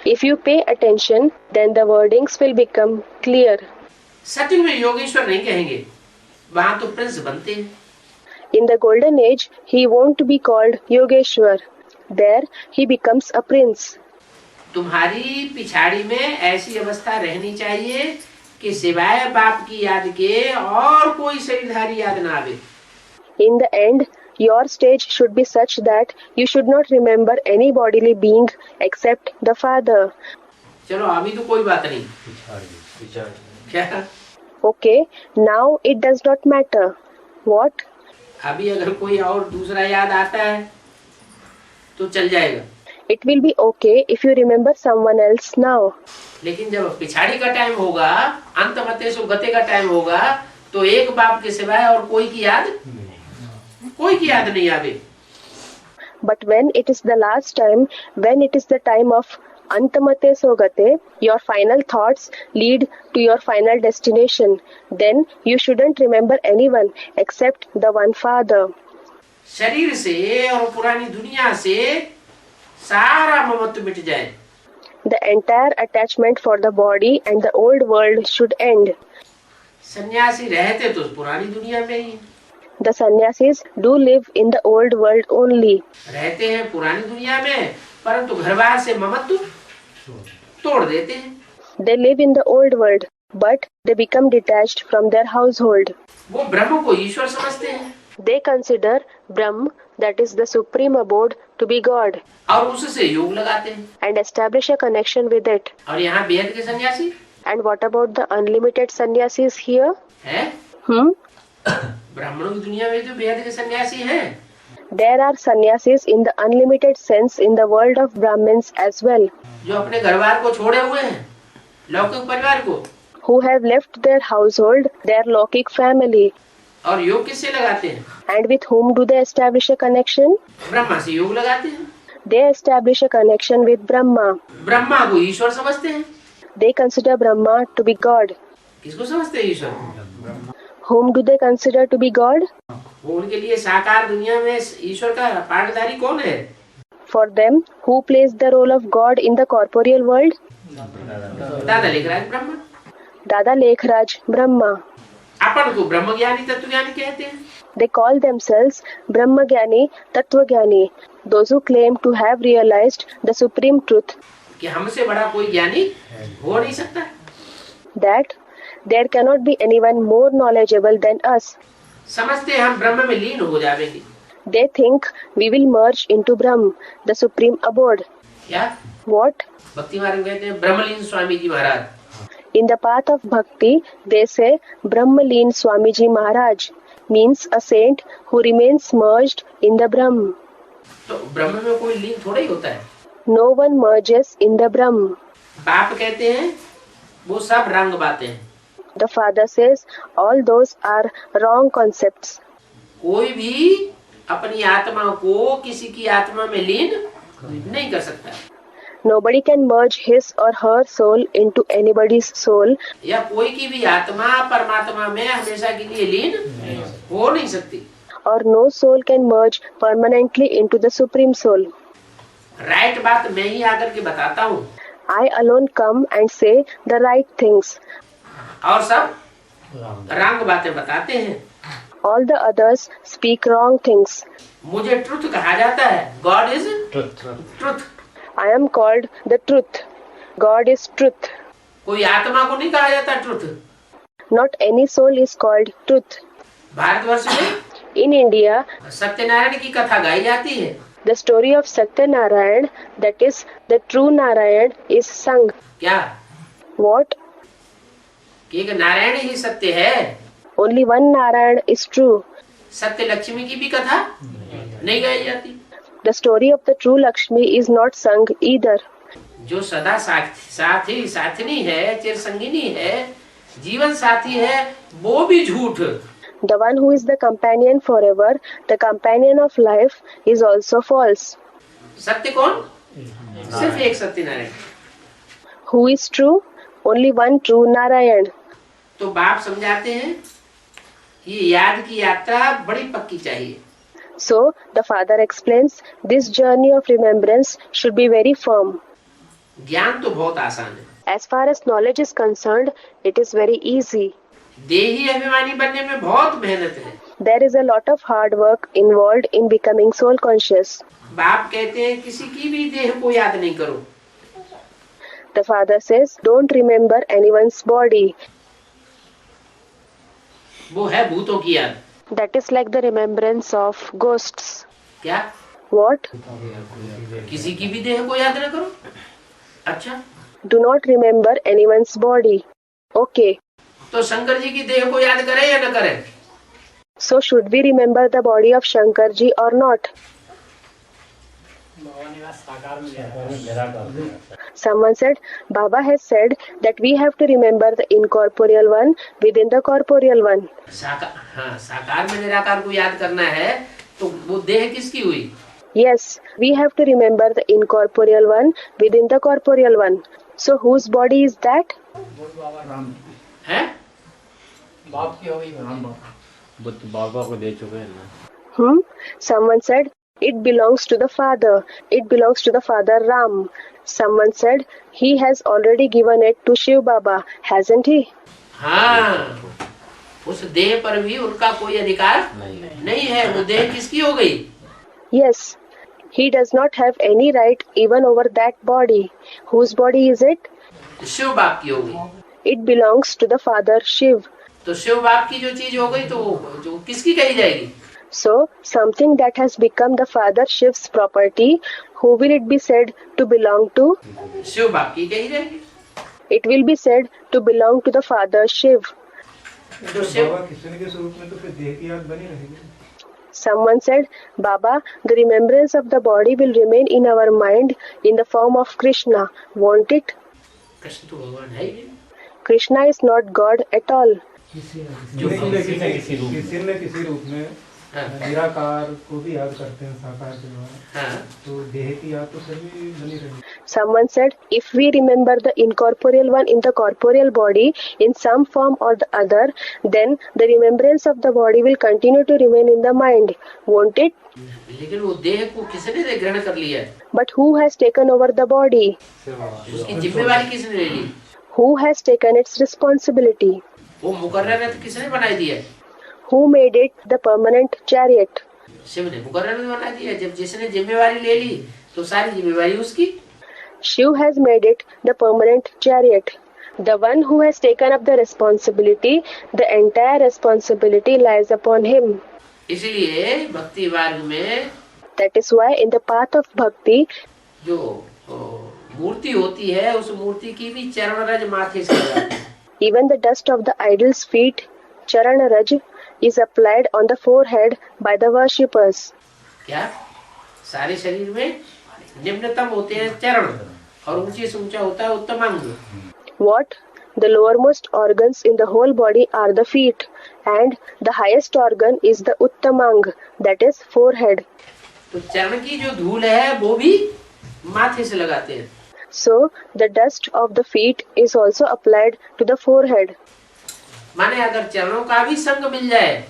Speaker 2: If you pay attention, then the wordings will become clear.
Speaker 1: सत्युग में योगेश्वर नहीं कहेंगे, वहाँ तो Prince बनते हैं।
Speaker 2: In the golden age, he won't be called Yogeshwar. There, he becomes a prince.
Speaker 1: तुम्हारी पिछाड़ी में ऐसी अवस्था रहनी चाहिए कि सिवाय बाप की याद के और कोई शरीरधारी याद ना आवे।
Speaker 2: In the end, your stage should be such that you should not remember any bodily being except the Father.
Speaker 1: चलो अभी तो कोई बात नहीं। क्या?
Speaker 2: Okay, now it does not matter. What?
Speaker 1: अभी अगर कोई और दूसरा याद आता है तो चल जाएगा,
Speaker 2: It will be okay if you remember someone else now.
Speaker 1: लेकिन जब पिछाड़ी का टाइम होगा, अंत मते सो गते का टाइम होगा, तो एक बाप के सिवाय और कोई की याद नहीं आवे।
Speaker 2: But when it is the last time, when it is the time of Antamate Sogate, your final thoughts lead to your final destination, then you shouldn't remember anyone except the one Father.
Speaker 1: शरीर से और पुरानी दुनिया से सारा ममत्व मिट जाए।
Speaker 2: The entire attachment for the body and the old world should end.
Speaker 1: सन्यासी रहते तो पुरानी दुनिया में ही।
Speaker 2: The sannyasis do live in the old world only.
Speaker 1: रहते हैं पुरानी दुनिया में, परंतु घर बार से ममत्व तोड़ देते हैं।
Speaker 2: They live in the old world, but they become detached from their household.
Speaker 1: वो ब्रह्म को ईश्वर समझते हैं
Speaker 2: They consider Brahm, that is the supreme abode, to be God
Speaker 1: और उससे योग लगाते हैं।
Speaker 2: and establish a connection with it.
Speaker 1: और यहाँ बेहद के सन्यासी
Speaker 2: And what about the unlimited sannyasis here?
Speaker 1: है, ब्राह्मणों की दुनिया में जो बेहद के सन्यासी हैं,
Speaker 2: There are sannyasis in the unlimited sense in the world of Brahmins as well,
Speaker 1: जो अपने घर बार को छोड़े हुए हैं, लौकिक परिवार को,
Speaker 2: who have left their household, their Lokik family,
Speaker 1: और योग किससे लगाते हैं?
Speaker 2: and with whom do they establish a connection?
Speaker 1: Brahma से योग लगाते हैं।
Speaker 2: They establish a connection with Brahma.
Speaker 1: Brahma को ईश्वर समझते हैं।
Speaker 2: They consider Brahma to be God.
Speaker 1: किसको समझते हैं ईश्वर?
Speaker 2: Whom do they consider to be God?
Speaker 1: वो उनके लिए साकार दुनिया में ईश्वर का पाठधारी कौन है?
Speaker 2: For them, who plays the role of God in the corporeal world?
Speaker 1: दादा Lekhraj Brahma.
Speaker 2: Dada Lekhraj Brahma.
Speaker 1: अपन को ब्रह्म ज्ञानी तत्व ज्ञानी कहते हैं।
Speaker 2: They call themselves Brahmagyani, Tattvajnani, those who claim to have realized the supreme truth,
Speaker 1: कि हमसे बड़ा कोई ज्ञानी हो नहीं सकता।
Speaker 2: that there cannot be anyone more knowledgeable than us.
Speaker 1: समझते हैं हम ब्रह्म में लीन हो जाएंगे।
Speaker 2: They think we will merge into Brahm, the supreme abode.
Speaker 1: क्या?
Speaker 2: What?
Speaker 1: भक्ति मार्ग कहते हैं ब्रह्मलीन स्वामी जी महाराज।
Speaker 2: In the path of bhakti, they say Brahmaleen Swamiji Maharaj means a saint who remains merged in the Brahm.
Speaker 1: तो ब्रह्म में कोई लीन थोड़ा ही होता है।
Speaker 2: No one merges in the Brahm.
Speaker 1: बाप कहते हैं वो सब रंग बातें हैं।
Speaker 2: The father says all those are wrong concepts.
Speaker 1: कोई भी अपनी आत्मा को किसी की आत्मा में लीन नहीं कर सकता,
Speaker 2: Nobody can merge his or her soul into anybody's soul,
Speaker 1: या कोई की भी आत्मा परमात्मा में हमेशा के लिए लीन हो नहीं सकती।
Speaker 2: or no soul can merge permanently into the supreme soul.
Speaker 1: Right बात मैं ही आकर के बताता हूँ
Speaker 2: I alone come and say the right things.
Speaker 1: और सब रंग बातें बताते हैं।
Speaker 2: All the others speak wrong things.
Speaker 1: मुझे ट्रुथ कहा जाता है। God is truth.
Speaker 2: I am called the truth. God is truth.
Speaker 1: कोई आत्मा को नहीं कहा जाता truth.
Speaker 2: Not any soul is called truth.
Speaker 1: Bharatvarsh में
Speaker 2: In India,
Speaker 1: सत्यनारायण की कथा गाई जाती है।
Speaker 2: the story of Satyanarayan, that is, the true Narayan, is sung.
Speaker 1: क्या?
Speaker 2: What?
Speaker 1: कि एक नारायण ही सत्य है।
Speaker 2: Only one Narayan is true.
Speaker 1: सत्य लक्ष्मी की भी कथा नहीं गाई जाती।
Speaker 2: The story of the true Lakshmi is not sung either.
Speaker 1: जो सदा साथी साथनी है, चिर संगिनी है, जीवन साथी है, वो भी झूठ।
Speaker 2: The one who is the companion forever, the companion of life, is also false.
Speaker 1: सत्य कौन? सिर्फ एक Satyanarayan.
Speaker 2: Who is true? Only one true Narayan.
Speaker 1: तो बाप समझाते हैं ये याद की यात्रा बड़ी पक्की चाहिए।
Speaker 2: So, the father explains, this journey of remembrance should be very firm.
Speaker 1: ज्ञान तो बहुत आसान है।
Speaker 2: As far as knowledge is concerned, it is very easy.
Speaker 1: देही अभिमानी बनने में बहुत मेहनत है।
Speaker 2: There is a lot of hard work involved in becoming soul conscious.
Speaker 1: बाप कहते हैं किसी की भी देह को याद नहीं करो।
Speaker 2: The father says, don't remember anyone's body.
Speaker 1: वो है भूतों की याद।
Speaker 2: That is like the remembrance of ghosts.
Speaker 1: क्या?
Speaker 2: What?
Speaker 1: किसी की भी देह को याद न करो। अच्छा,
Speaker 2: Do not remember anyone's body. Okay.
Speaker 1: तो शंकर जी की देह को याद करें या न करें?
Speaker 2: So should we remember the body of Shankar ji or not? Someone said, Baba has said that we have to remember the incorporeal one within the corporeal one.
Speaker 1: साकार में निराकार को याद करना है तो वो देह किसकी हुई?
Speaker 2: Yes, we have to remember the incorporeal one within the corporeal one. So whose body is that?
Speaker 1: है?
Speaker 3: बाप की हो गई।
Speaker 4: बुद्ध बाबा को दे चुके हैं ना।
Speaker 2: Someone said, it belongs to the father. It belongs to the father Ram. Someone said, he has already given it to Shiv Baba, hasn't he?
Speaker 1: हाँ, उस देह पर भी उनका कोई अधिकार नहीं है। वो देह किसकी हो गई?
Speaker 2: Yes, he does not have any right even over that body. Whose body is it?
Speaker 1: Shiv बाप की हो गई।
Speaker 2: It belongs to the Father Shiv.
Speaker 1: तो शिव बाप की जो चीज हो गई तो जो किसकी कही जाएगी?
Speaker 2: So, something that has become the Father Shiv's property, who will it be said to belong to?
Speaker 1: Shiv बाप की कही जाएगी।
Speaker 2: It will be said to belong to the Father Shiv.
Speaker 3: तो बाबा कृष्ण के स्वरूप में तो फिर देह की याद बनी रहेगी।
Speaker 2: Someone said, Baba, the remembrance of the body will remain in our mind in the form of Krishna. Won't it?
Speaker 1: Krishna तो भगवान है ही नहीं।
Speaker 2: Krishna is not God at all.
Speaker 1: जो
Speaker 3: किसी न किसी रूप में
Speaker 1: हाँ।
Speaker 3: निराकार को भी याद करते हैं साकार के द्वारा,
Speaker 1: हाँ।
Speaker 3: तो देह की याद तो सभी बनी रहेगी।
Speaker 2: Someone said, if we remember the incorporeal one in the corporeal body in some form or the other, then the remembrance of the body will continue to remain in the mind. Won't it?
Speaker 1: लेकिन वो देह को किसने ग्रहण कर लिया है?
Speaker 2: But who has taken over the body?
Speaker 1: उसकी जिम्मेवारी किसने ले ली?
Speaker 2: Who has taken its responsibility?
Speaker 1: वो मुकर्रर रथ किसने बना दिया है?
Speaker 2: Who made it the permanent chariot?
Speaker 1: Shiv ने मुकर्रर रथ बना दिया। जब जिसने जिम्मेवारी ले ली तो सारी जिम्मेवारी उसकी।
Speaker 2: Shiv has made it the permanent chariot. The one who has taken up the responsibility, the entire responsibility lies upon him.
Speaker 1: इसलिए भक्ति मार्ग में
Speaker 2: That is why in the path of bhakti,
Speaker 1: जो मूर्ति होती है उस मूर्ति की भी चरण रज माथे से लगाते हैं।
Speaker 2: even the dust of the idol's feet, Charana Raj, is applied on the forehead by the worshippers.
Speaker 1: क्या सारे शरीर में निम्नतम होते हैं चरण और ऊंचे से ऊंचा होता है उत्तमांग।
Speaker 2: What? The lowermost organs in the whole body are the feet, and the highest organ is the Uttamang, that is forehead.
Speaker 1: तो चरण की जो धूल है वो भी माथे से लगाते हैं।
Speaker 2: So, the dust of the feet is also applied to the forehead.
Speaker 1: माने अगर चरणों का भी संग मिल जाए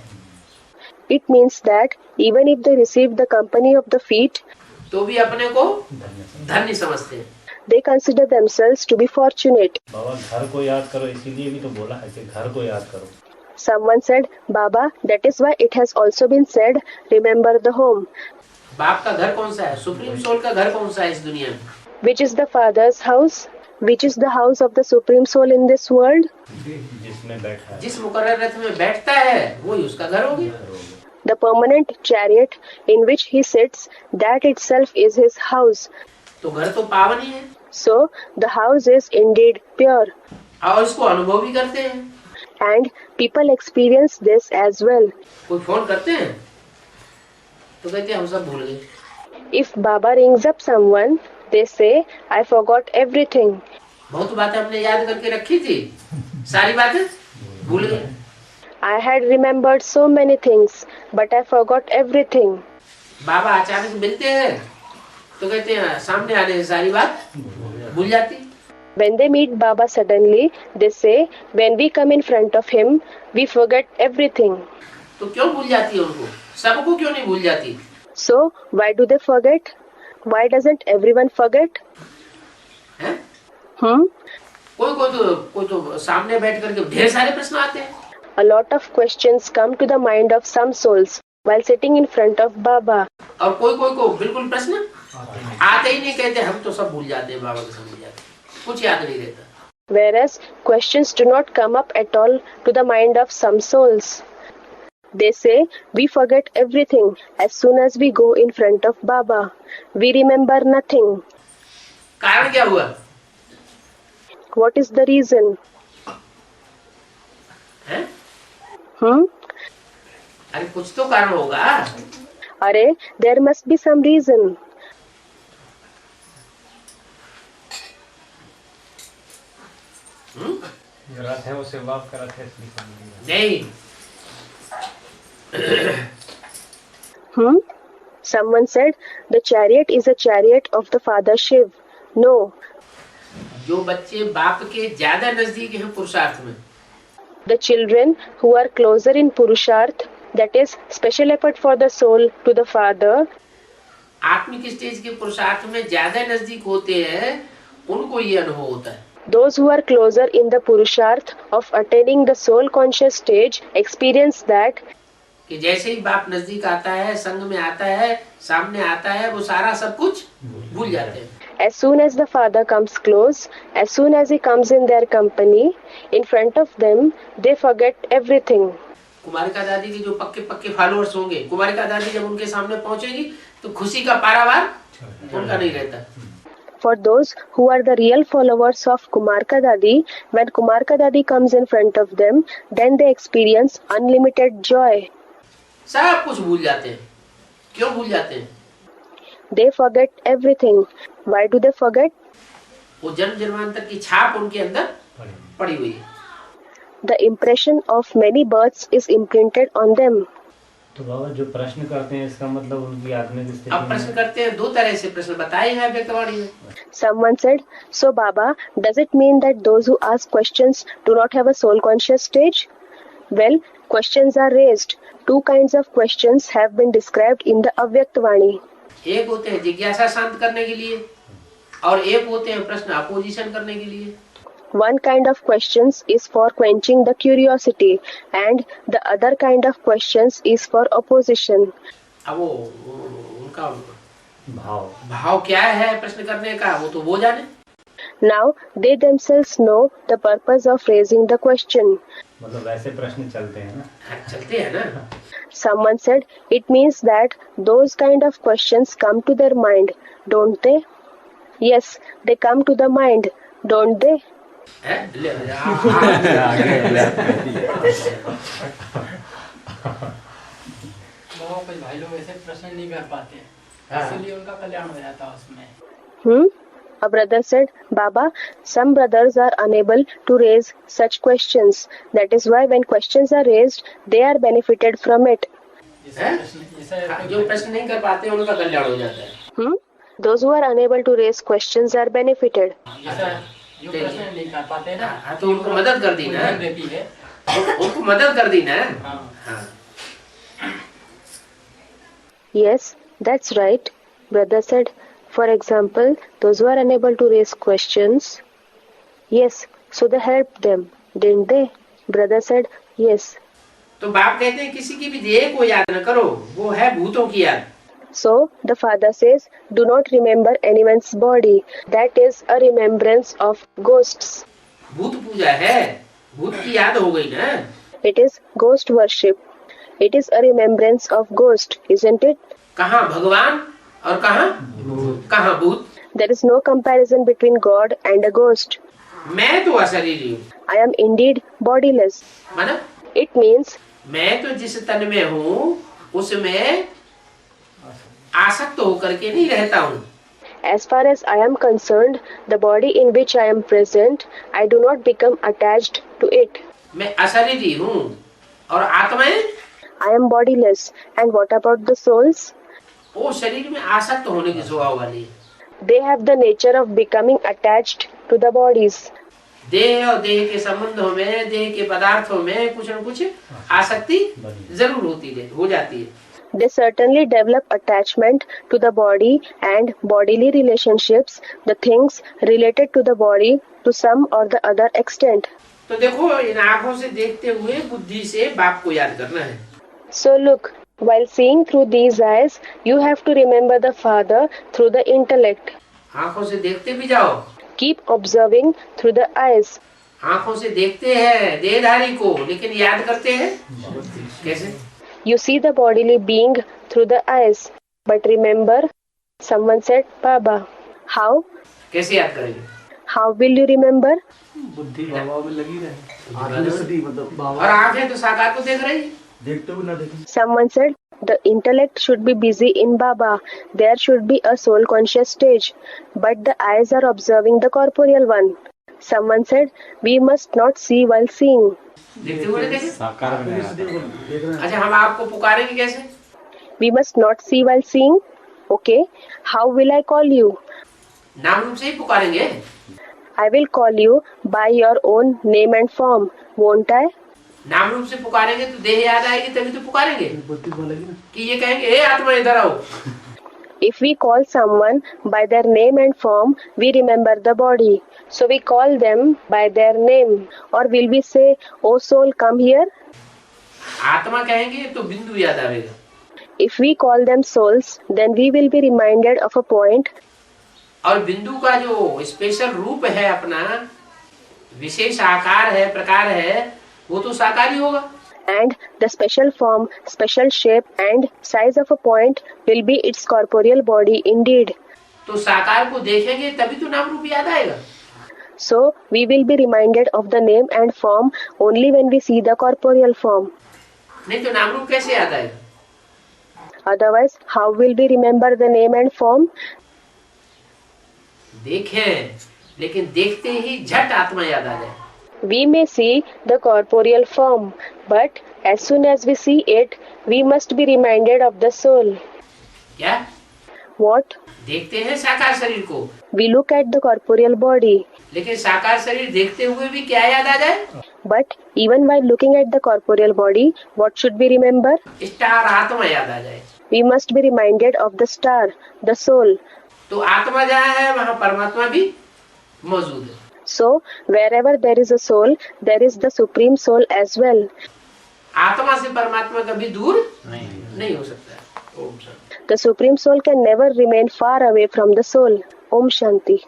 Speaker 2: It means that even if they receive the company of the feet,
Speaker 1: तो भी अपने को धन्य समझते हैं।
Speaker 2: they consider themselves to be fortunate.
Speaker 4: बाबा घर को याद करो, इसीलिए भी तो बोला है कि घर को याद करो।
Speaker 2: Someone said, Baba, that is why it has also been said, remember the home.
Speaker 1: बाप का घर कौन सा है? सुप्रीम सोल का घर कौन सा है इस दुनिया में?
Speaker 2: Which is the Father's house? Which is the house of the Supreme Soul in this world?
Speaker 4: जिसमें बैठा है,
Speaker 1: जिस मुकर्रर रथ में बैठता है वही उसका घर हो गया।
Speaker 2: The permanent chariot in which he sits, that itself is his house.
Speaker 1: तो घर तो पावन ही है
Speaker 2: So, the house is indeed pure.
Speaker 1: और इसको अनुभव भी करते हैं।
Speaker 2: And people experience this as well.
Speaker 1: कोई फोन करते हैं तो कहते हैं हम सब भूल गए।
Speaker 2: If Baba rings up someone, they say, I forgot everything.
Speaker 1: बहुत बातें हमने याद करके रखी थी, सारी बातें भूल गए।
Speaker 2: I had remembered so many things, but I forgot everything.
Speaker 1: बाबा अचानक मिलते हैं तो कहते हैं सामने आने से सारी बात भूल जाती।
Speaker 2: When they meet Baba suddenly, they say, when we come in front of him, we forget everything.
Speaker 1: तो क्यों भूल जाती है उनको? सबको क्यों नहीं भूल जाती?
Speaker 2: So, why do they forget? Why doesn't everyone forget?
Speaker 1: हैं? कोई तो सामने बैठ करके ढेर सारे प्रश्न आते हैं।
Speaker 2: A lot of questions come to the mind of some souls while sitting in front of Baba.
Speaker 1: और कोई को बिल्कुल प्रश्न आते ही नहीं, कहते हम तो सब भूल जाते हैं, बाबा के सब भूल जाते हैं, कुछ याद नहीं रहता।
Speaker 2: Whereas questions do not come up at all to the mind of some souls. They say, we forget everything as soon as we go in front of Baba. We remember nothing.
Speaker 1: कारण क्या हुआ?
Speaker 2: What is the reason?
Speaker 1: हैं? अरे कुछ तो कारण होगा।
Speaker 2: Are, there must be some reason.
Speaker 5: जो रथ है वो सेवाब का रथ है, इसलिए समझ नहीं।
Speaker 1: नहीं,
Speaker 2: Someone said, the chariot is a chariot of the Father Shiv. No.
Speaker 1: जो बच्चे बाप के ज्यादा नजदीक हैं पुरुषार्थ में,
Speaker 2: The children who are closer in Purusharth, that is, special effort for the soul to the Father,
Speaker 1: आत्मिक स्टेज के पुरुषार्थ में ज्यादा नजदीक होते हैं, उनको ये अनुभव होता है।
Speaker 2: Those who are closer in the Purusharth of attaining the soul conscious stage experience that
Speaker 1: कि जैसे ही बाप नजदीक आता है, संग में आता है, सामने आता है, वो सारा सब कुछ भूल जाते हैं।
Speaker 2: as soon as the Father comes close, as soon as he comes in their company, in front of them, they forget everything.
Speaker 1: कुमारिका दादी के जो पक्के पक्के फॉलोअर्स होंगे, कुमारिका दादी जब उनके सामने पहुंचेगी तो खुशी का पारावार उनका नहीं रहता।
Speaker 2: For those who are the real followers of Kumarka Dadi, when Kumarka Dadi comes in front of them, then they experience unlimited joy.
Speaker 1: सब कुछ भूल जाते हैं। क्यों भूल जाते हैं?
Speaker 2: They forget everything. Why do they forget?
Speaker 1: वो जन्म जन्मांतर की छाप उनके अंदर पड़ी हुई है।
Speaker 2: The impression of many births is imprinted on them.
Speaker 4: तो बाबा जो प्रश्न करते हैं इसका मतलब उनकी आत्मिक स्थिति
Speaker 1: अब प्रश्न करते हैं, दो तरह से प्रश्न बताए हैं व्यक्तवाणी में।
Speaker 2: Someone said, so Baba, does it mean that those who ask questions do not have a soul conscious stage? Well, questions are raised. Two kinds of questions have been described in the Avyaktavani.
Speaker 1: एक होते हैं जिज्ञासा शांत करने के लिए और एक होते हैं प्रश्न अपोजिशन करने के लिए।
Speaker 2: One kind of questions is for quenching the curiosity and the other kind of questions is for opposition.
Speaker 1: अब वो उनका
Speaker 4: भाव
Speaker 1: क्या है प्रश्न करने का, वो तो वो जाने।
Speaker 2: Now they themselves know the purpose of raising the question.
Speaker 4: मतलब वैसे प्रश्न चलते हैं ना।
Speaker 1: चलते हैं ना।
Speaker 2: Someone said, it means that those kind of questions come to their mind, don't they? Yes, they come to the mind, don't they?
Speaker 7: कुछ भाई लोग ऐसे प्रश्न नहीं कर पाते हैं, इसलिए उनका कल्याण हो जाता है उसमें।
Speaker 2: A brother said, Baba, some brothers are unable to raise such questions. That is why when questions are raised, they are benefited from it.
Speaker 1: जो प्रश्न नहीं कर पाते उनका कल्याण हो जाता है।
Speaker 2: Those who are unable to raise questions are benefited.
Speaker 7: जो प्रश्न नहीं कर पाते ना,
Speaker 1: तो उनको मदद कर दी ना,
Speaker 7: देती है,
Speaker 1: उनको मदद कर दी ना।
Speaker 2: Yes, that's right. Brother said, for example, those who are unable to raise questions. Yes, so they helped them, didn't they? Brother said, yes.
Speaker 1: तो बाप कहते हैं किसी की भी देह को याद न करो, वो है भूतों की याद।
Speaker 2: So the Father says, do not remember anyone's body. That is a remembrance of ghosts.
Speaker 1: भूत पूजा है, भूत की याद हो गई ना।
Speaker 2: It is ghost worship. It is a remembrance of ghost, isn't it?
Speaker 1: कहाँ भगवान और कहाँ भूत?
Speaker 2: There is no comparison between God and a ghost.
Speaker 1: मैं तो अशरीरी हूँ।
Speaker 2: I am indeed bodiless.
Speaker 1: मतलब?
Speaker 2: It means
Speaker 1: मैं तो जिस तन में हूँ उसमें आसक्त होकर के नहीं रहता हूँ।
Speaker 2: as far as I am concerned, the body in which I am present, I do not become attached to it.
Speaker 1: मैं अशरीरी हूँ और आत्माएं?
Speaker 2: I am bodiless. And what about the souls?
Speaker 1: वो शरीर में आसक्त होने की स्वभाव वाली है।
Speaker 2: They have the nature of becoming attached to the bodies.
Speaker 1: देह और देह के संबंधों में, देह के पदार्थों में कुछ न कुछ आसक्ति जरूर हो जाती है।
Speaker 2: They certainly develop attachment to the body and bodily relationships, the things related to the body to some or the other extent.
Speaker 1: तो देखो, इन आँखों से देखते हुए बुद्धि से बाप को याद करना है।
Speaker 2: So look, while seeing through these eyes, you have to remember the Father through the intellect.
Speaker 1: आँखों से देखते भी जाओ।
Speaker 2: Keep observing through the eyes.
Speaker 1: आँखों से देखते हैं देहधारी को, लेकिन याद करते हैं कैसे?
Speaker 2: You see the bodily being through the eyes. But remember, someone said, Baba, how?
Speaker 1: कैसे याद करेंगे?
Speaker 2: How will you remember?
Speaker 6: बुद्धि भाव में लगी रहे, आत्मिक स्थिति मतलब
Speaker 1: और आँखें तो साकार को देख रही है।
Speaker 6: देखते भी ना देखें।
Speaker 2: Someone said, the intellect should be busy in Baba. There should be a soul conscious stage. But the eyes are observing the corporeal one. Someone said, we must not see while seeing.
Speaker 1: देखते हुए देखें।
Speaker 4: साकार में नहीं आता।
Speaker 1: अच्छा, हम आपको पुकारेंगे कैसे?
Speaker 2: We must not see while seeing. Okay, how will I call you?
Speaker 1: नाम रूप से ही पुकारेंगे।
Speaker 2: I will call you by your own name and form, won't I?
Speaker 1: नाम रूप से पुकारेंगे तो देह याद आएगी, तभी तो पुकारेंगे
Speaker 6: बुद्धि को लगी ना।
Speaker 1: कि ये कहेंगे, ए आत्मा इधर आओ।
Speaker 2: If we call someone by their name and form, we remember the body. So we call them by their name. Or will we say, "Oh soul, come here"?
Speaker 1: आत्मा कहेंगे तो बिंदु याद आएगा.
Speaker 2: If we call them souls, then we will be reminded of a point.
Speaker 1: और बिंदु का जो स्पेशल रूप है अपना, विशेष आकार है, प्रकार है, वो तो साकार ही होगा.
Speaker 2: And the special form, special shape and size of a point will be its corporeal body indeed.
Speaker 1: तो साकार को देखेंगे तभी तो नाम रूप याद आएगा.
Speaker 2: So we will be reminded of the name and form only when we see the corporeal form.
Speaker 1: नहीं तो नाम रूप कैसे याद आएगा?
Speaker 2: Otherwise, how will we remember the name and form?
Speaker 1: देखें, लेकिन देखते ही झट आत्मा याद आ जाए.
Speaker 2: We may see the corporeal form, but as soon as we see it, we must be reminded of the soul.
Speaker 1: क्या?
Speaker 2: What?
Speaker 1: देखते हैं साकार शरीर को,
Speaker 2: We look at the corporeal body,
Speaker 1: लेकिन साकार शरीर देखते हुए भी क्या याद आ जाए?
Speaker 2: but even while looking at the corporeal body, what should we remember?
Speaker 1: Star आत्मा याद आ जाए.
Speaker 2: We must be reminded of the star, the soul.
Speaker 1: तो आत्मा जहाँ है वहाँ परमात्मा भी मौजूद है.
Speaker 2: So, wherever there is a soul, there is the supreme soul as well.
Speaker 1: आत्मा से परमात्मा कभी दूर नहीं हो सकता. Om Shanti.
Speaker 2: The supreme soul can never remain far away from the soul. Om Shanti.